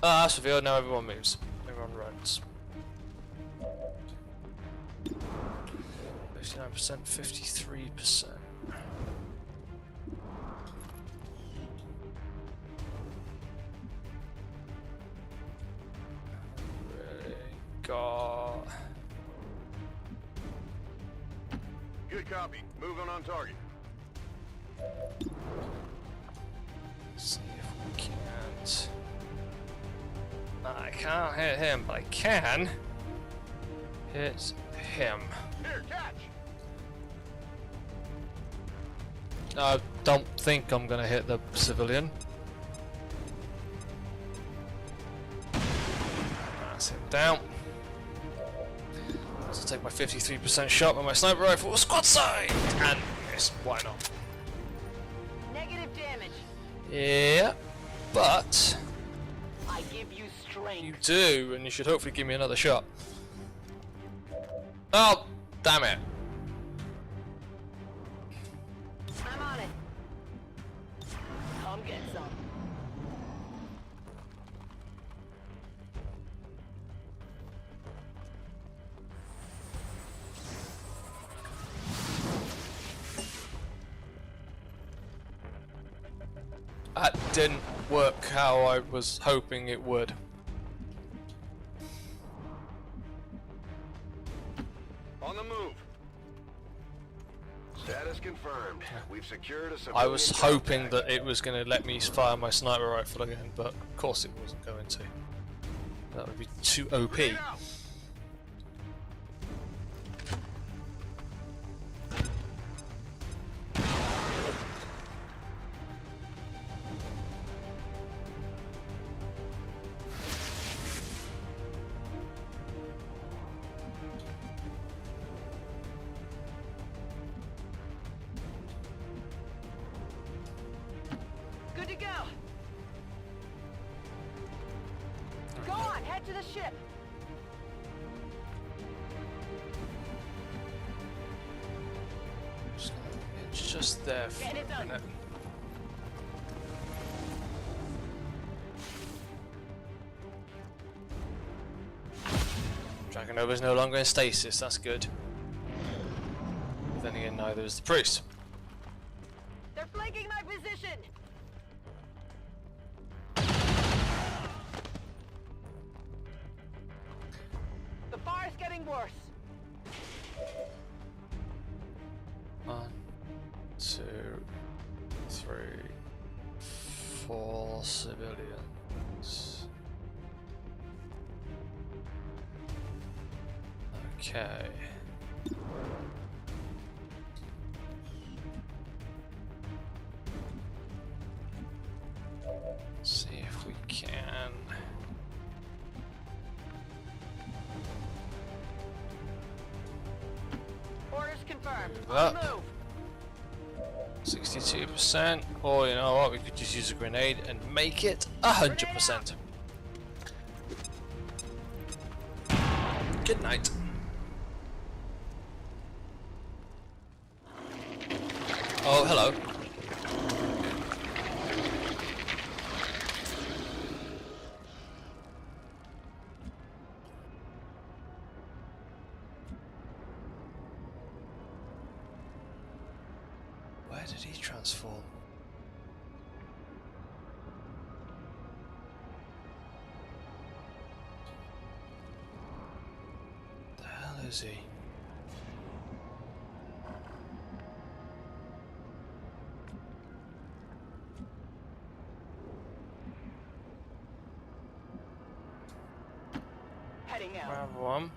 Ah, that's revealed, now everyone moves. Everyone runs. 59%, 53%. Really got... Good copy. Moving on target. Let's see if we can't... I can't hit him, but I can hit him. Here, catch! I don't think I'm gonna hit the civilian. That's him down. So take my 53% shot with my sniper rifle, squad side, and miss. Why not? Negative damage. Yeah, but I give you strength. you do, and you should hopefully give me another shot. Oh, damn it! I'm on it. Come get some. That didn't work how I was hoping it would. On the move. Status confirmed. We've secured a civilian I was hoping contact. that it was going to let me fire my sniper rifle again, but of course it wasn't going to. That would be too OP. Good to go. Go on, head to the ship. It's just there for Get it a done. minute. Dragon Nova's no longer in stasis, that's good. But then again, neither is the priest. They're flanking my position. The fire's getting worse. 1, 2, 3, 4 civilians. Okay. See if we can. Orders confirmed. Move On up. the move. 62%, or you know what, we could just use a grenade and make it 100%. Good night. Oh, hello. Where did he transform? The hell is he? Heading out. Round one.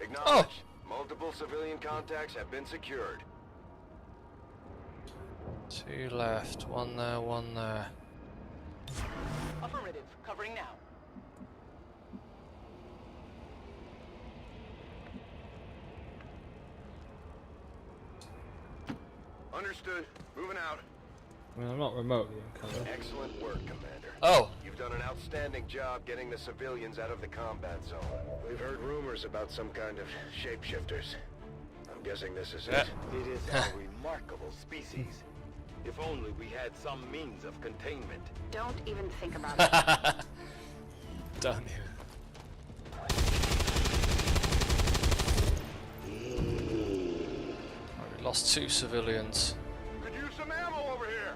Acknowledged. Multiple civilian contacts have been secured. 2 left, 1 there, 1 there. Affirmative. Covering now. Understood. Moving out. I mean, I'm not remotely uncovered. Excellent work, Commander. Oh! You've done an outstanding job getting the civilians out of the combat zone. We've heard rumors about some kind of shapeshifters. I'm guessing this is it. It is a remarkable species. If only we had some means of containment. Don't even think about it. Done here. We lost 2 civilians. Could use some ammo over here.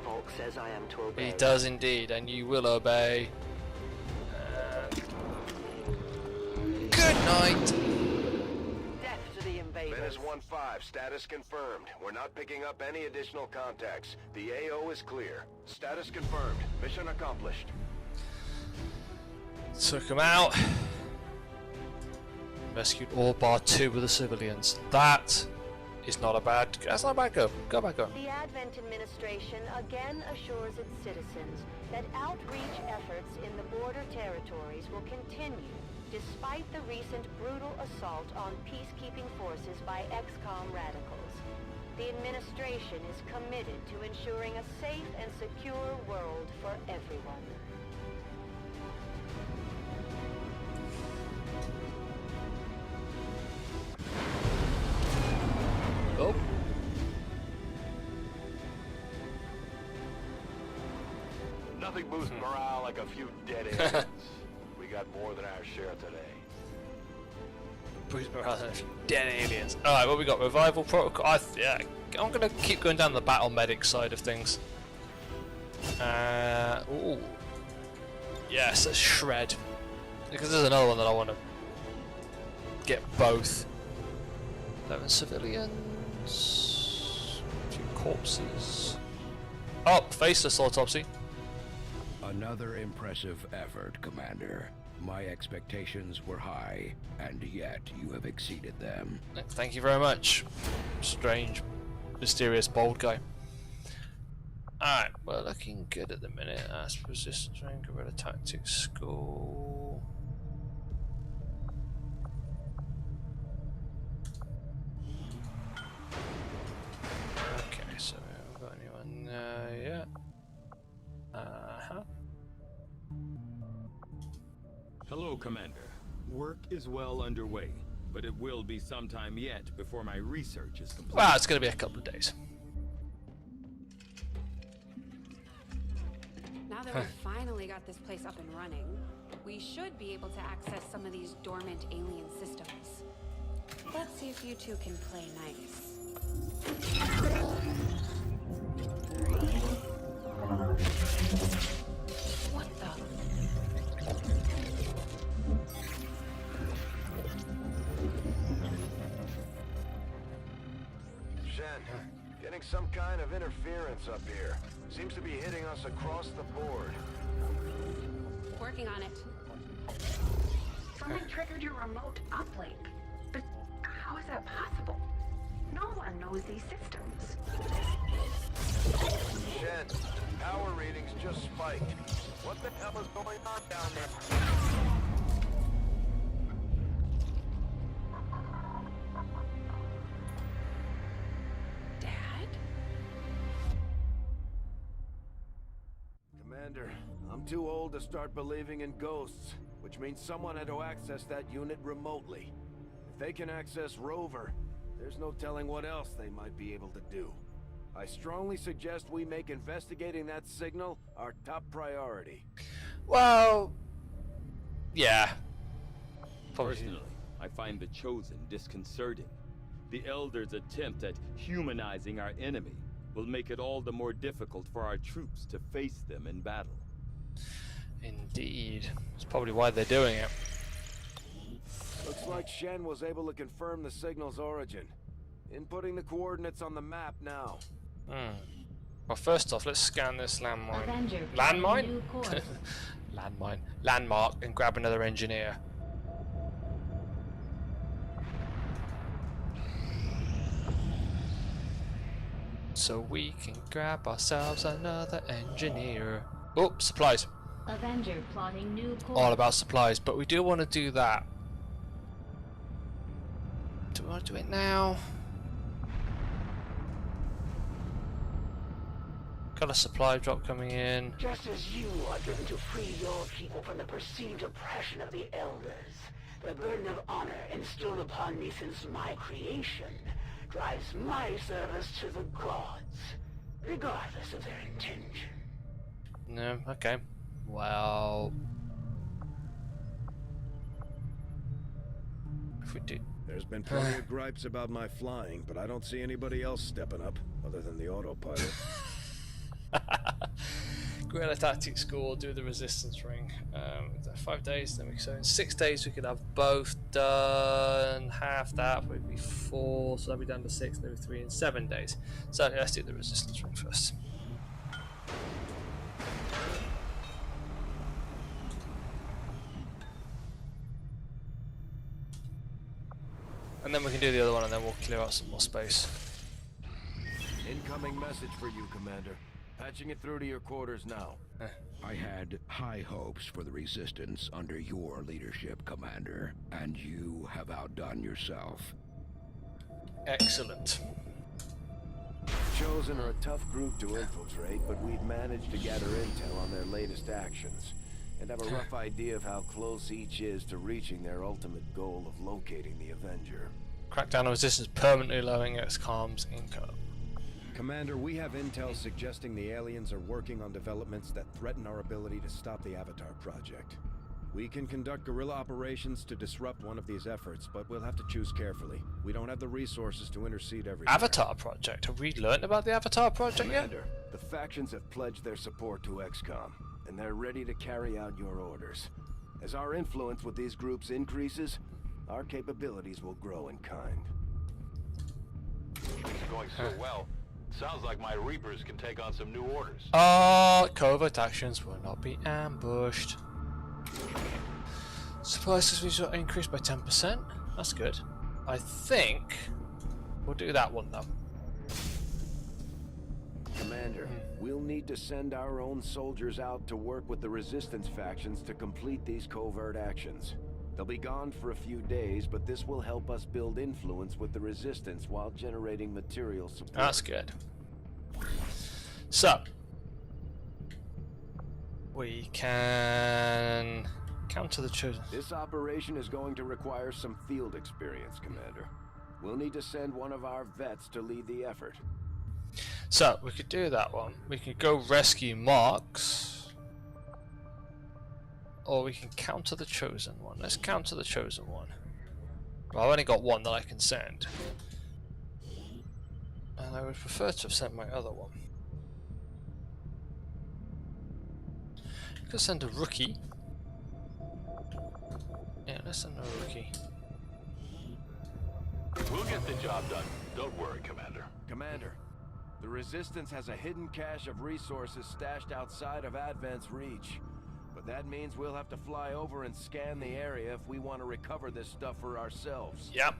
Volk says I am to obey. He does indeed, and you will obey. Good night. Death to the invaders. Menace 1-5, status confirmed. We're not picking up any additional contacts. The AO is clear. Status confirmed. Mission accomplished. Took him out. Rescued all bar 2 of the civilians. That is not a bad. That's not a bad go. Go back on. The Advent administration again assures its citizens that outreach efforts in the border territories will continue despite the recent brutal assault on peacekeeping forces by XCOM radicals. The administration is committed to ensuring a safe and secure world for everyone. Oh. Nothing boosts morale like a few dead aliens. We got more than our share today. Boost morale than a few dead aliens. Alright, what we got? Revival protocol. Yeah, I'm gonna keep going down the battle medic side of things. Ooh. Yes, a shred. Because there's another one that I want to get both. 11 civilians. A few corpses. Oh, faceless autopsy. Another impressive effort, Commander. My expectations were high, and yet you have exceeded them. Thank you very much. Strange, mysterious, bold guy. Alright, we're looking good at the minute. Resistance rank, guerrilla tactics, school. Okay, so we haven't got anyone yet. Hello, Commander. Work is well underway, but it will be some time yet before my research is complete. Well, it's going to be a couple of days. Now that we've finally got this place up and running, we should be able to access some of these dormant alien systems. Let's see if you two can play nice. What the? Shen, getting some kind of interference up here. Seems to be hitting us across the board. Working on it. Something triggered your remote uplink. But how is that possible? No one knows these systems. Shen, power readings just spiked. What the hell is going on down there? Commander, I'm too old to start believing in ghosts, which means someone had to access that unit remotely. If they can access Rover, there's no telling what else they might be able to do. I strongly suggest we make investigating that signal our top priority. Well, yeah. Personally, I find the Chosen disconcerting. The Elders' attempt at humanizing our enemy will make it all the more difficult for our troops to face them in battle. Indeed. That's probably why they're doing it. Looks like Shen was able to confirm the signal's origin. Inputting the coordinates on the map now. Well, first off, let's scan this landmine. Avenger, Landmine? new course. Landmine. Landmark, and grab another engineer. So we can grab ourselves another engineer. Oh, supplies. Avenger plotting new course. all about supplies, but we do want to do that. Do we want to do it now? Got a supply drop coming in. Just as you are driven to free your people from the perceived oppression of the Elders, the burden of honor instilled upon me since my creation drives my service to the gods, regardless of their intention. No, okay. Well, if we do, There's been plenty of gripes about my flying, but I don't see anybody else stepping up, other than the autopilot. Guerrilla Tactics School, do the resistance ring. 5 days, then so in 6 days we could have both done. Half that would be 4, so that'd be down to 6, maybe 3 in 7 days. So let's do the resistance ring first. And then we can do the other one, and then we'll clear out some more space. Incoming message for you, Commander. Patching it through to your quarters now. I had high hopes for the Resistance under your leadership, Commander, and you have outdone yourself. Excellent. Chosen are a tough group to infiltrate, but we've managed to gather intel on their latest actions, and have a rough idea of how close each is to reaching their ultimate goal of locating the Avenger. Crackdown on resistance, permanently lowering XCOM's income. Commander, we have intel suggesting the aliens are working on developments that threaten our ability to stop the Avatar Project. We can conduct guerrilla operations to disrupt one of these efforts, but we'll have to choose carefully. We don't have the resources to intercede everywhere. Avatar Project? Have we learned about the Avatar Project Commander, yet? The factions have pledged their support to XCOM, and they're ready to carry out your orders. As our influence with these groups increases, our capabilities will grow in kind. Things are going so well. Sounds like my Reapers can take on some new orders. Covert actions will not be ambushed. Supply systems will increase by 10%. That's good. I think we'll do that one though. Commander, we'll need to send our own soldiers out to work with the Resistance factions to complete these covert actions. They'll be gone for a few days, but this will help us build influence with the Resistance while generating material support. That's good. So, we can counter the Chosen. This operation is going to require some field experience, Commander. We'll need to send one of our vets to lead the effort. So, we could do that one. We could go rescue Marks. Or we can counter the Chosen one. Let's counter the Chosen one. Well, I've only got one that I can send. And I would prefer to have sent my other one. Could send a rookie. Yeah, let's send a rookie. We'll get the job done. Don't worry, Commander. Commander, the Resistance has a hidden cache of resources stashed outside of Advent's reach. But that means we'll have to fly over and scan the area if we want to recover this stuff for ourselves. Yep.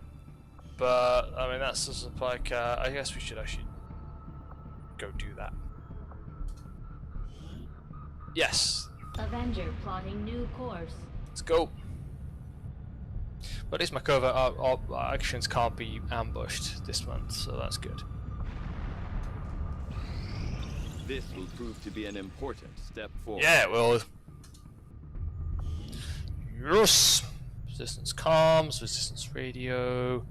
But, I mean, that's just like, I guess we should actually go do that. Yes. Avenger plotting new course. Let's go. But at least my covert actions can't be ambushed this month, so that's good. This will prove to be an important step forward. Yeah, it will. Yes! Resistance comms, resistance radio.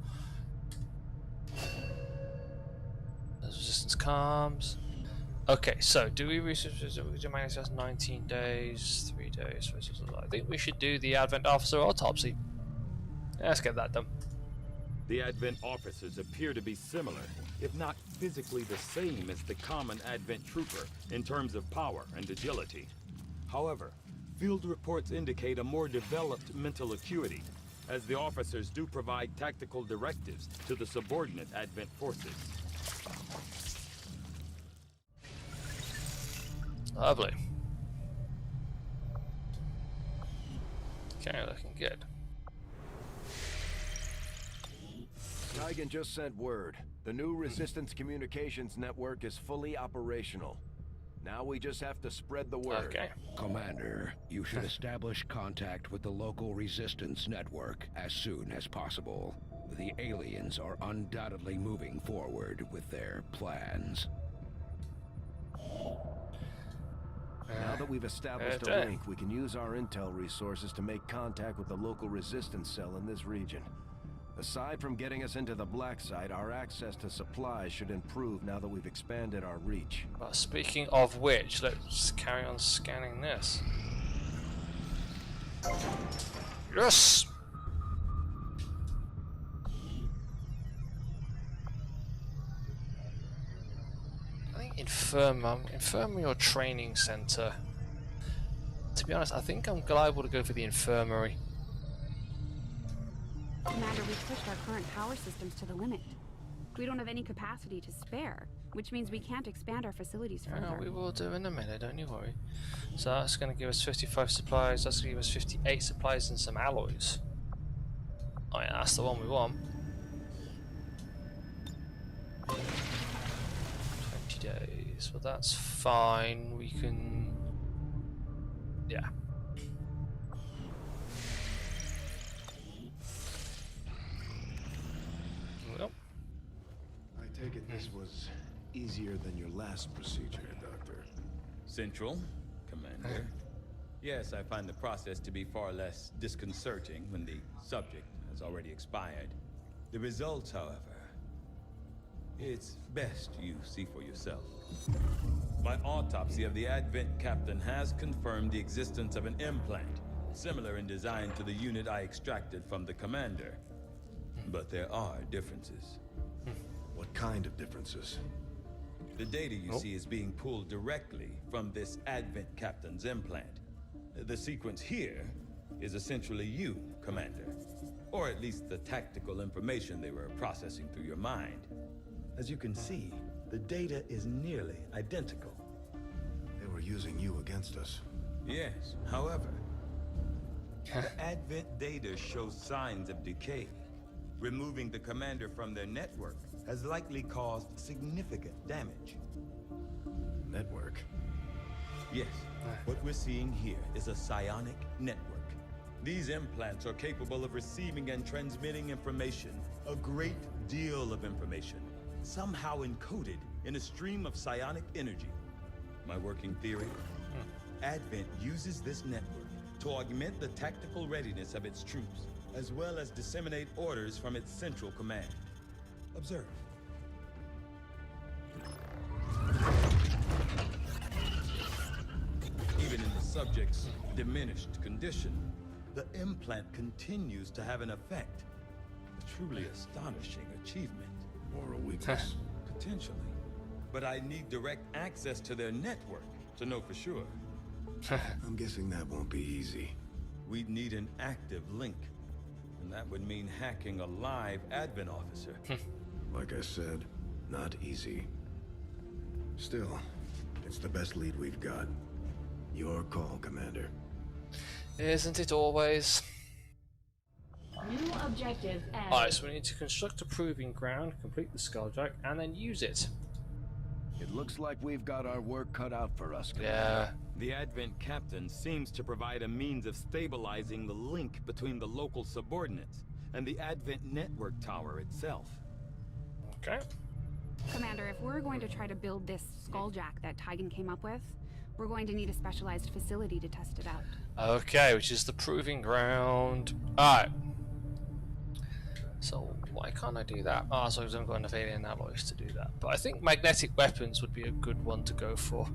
There's resistance comms. Okay, so do we research? Do manage that's 19 days, 3 days. I think we should do the Advent Officer autopsy. Yeah, let's get that done. The Advent officers appear to be similar, if not physically the same as the common Advent trooper in terms of power and agility. However, field reports indicate a more developed mental acuity, as the officers do provide tactical directives to the subordinate Advent forces. Lovely. Okay, looking good. Tygan just sent word. The new Resistance communications network is fully operational. Now we just have to spread the word. Okay. Commander, you should establish contact with the local resistance network as soon as possible. The aliens are undoubtedly moving forward with their plans. Now that we've established a link, we can use our intel resources to make contact with the local resistance cell in this region. Aside from getting us into the black site, our access to supplies should improve now that we've expanded our reach. Well, speaking of which, let's carry on scanning this. Yes! I think infirmary or training center. To be honest, I think I'm liable to go for the infirmary. Commander, we've pushed our current power systems to the limit. We don't have any capacity to spare, which means we can't expand our facilities further. No, we will do in a minute, don't you worry. So that's going to give us 55 supplies, that's going to give us 58 supplies and some alloys. Oh yeah, that's the one we want. 20 days, well that's fine, we can... yeah. I take it this was easier than your last procedure, Doctor. Central, Commander. Yes, I find the process to be far less disconcerting when the subject has already expired. The results, however, it's best you see for yourself. My autopsy of the Advent captain has confirmed the existence of an implant, similar in design to the unit I extracted from the Commander. But there are differences. What kind of differences? The data you see is being pulled directly from this Advent captain's implant. The sequence here is essentially you, Commander. Or at least the tactical information they were processing through your mind. As you can see, the data is nearly identical. They were using you against us. Yes, however, the Advent data shows signs of decay. Removing the Commander from their network has likely caused significant damage. Network? Yes, what we're seeing here is a psionic network. These implants are capable of receiving and transmitting information, a great deal of information, somehow encoded in a stream of psionic energy. My working theory? Advent uses this network to augment the tactical readiness of its troops, as well as disseminate orders from its central command. Observe. Even in the subject's diminished condition, the implant continues to have an effect. A truly astonishing achievement. Or a weakness. Potentially. But I need direct access to their network to know for sure. I'm guessing that won't be easy. We'd need an active link. And that would mean hacking a live Advent officer. Like I said, not easy. Still, it's the best lead we've got. Your call, Commander. Isn't it always? New objective added. Alright, so we need to construct a proving ground, complete the Skulljack, and then use it. It looks like we've got our work cut out for us, Commander. Yeah. The Advent captain seems to provide a means of stabilizing the link between the local subordinates and the Advent network tower itself. Okay. Commander, if we're going to try to build this Skulljack that Tygan came up with, we're going to need a specialized facility to test it out. Okay, which is the proving ground. Alright. So, why can't I do that? Ah, so I haven't got enough alien alloys to do that. But I think magnetic weapons would be a good one to go for.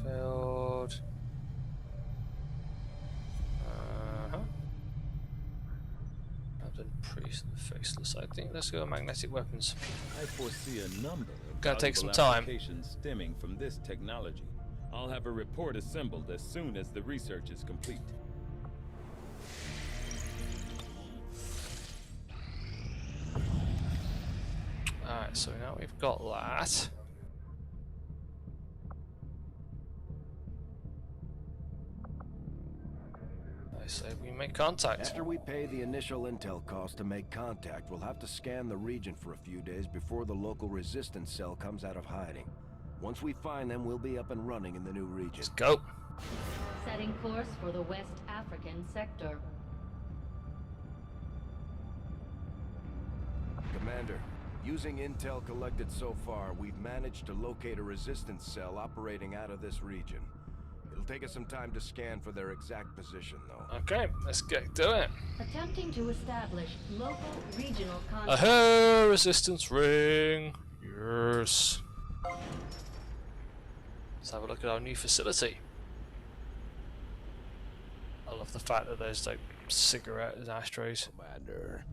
Field. I've done priest and faceless. I think let's go with magnetic weapons. I foresee a number of Gotta take some valuable time. applications stemming from this technology. I'll have a report assembled as soon as the research is complete. Alright, so now we've got that. I I say we make contact. After we pay the initial intel cost to make contact, we'll have to scan the region for a few days before the local resistance cell comes out of hiding. Once we find them, we'll be up and running in the new region. Let's go. Setting course for the West African sector. Commander, using intel collected so far, we've managed to locate a resistance cell operating out of this region. It'll take us some time to scan for their exact position, though. Okay, let's get to it. Attempting to establish local regional contact. Aha! Resistance ring. Yes. Let's have a look at our new facility. I love the fact that there's like cigarette ashtrays. Commander,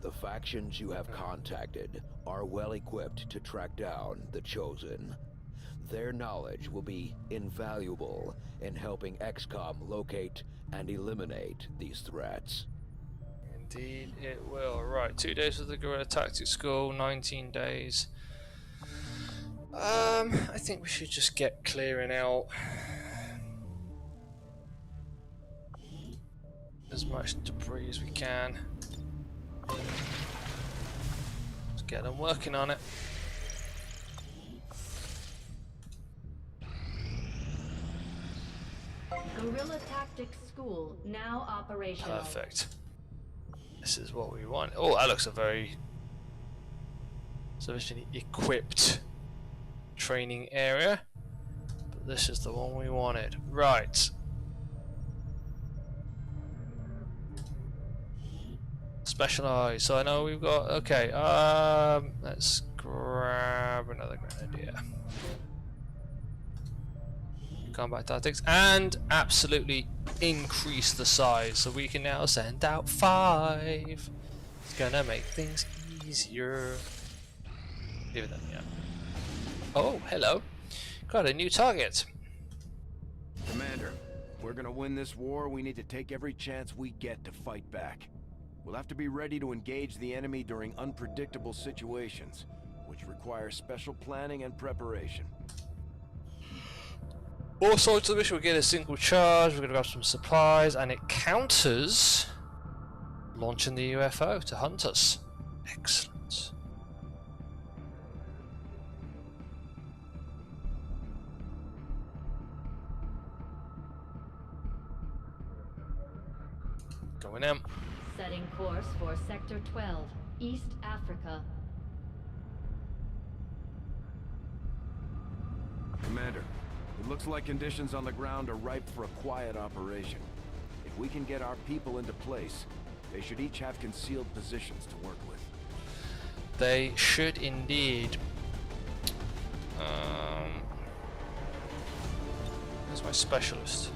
the factions you have contacted are well equipped to track down the Chosen. Their knowledge will be invaluable in helping XCOM locate and eliminate these threats. Indeed it will. Right, 2 days with the Guerrilla Tactics School, 19 days. I think we should just get clearing out as much debris as we can. Let's get them working on it. Guerrilla Tactics School now operational. Perfect. This is what we want. Oh, that looks a very sufficiently equipped training area. But this is the one we wanted. Right. Specialize. So I know we've got. Okay. Let's grab another grenadier. Combat tactics and absolutely increase the size, so we can now send out 5. It's gonna make things easier. Leave it then, yeah. Oh, hello. Got a new target. Commander, if we're gonna win this war, we need to take every chance we get to fight back. We'll have to be ready to engage the enemy during unpredictable situations, which require special planning and preparation. Also, to the mission, we get a single charge. We're going to grab some supplies, and it counters launching the UFO to hunt us. Excellent. Going in. Setting course for Sector 12, East Africa. Commander, it looks like conditions on the ground are ripe for a quiet operation. If we can get our people into place, they should each have concealed positions to work with. They should indeed. Where's my specialist?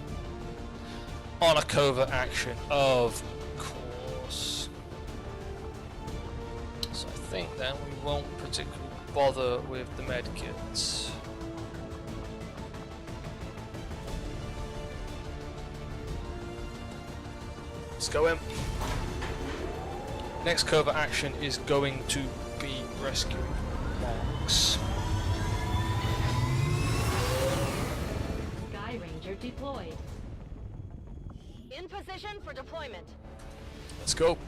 On a covert action, of course. So I think then we won't particularly bother with the medkits. Let's go in. Next covert action is going to be rescuing monks. Sky Ranger deployed. In position for deployment. Let's go.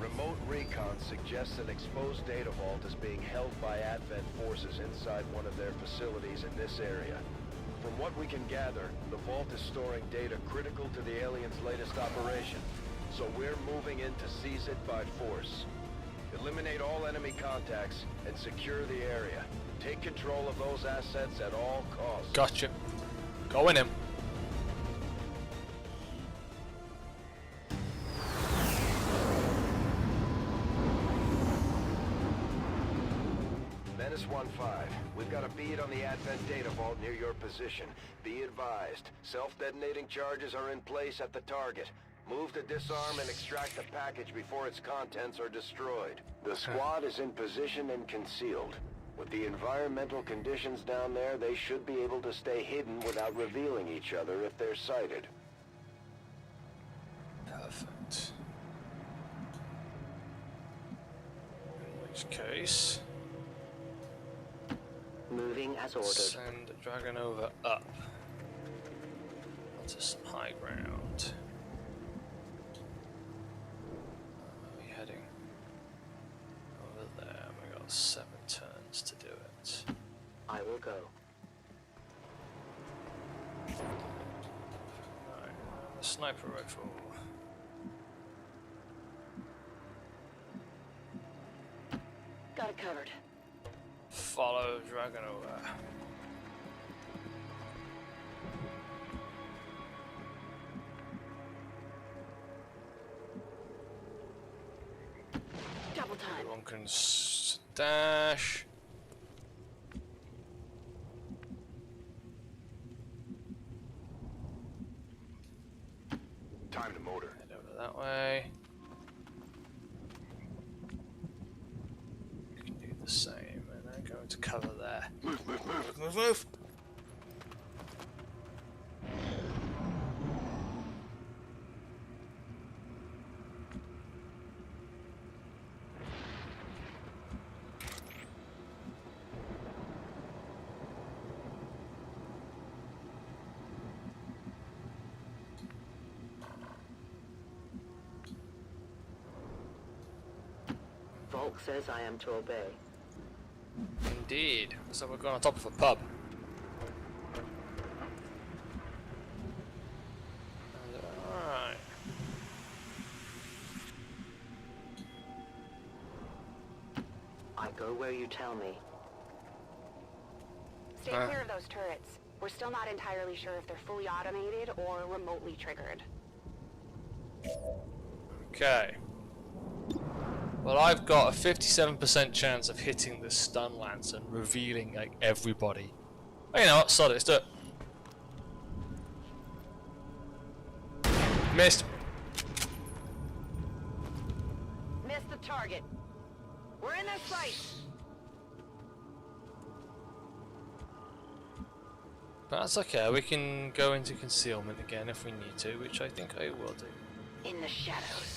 Remote recon suggests an exposed data vault is being held by Advent forces inside one of their facilities in this area. From what we can gather, the vault is storing data critical to the aliens' latest operation, so we're moving in to seize it by force. Eliminate all enemy contacts and secure the area. Take control of those assets at all costs. Gotcha. Going in. Menace 1-5, we've got a bead on the Advent data vault near your position. Be advised, self-detonating charges are in place at the target. Move to disarm and extract the package before its contents are destroyed. The squad is in position and concealed. With the environmental conditions down there, they should be able to stay hidden without revealing each other if they're sighted. Perfect. In which case... Moving as ordered. Send Dragonova up. I'll to some high ground. Where are we heading? Over there. We got 7 turns to do it. I will go. Right, the sniper rifle. Got it covered. Follow Dragon over. Double time. Everyone can dash. Time to motor. Head over that way. You can do the same, and then go into cover there. Move, move, move. Move, move. Volk says I am to obey. Indeed. So we're going on top of a pub. Alright. I go where you tell me. Stay clear of those turrets. We're still not entirely sure if they're fully automated or remotely triggered. Okay. Well, I've got a 57% chance of hitting the stun lance and revealing like everybody. Oh, you know what? Sod it, let's do it. Missed. Missed the target. We're in their sight. But that's okay, we can go into concealment again if we need to, which I think I will do. In the shadows.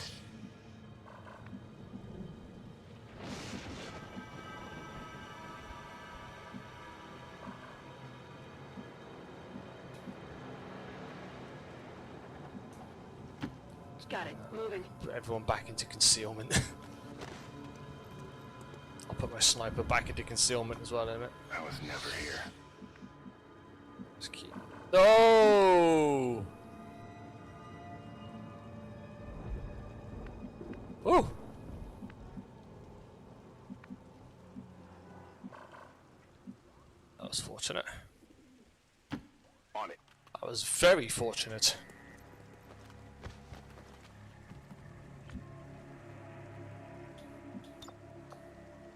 Got it. Moving. Put everyone back into concealment. I'll put my sniper back into concealment as well in a minute. I was never here. Let's keep... Oh! Oh! That was fortunate. On it. That was very fortunate.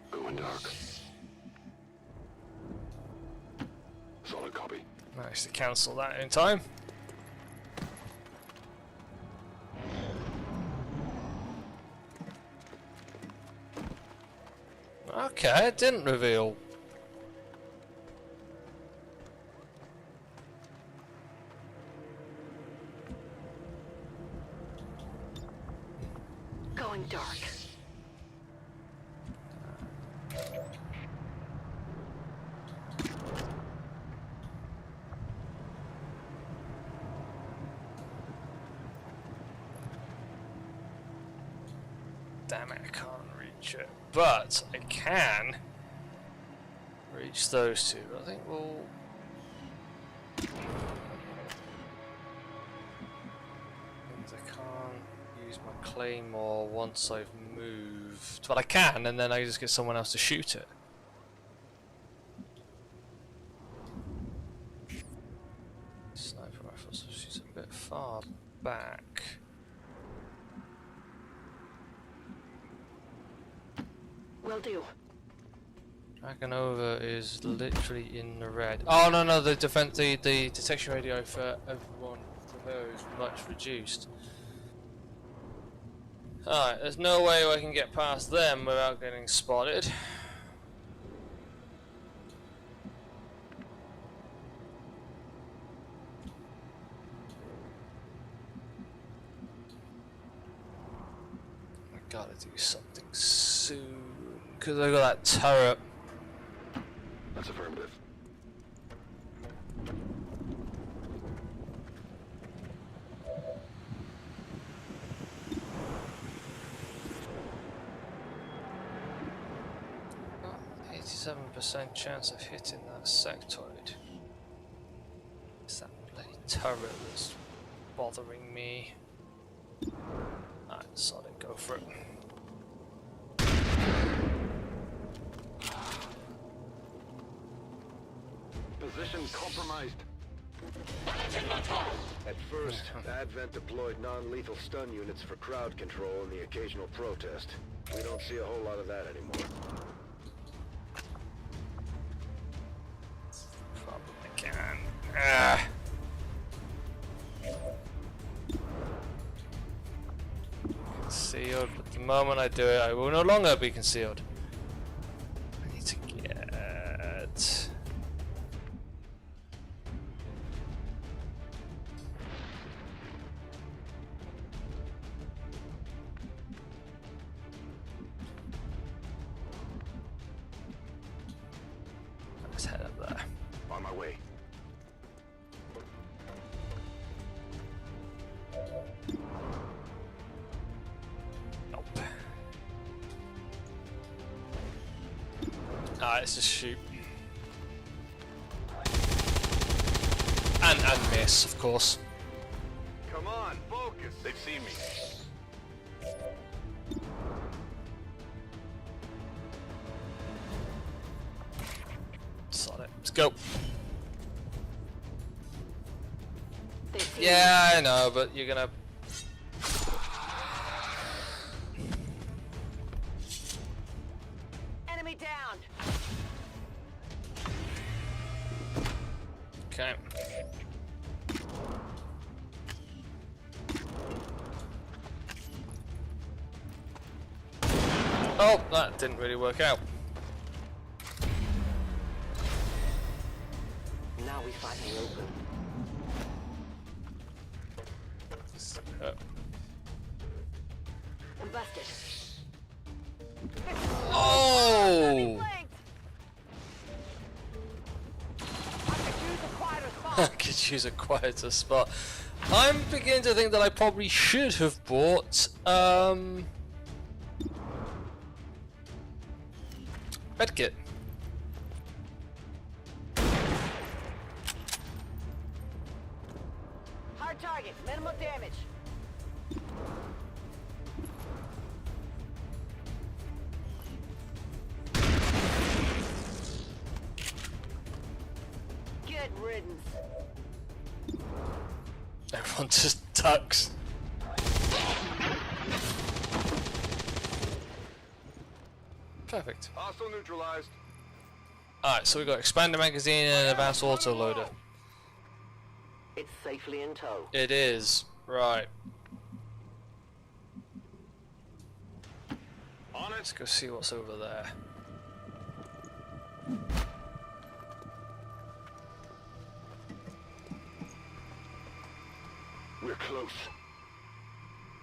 Going dark. Solid copy. Managed to cancel that in time. Okay, it didn't reveal. Going dark. Damn it, I can't reach it. But I can reach those two. I think we'll... I can't use my claymore once I've moved. But I can, and then I just get someone else to shoot it. Sniper rifle, so she's a bit far back. Will do. Dragonova is literally in the red. Oh no, the detection radio for everyone for her is much reduced. Alright, there's no way I can get past them without getting spotted. I gotta do something soon. Because I got that turret. That's affirmative. 50% chance of hitting that sectoid. It's that bloody turret that's bothering me. Alright, solid, go for it. Position compromised. At first, Advent deployed non-lethal stun units for crowd control and the occasional protest. We don't see a whole lot of that anymore. Probably can. Ah. Concealed, but the moment I do it, I will no longer be concealed. I need to get... Let's head up there. On my way. Nope. Alright, let's just shoot. And miss, of course. Come on, focus. They've seen me. Solid. Let's go. Yeah, I know, but you're gonna... Enemy down. Okay. Oh, that didn't really work out. Now we fight in the open. I'm busted. Oh! I could use a quieter spot. I'm beginning to think that I probably should have bought medkit. Hard target, minimal damage. Good riddance. Everyone just ducks. Perfect. Hostile neutralized. Alright, so we've got expanded magazine and advanced autoloader. It's safely in tow. It is. Right. On it. Let's go see what's over there. We're close.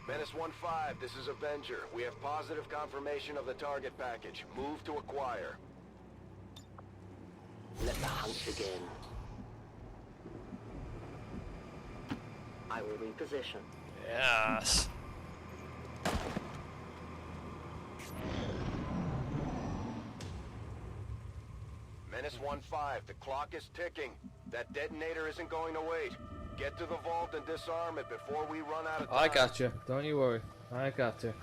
Menace 1-5, this is Avenger. We have positive confirmation of the target package. Move to acquire. Let the hunt begin. I will reposition. Yes. Menace 1-5, the clock is ticking. That detonator isn't going to wait. Get to the vault and disarm it before we run out of time. I got you. Don't you worry. I got you.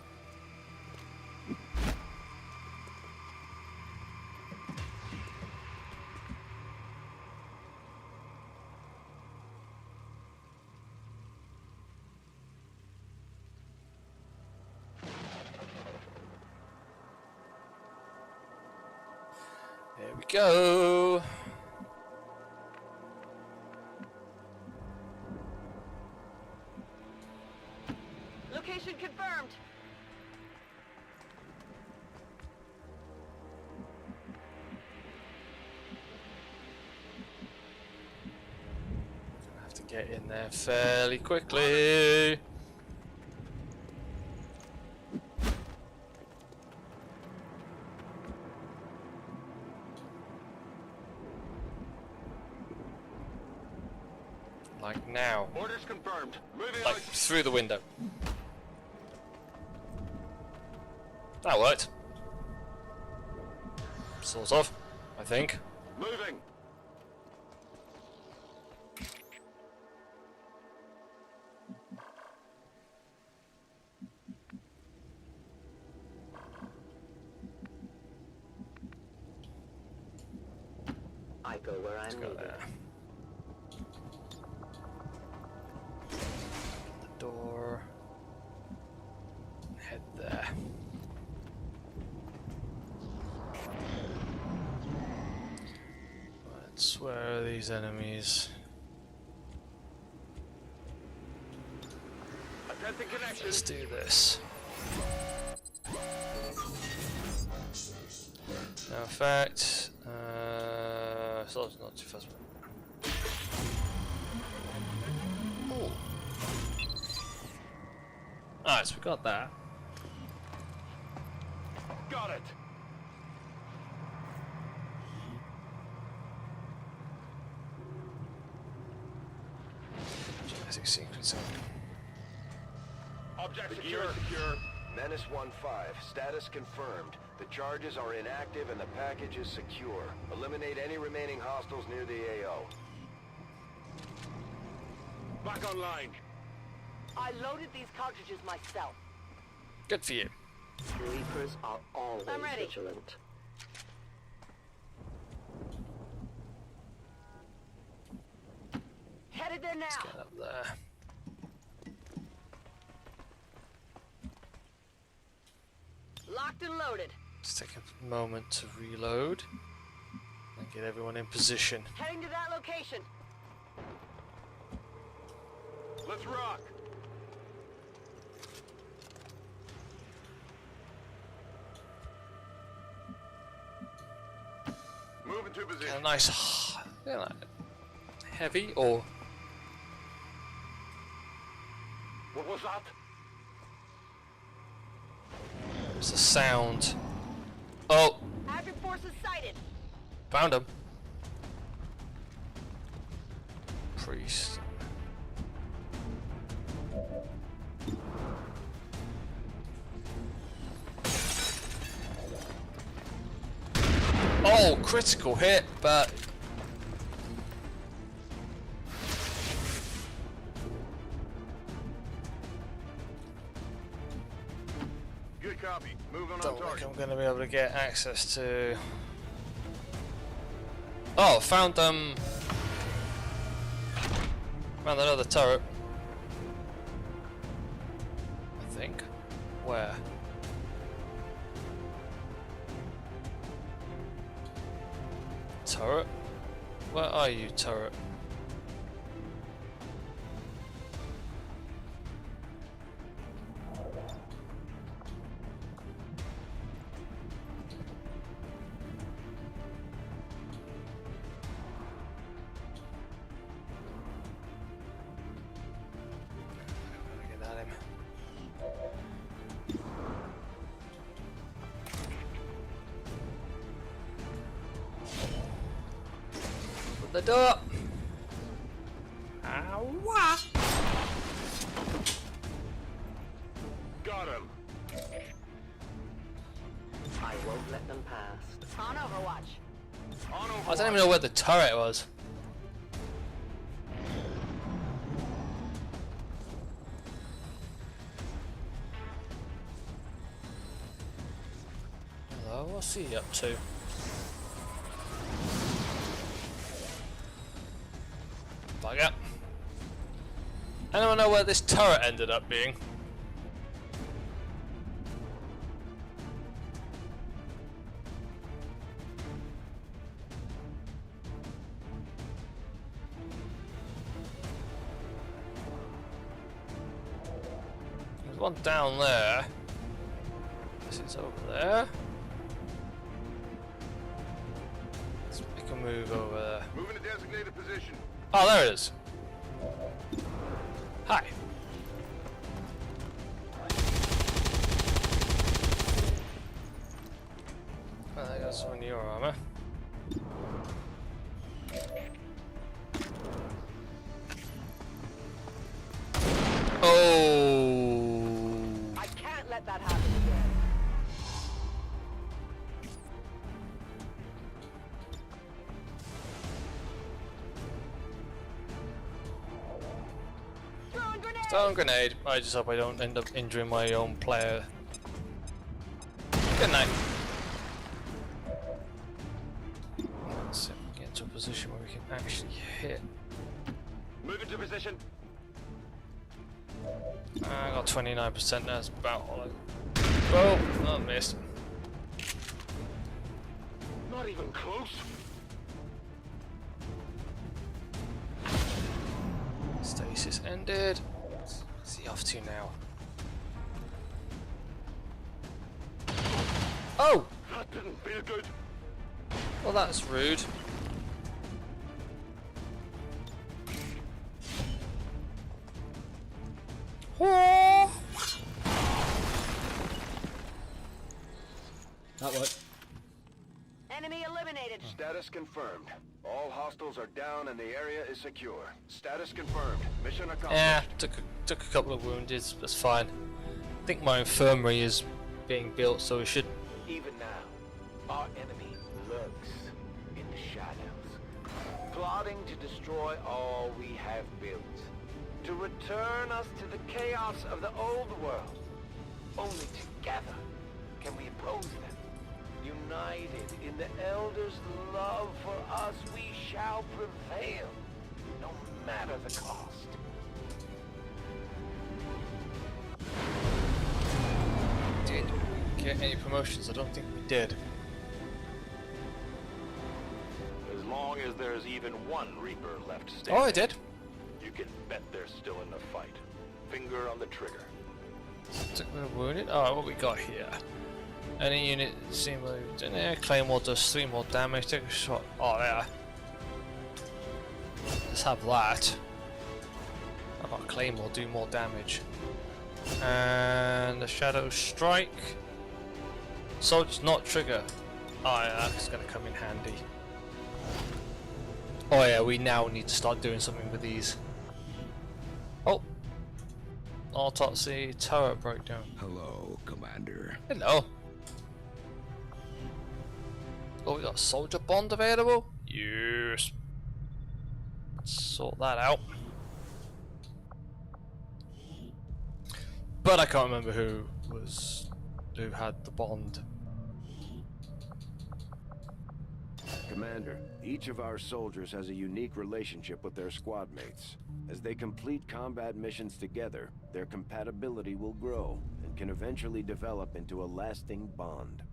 There we go. Location confirmed. I have to get in there fairly quickly. Like now. Orders confirmed. Moving Like on. through the window. That worked. Sort of. I think. Moving. I go where I'm needed. The door. Head there. Where are these enemies? Let's do this. Now, in fact, so it's not too fast. Oh. Alright, so we got that. Got it. Sequencing. Object secure. Menace 1-5, status confirmed. The charges are inactive and the package is secure. Eliminate any remaining hostiles near the AO. Back online. I loaded these cartridges myself. Good for you. Reapers are always vigilant. Headed there now. Let's get up there. Locked and loaded. Just take a moment to reload and get everyone in position. Heading to that location. Let's rock. Moving to position. A nice, heavy or. What was that? It's a sound. Oh! Advent forces sighted. Found him. Priest. Oh, critical hit, but. Good copy. Moving on Don't target. think I'm going to be able to get access to. Oh, found found another turret. I think. Where? Turret? Where are you, turret? Get at him. The door. Ow! Got him. I won't let them pass. On Overwatch. On Overwatch. I don't even know where the turret was. Hello, what's he up to? Bugger. Anyone know where this turret ended up being? There's one down there. This is over there. Let's make a move over there. Moving to designated position. Oh, there it is. Hi. Well, I got some of your armor. Oh. I can't let that happen again. Stone grenade. I just hope I don't end up injuring my own player. Good night. Let's see if we can get into a position where we can actually hit. Move into position. I got 29%. That's about all I. Oh, I missed. Not even close. Stasis ended. What's he off to now? Oh! That didn't feel good. Well, that's rude. That what? Enemy eliminated. Status confirmed. All hostiles are down and the area is secure. Status confirmed. Mission accomplished. Yeah, took a couple of woundeds. That's fine. I think my infirmary is being built, so we should. Even now, our enemy lurks in the shadows, plotting to destroy all we have built, to return us to the chaos of the old world. Only together can we oppose them. United in the Elders' love for us, we shall prevail, no matter the cost. Did we get any promotions? I don't think we did. As long as there's even one Reaper left standing. Oh, I did. You can bet they're still in the fight. Finger on the trigger. Took me wounded. Alright, what we got here? Any unit seemingly Claymore does 3 more damage. Take a shot. Oh yeah. Let's have that. How about Claymore do more damage? And the Shadow Strike. Soldiers not trigger. Oh yeah, that's gonna come in handy. Oh yeah, we now need to start doing something with these. Oh. Autopsy turret breakdown. Hello, Commander. Hello. Oh, we got Soldier Bond available? Yes. Let's sort that out. But I can't remember who had the bond. Commander, each of our soldiers has a unique relationship with their squad mates. As they complete combat missions together, their compatibility will grow and can eventually develop into a lasting bond.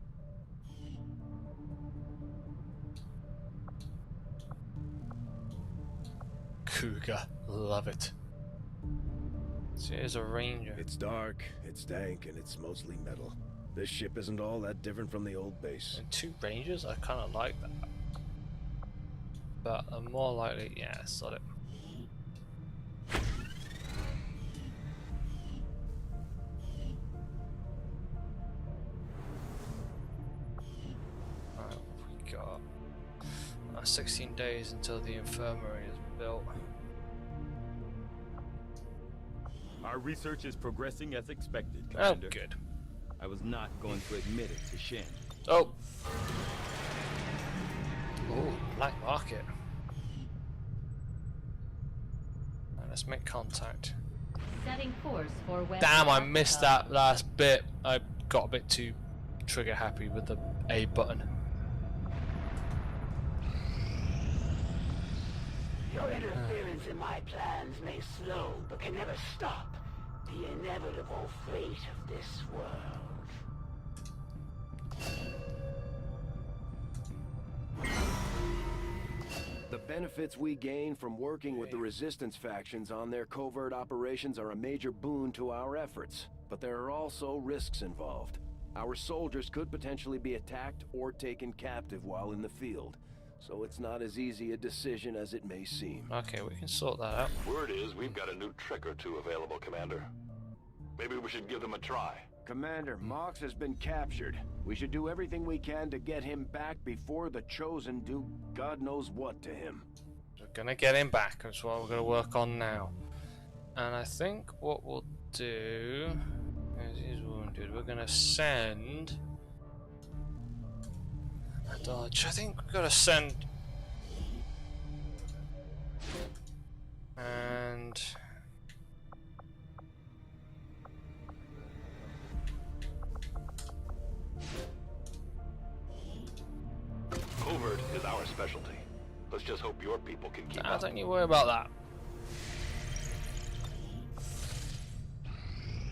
Cougar, love it. So here's a ranger. It's dark, it's dank, and it's mostly metal. This ship isn't all that different from the old base. And 2 rangers? I kind of like that. But I'm more likely, yeah, sod it. Alright, we got 16 days until the infirmary is built. Our research is progressing as expected, Commander. Oh, good. I was not going to admit it to Shen. Oh. Oh, black market. Right, let's make contact. Setting course for West. Damn, I missed that last bit. I got a bit too trigger happy with the A button. Your interference in my plans may slow, but can never stop the inevitable fate of this world. The benefits we gain from working with the Resistance factions on their covert operations are a major boon to our efforts, but there are also risks involved. Our soldiers could potentially be attacked or taken captive while in the field, so it's not as easy a decision as it may seem. Okay, we can sort that out. Word is we've got a new trick or two available, Commander. Maybe we should give them a try. Commander, Mox has been captured. We should do everything we can to get him back before the Chosen do God knows what to him. We're gonna get him back, that's what we're gonna work on now. And I think what we'll do is he's wounded. We're gonna send a dodge. I think we're gonna send and just hope your people can keep up. Don't you worry about that.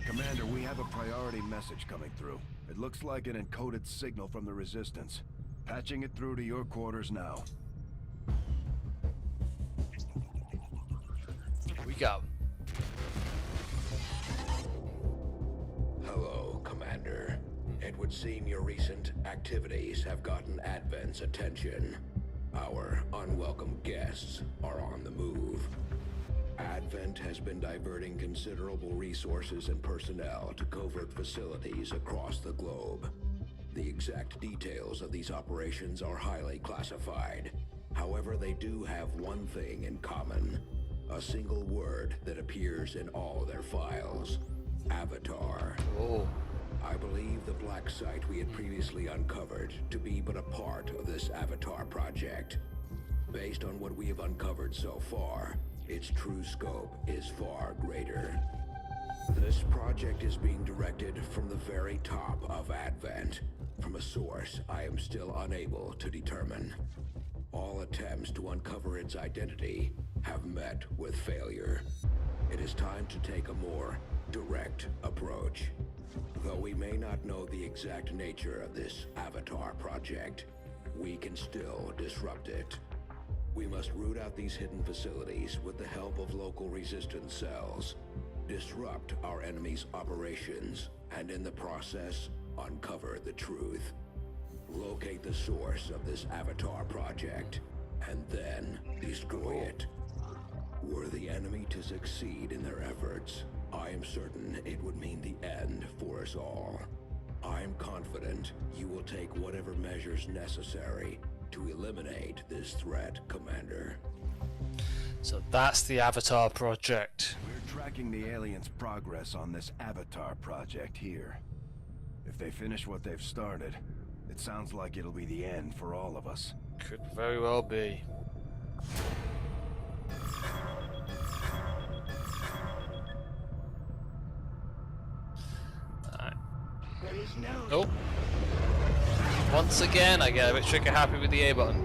Commander, we have a priority message coming through. It looks like an encoded signal from the Resistance. Patching it through to your quarters now. We go. Hello, Commander. It would seem your recent activities have gotten Advent's attention. Our unwelcome guests are on the move. Advent has been diverting considerable resources and personnel to covert facilities across the globe. The exact details of these operations are highly classified. However, they do have one thing in common. A single word that appears in all their files. Avatar. Oh. I believe the black site we had previously uncovered to be but a part of this Avatar project. Based on what we have uncovered so far, its true scope is far greater. This project is being directed from the very top of Advent, from a source I am still unable to determine. All attempts to uncover its identity have met with failure. It is time to take a more direct approach. Though we may not know the exact nature of this Avatar project, we can still disrupt it. We must root out these hidden facilities with the help of local resistance cells, disrupt our enemy's operations, and in the process, uncover the truth. Locate the source of this Avatar project, and then destroy it. Were the enemy to succeed in their efforts, I am certain it would mean the end for us all. I am confident you will take whatever measures necessary to eliminate this threat, Commander. So that's the Avatar project. We're tracking the aliens' progress on this Avatar project here. If they finish what they've started, it sounds like it'll be the end for all of us. Could very well be. Oh. Once again, I get a bit trigger happy with the A button.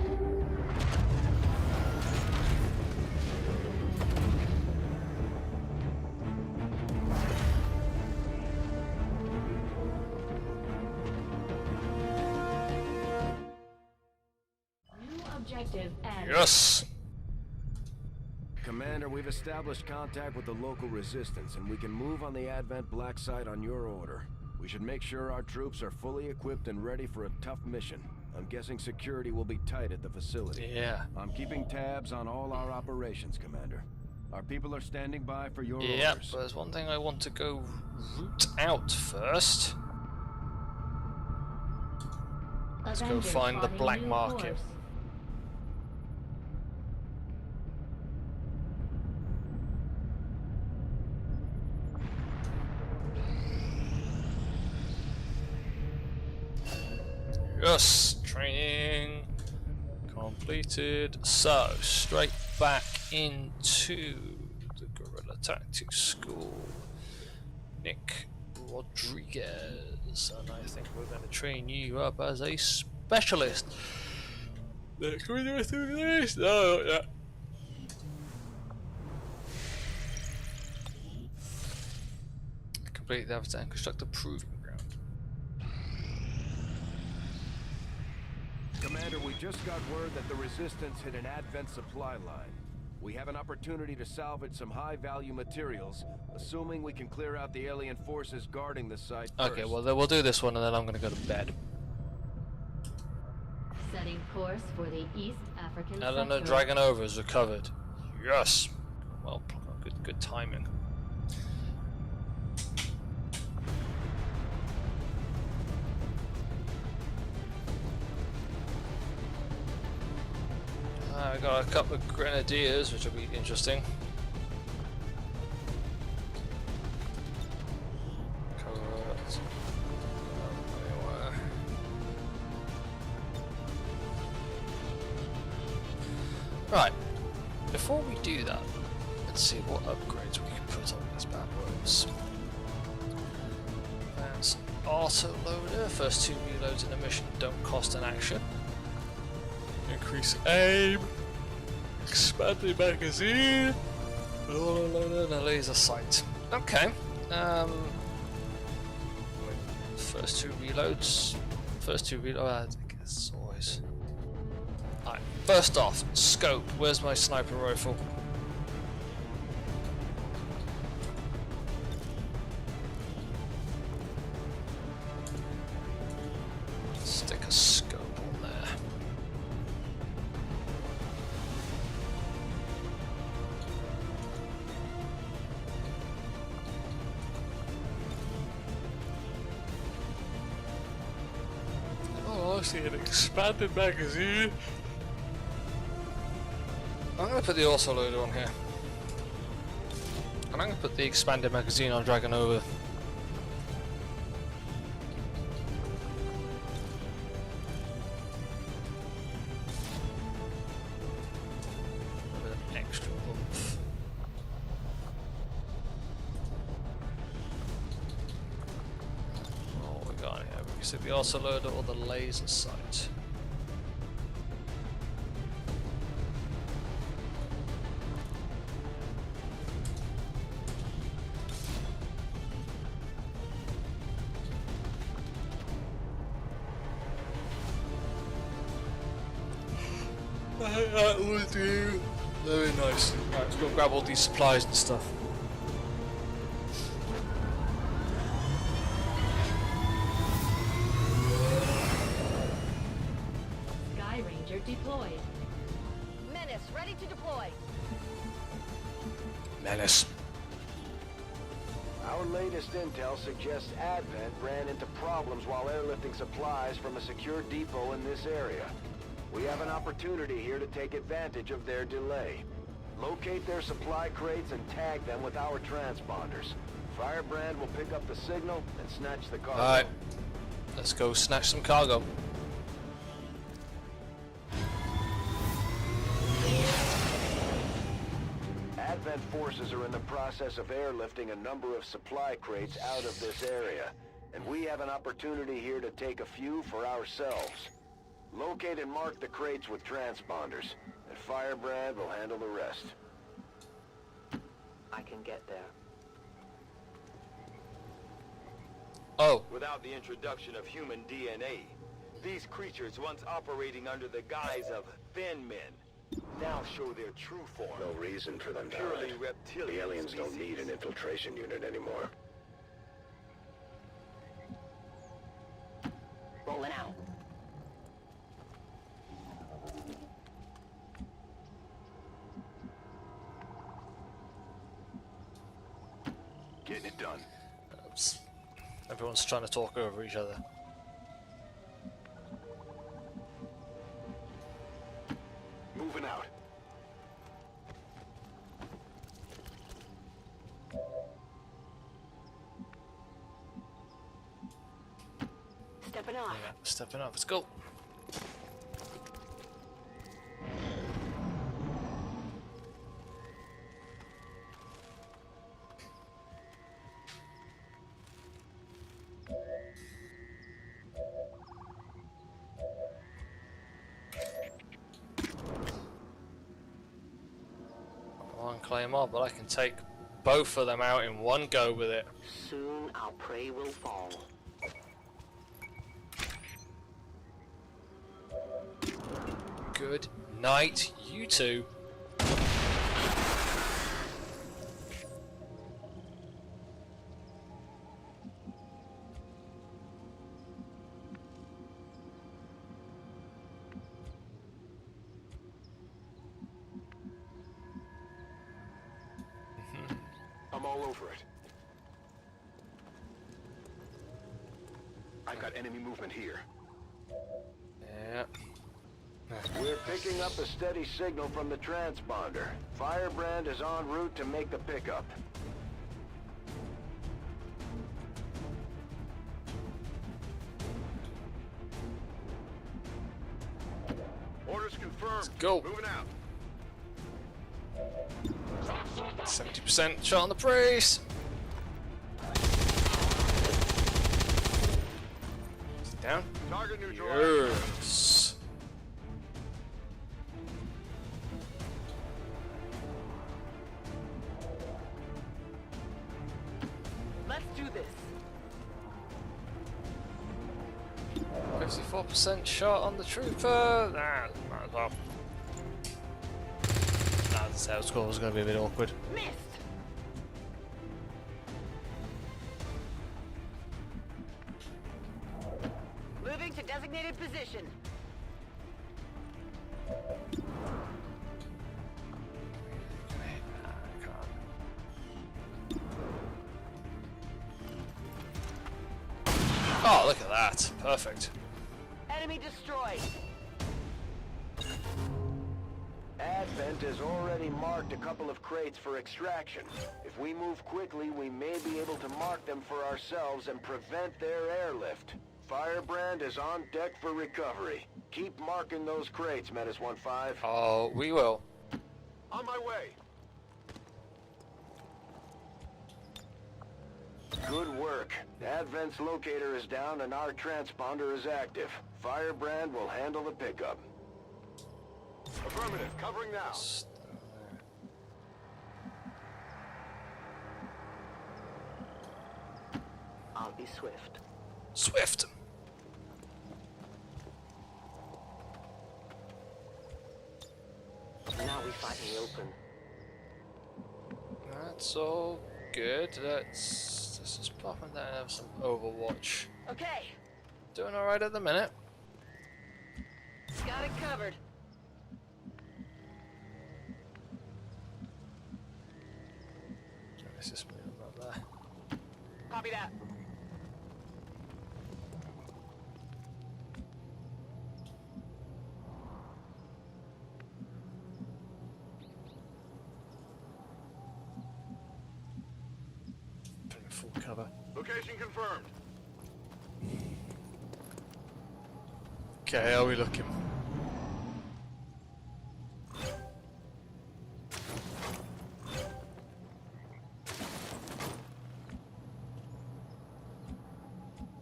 New objective added. Yes! Commander, we've established contact with the local resistance, and we can move on the Advent Black Site on your order. We should make sure our troops are fully equipped and ready for a tough mission. I'm guessing security will be tight at the facility. Yeah. I'm keeping tabs on all our operations, Commander. Our people are standing by for your Yep, orders. but there's one thing I want to go root out first. Let's go find the black market. Yes, training completed. So, straight back into the Guerrilla Tactics School. Nick Rodriguez, and I think we're going to train you up as a specialist. Can we do through this? No, not yet. Complete the avatar and construct a proving ground. Commander, we just got word that the Resistance hit an Advent supply line. We have an opportunity to salvage some high-value materials, assuming we can clear out the alien forces guarding the site Okay, first. well then we'll do this one and then I'm going to go to bed. Setting course for the East African Eleanor sector. Dragonova is recovered. Yes! Well, good timing. We got a couple of grenadiers, which will be interesting. Right, before we do that, let's see what upgrades we can put on these bad boys. Advanced auto loader, first 2 reloads in a mission don't cost an action. Increase aim. Expanded magazine. And a laser sight. Okay. First two reloads. I think it's always. Alright. First off, scope. Where's my sniper rifle? Stick a scope on there. Oh, I see an expanded magazine. I'm going to put the autoloader on here. And I'm going to put the expanded magazine on Dragon over. The autoloader or the laser sight. That will do. Very nice. Right, let's go grab all these supplies and stuff. Deployed. Menace, ready to deploy. Menace. Our latest intel suggests Advent ran into problems while airlifting supplies from a secure depot in this area. We have an opportunity here to take advantage of their delay. Locate their supply crates and tag them with our transponders. Firebrand will pick up the signal and snatch the cargo. Alright. Let's go snatch some cargo. Advent forces are in the process of airlifting a number of supply crates out of this area, and we have an opportunity here to take a few for ourselves. Locate and mark the crates with transponders, and Firebrand will handle the rest. I can get there. Oh. Without the introduction of human DNA, these creatures once operating under the guise of thin men now show their true form. No reason for them to purely hide. reptilian The aliens species. don't need an infiltration unit anymore. Rolling out. Getting it done. Oops. Everyone's trying to talk over each other. Moving out. Stepping off. Yeah, stepping up. Let's go. Claim up, but I can take both of them out in one go with it. Soon our prey will fall. Good night, you two. I'm all over it. I've got enemy movement here. Yeah. We're picking up a steady signal from the transponder. Firebrand is en route to make the pickup. Orders confirmed. Let's go. Moving out. 70% shot on the brace. Is it down? Target neutralized. Yes. 64% shot on the trooper. Nah, might as well. Nah, the sales score was going to be a bit awkward. Missed. Moving to designated position. Oh, look at that. Perfect. Enemy destroyed. Advent has already marked a couple of crates for extraction. If we move quickly, we may be able to mark them for ourselves and prevent their airlift. Firebrand is on deck for recovery. Keep marking those crates, Menace 1-5. Oh, we will. On my way. Good work. Advent's locator is down and our transponder is active. Firebrand will handle the pickup. Affirmative. Covering now. I'll be swift. Swift. Now we fight in the open. That's all good. Let's just pop in there and have some Overwatch. Okay. Doing alright at the minute. Got it covered. Let's just move them up there. Copy that. Full cover. Location confirmed. Okay, how are we looking?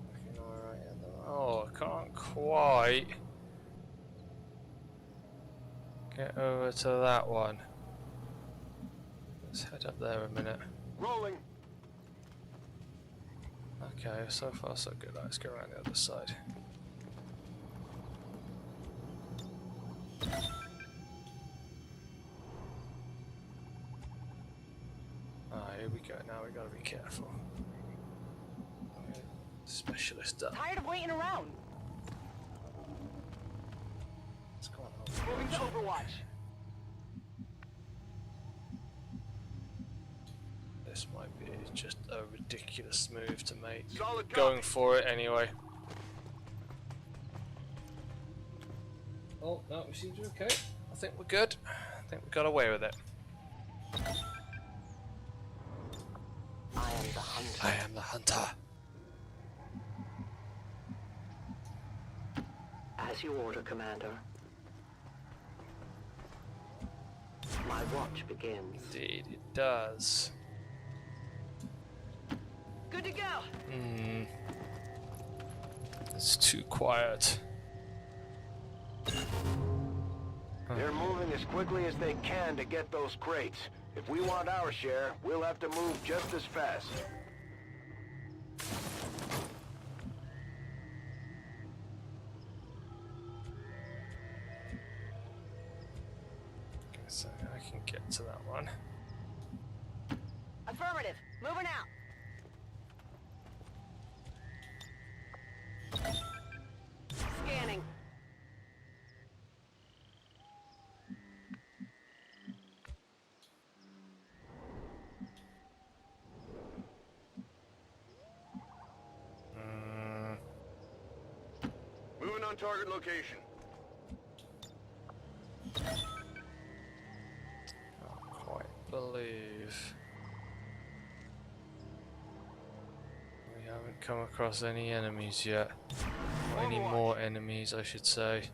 Looking alright at the... Oh, I can't quite get over to that one. Let's head up there a minute. Rolling. Okay, so far so good. Let's go around the other side. Ah, here we go. Now we gotta be careful. Specialist up. Tired of waiting around. What's going on? Moving to Overwatch. This might be just a ridiculous move to make. Solid Going copy. for it anyway. Oh, no, we seem to be okay. I think we're good. I think we got away with it. I am the hunter. I am the hunter. As you order, Commander. My watch begins. Indeed, it does. Good to go. It's too quiet. They're moving as quickly as they can to get those crates. If we want our share, we'll have to move just as fast. Okay, so I can get to that one. Affirmative. Moving out. Scanning. Moving on target location. Can't quite believe we haven't come across any enemies yet. Or any more enemies, I should say.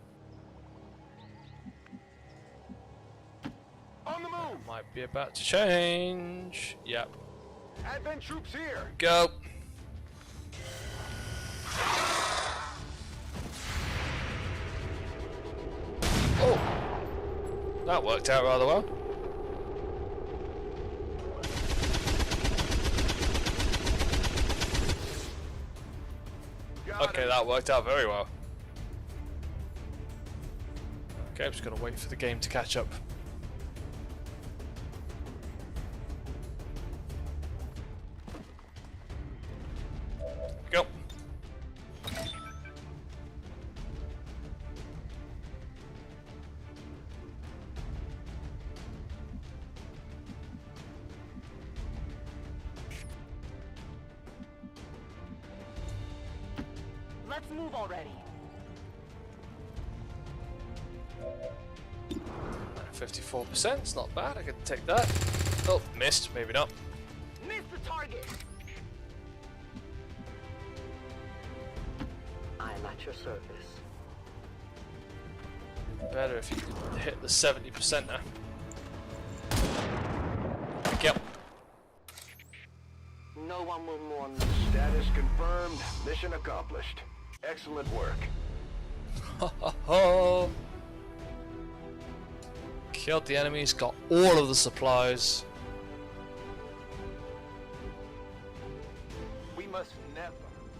On the move. Might be about to change. Yep. Advent troops here. Go. Oh, that worked out rather well. Okay, that worked out very well. Okay, I'm just gonna wait for the game to catch up. Go. Let's move already. 54%, it's not bad, I could take that. Oh, missed, maybe not. Missed the target. I'm at your service. Better if you could hit the 70% now. Yep. No one will mourn me. Status confirmed. Mission accomplished. Excellent work. Ho ho ho! Killed the enemies, got all of the supplies. We must never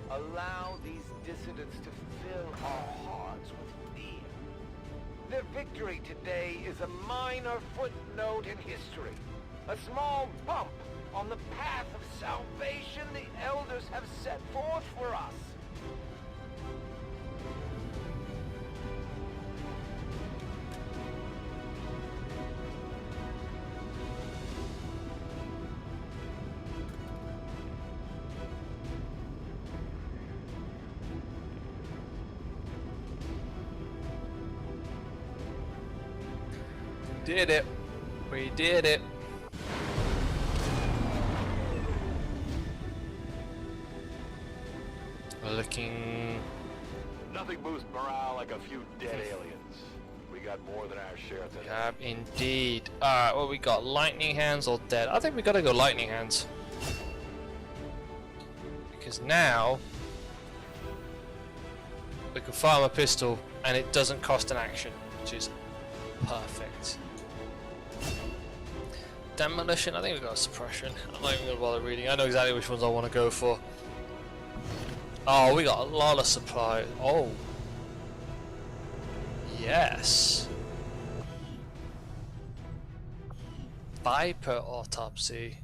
allow these dissidents to fill our hearts with fear. Their victory today is a minor footnote in history. A small bump on the path of salvation the elders have set forth for us. Did it. We did it. We're looking... Nothing boosts morale like a few dead aliens. We got more than our share today. Yeah, indeed. Alright, what we got? Lightning hands or dead? I think we gotta go lightning hands. Because now we can farm a pistol and it doesn't cost an action, which is perfect. Demolition, I think we've got a suppression. I'm not even gonna bother reading. I know exactly which ones I want to go for. Oh, we got a lot of supply. Oh. Yes. Viper autopsy.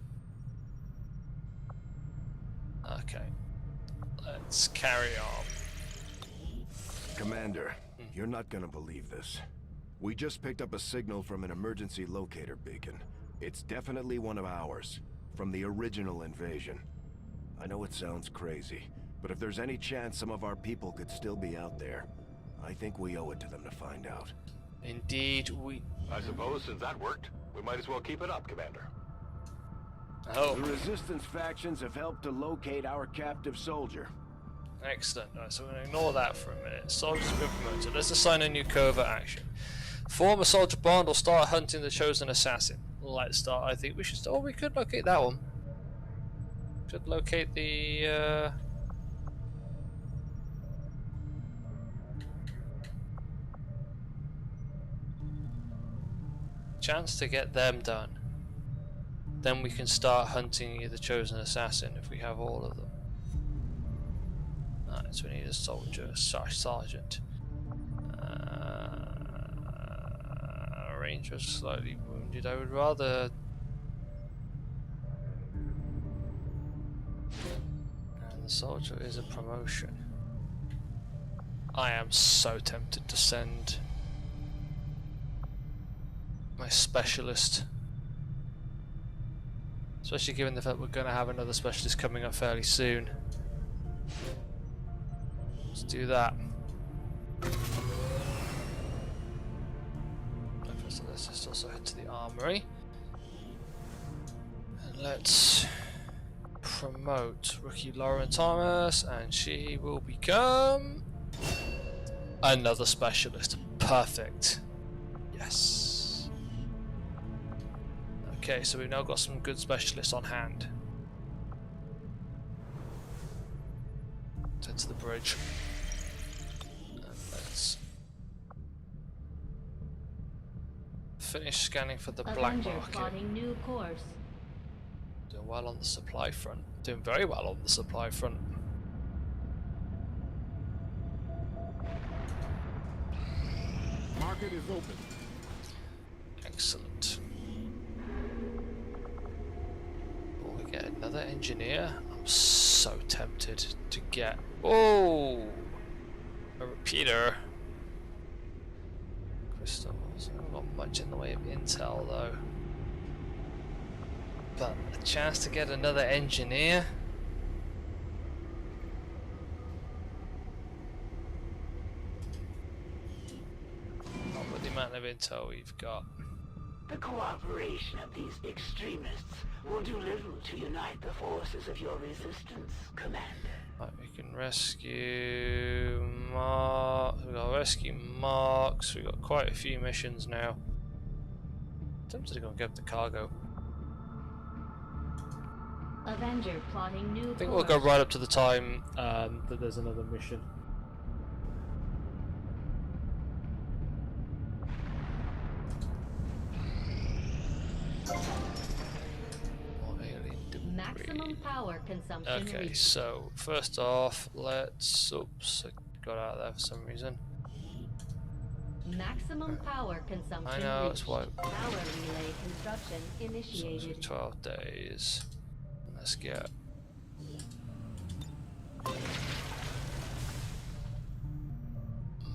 Okay. Let's carry on. Commander, you're not gonna believe this. We just picked up a signal from an emergency locator beacon. It's definitely one of ours, from the original invasion. I know it sounds crazy, but if there's any chance some of our people could still be out there, I think we owe it to them to find out. Indeed, we... I suppose since that worked, we might as well keep it up, Commander. Oh. The Resistance factions have helped to locate our captive soldier. Excellent. Right, so we're going to ignore that for a minute. Soldiers been promoted. Let's assign a new covert action. Form a soldier bond or start hunting the chosen assassin. Let's start. I think we should start. Oh, we could locate that one. Should locate the... chance to get them done. Then we can start hunting the chosen assassin if we have all of them. Alright, so we need a soldier, sergeant. Ranger slightly wounded. I would rather... And the soldier is a promotion. I am so tempted to send my specialist. Especially given the fact we're going to have another specialist coming up fairly soon. Let's do that. So let's just also head to the armory. And let's promote rookie Lauren Thomas, and she will become another specialist. Perfect. Yes. Okay, so we've now got some good specialists on hand. Head to the bridge. And let's finish scanning for the black market. Plotting new course. Doing well on the supply front. Doing very well on the supply front. Mark target is open. Excellent. Oh, we get another engineer. I'm so tempted to get. Oh, a repeater. Crystals. Not much in the way of intel though. But a chance to get another engineer. Not with the amount of intel we've got. The cooperation of these extremists will do little to unite the forces of your resistance, Commander. Right, we can rescue Marks. We got rescue Marks. We got quite a few missions now. I'm tempted to go and get the cargo. Avenger plotting new. I think we'll go right up to the time that there's another mission. Maximum power consumption. Okay, reached. so first off, let's. Oops, I got out of there for some reason. Maximum power consumption. I know, reached. it's what. Power relay construction So initiated. 12 days. Let's get.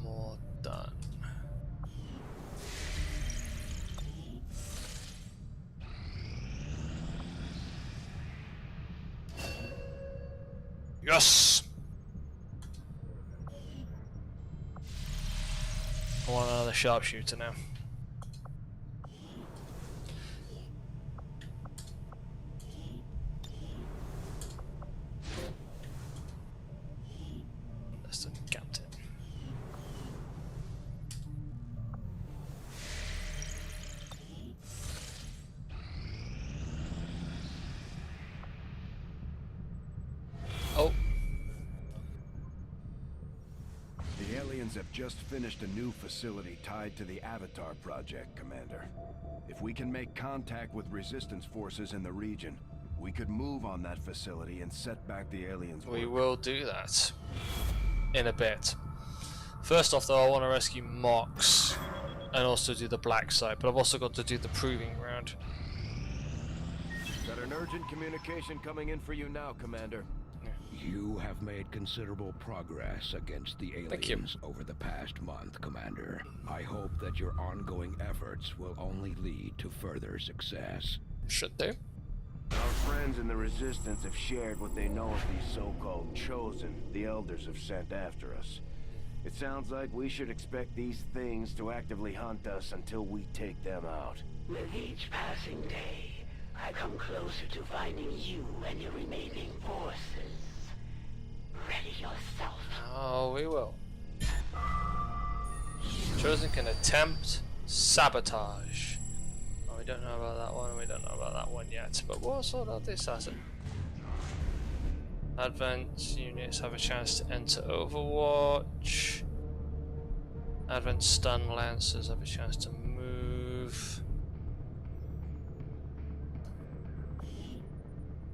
More done. Yes! I want another sharpshooter now. That's the captain. Oh. The aliens have just finished a new facility tied to the Avatar project, Commander. If we can make contact with resistance forces in the region, we could move on that facility and set back the aliens' We work. will do that in a bit. First off though, I want to rescue Mox and also do the black site, but I've also got to do the proving ground. Got an urgent communication coming in for you now, Commander. You have made considerable progress against the aliens over the past month, Commander. I hope that your ongoing efforts will only lead to further success. Should they? Our friends in the Resistance have shared what they know of these so-called Chosen the Elders have sent after us. It sounds like we should expect these things to actively hunt us until we take them out. With each passing day, I come closer to finding you and your remaining forces. Ready yourself. Oh, we will. Chosen can attempt sabotage. Oh, we don't know about that one, and we don't know about that one yet, but we'll sort out this asset. Advanced units have a chance to enter Overwatch. Advanced stun lancers have a chance to move.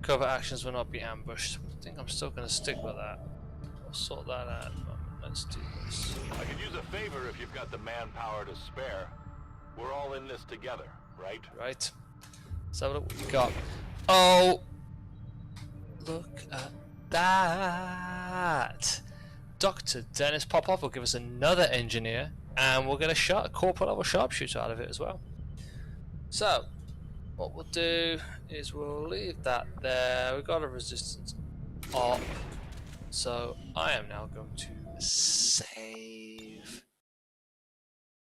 Cover actions will not be ambushed. I think I'm still going to stick with that. I'll sort that out. Let's do this. I could use a favor if you've got the manpower to spare. We're all in this together, right? Right. Let's have a look what you got. Oh! Look at that! Dr. Dennis Popov will give us another engineer, and we'll get a corporate level sharpshooter out of it as well. So, what we'll do is we'll leave that there. We've got a resistance op, so I am now going to save.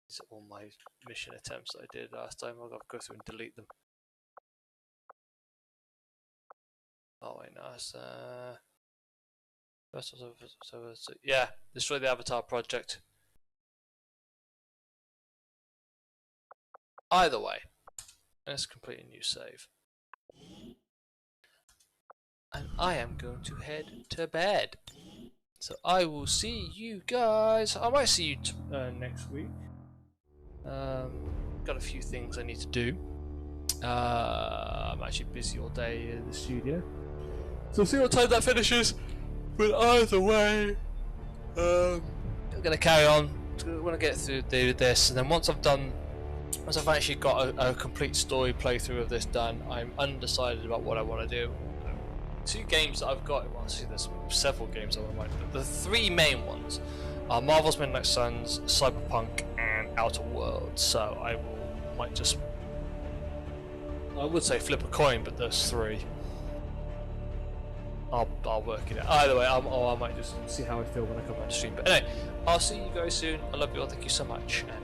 These are all my mission attempts that I did last time. I've got to go through and delete them. Oh wait, no, it's so yeah, destroy the Avatar project. Either way, let's complete a new save. And I am going to head to bed. So I will see you guys. I might see you next week. Got a few things I need to do. I'm actually busy all day in the studio. So we'll see what time that finishes. But either way, I'm going to carry on want to get through do this, and then once I've actually got a complete story playthrough of this done, I'm undecided about what I want to do. 2 games that I've got, well, see, there's several games I want to write, but the 3 main ones are Marvel's Midnight Suns, Cyberpunk, and Outer Worlds. So I would say flip a coin, but there's 3. I'll work it out. Either way, or I might just see how I feel when I come on stream. But anyway, I'll see you guys soon. I love you all. Thank you so much. And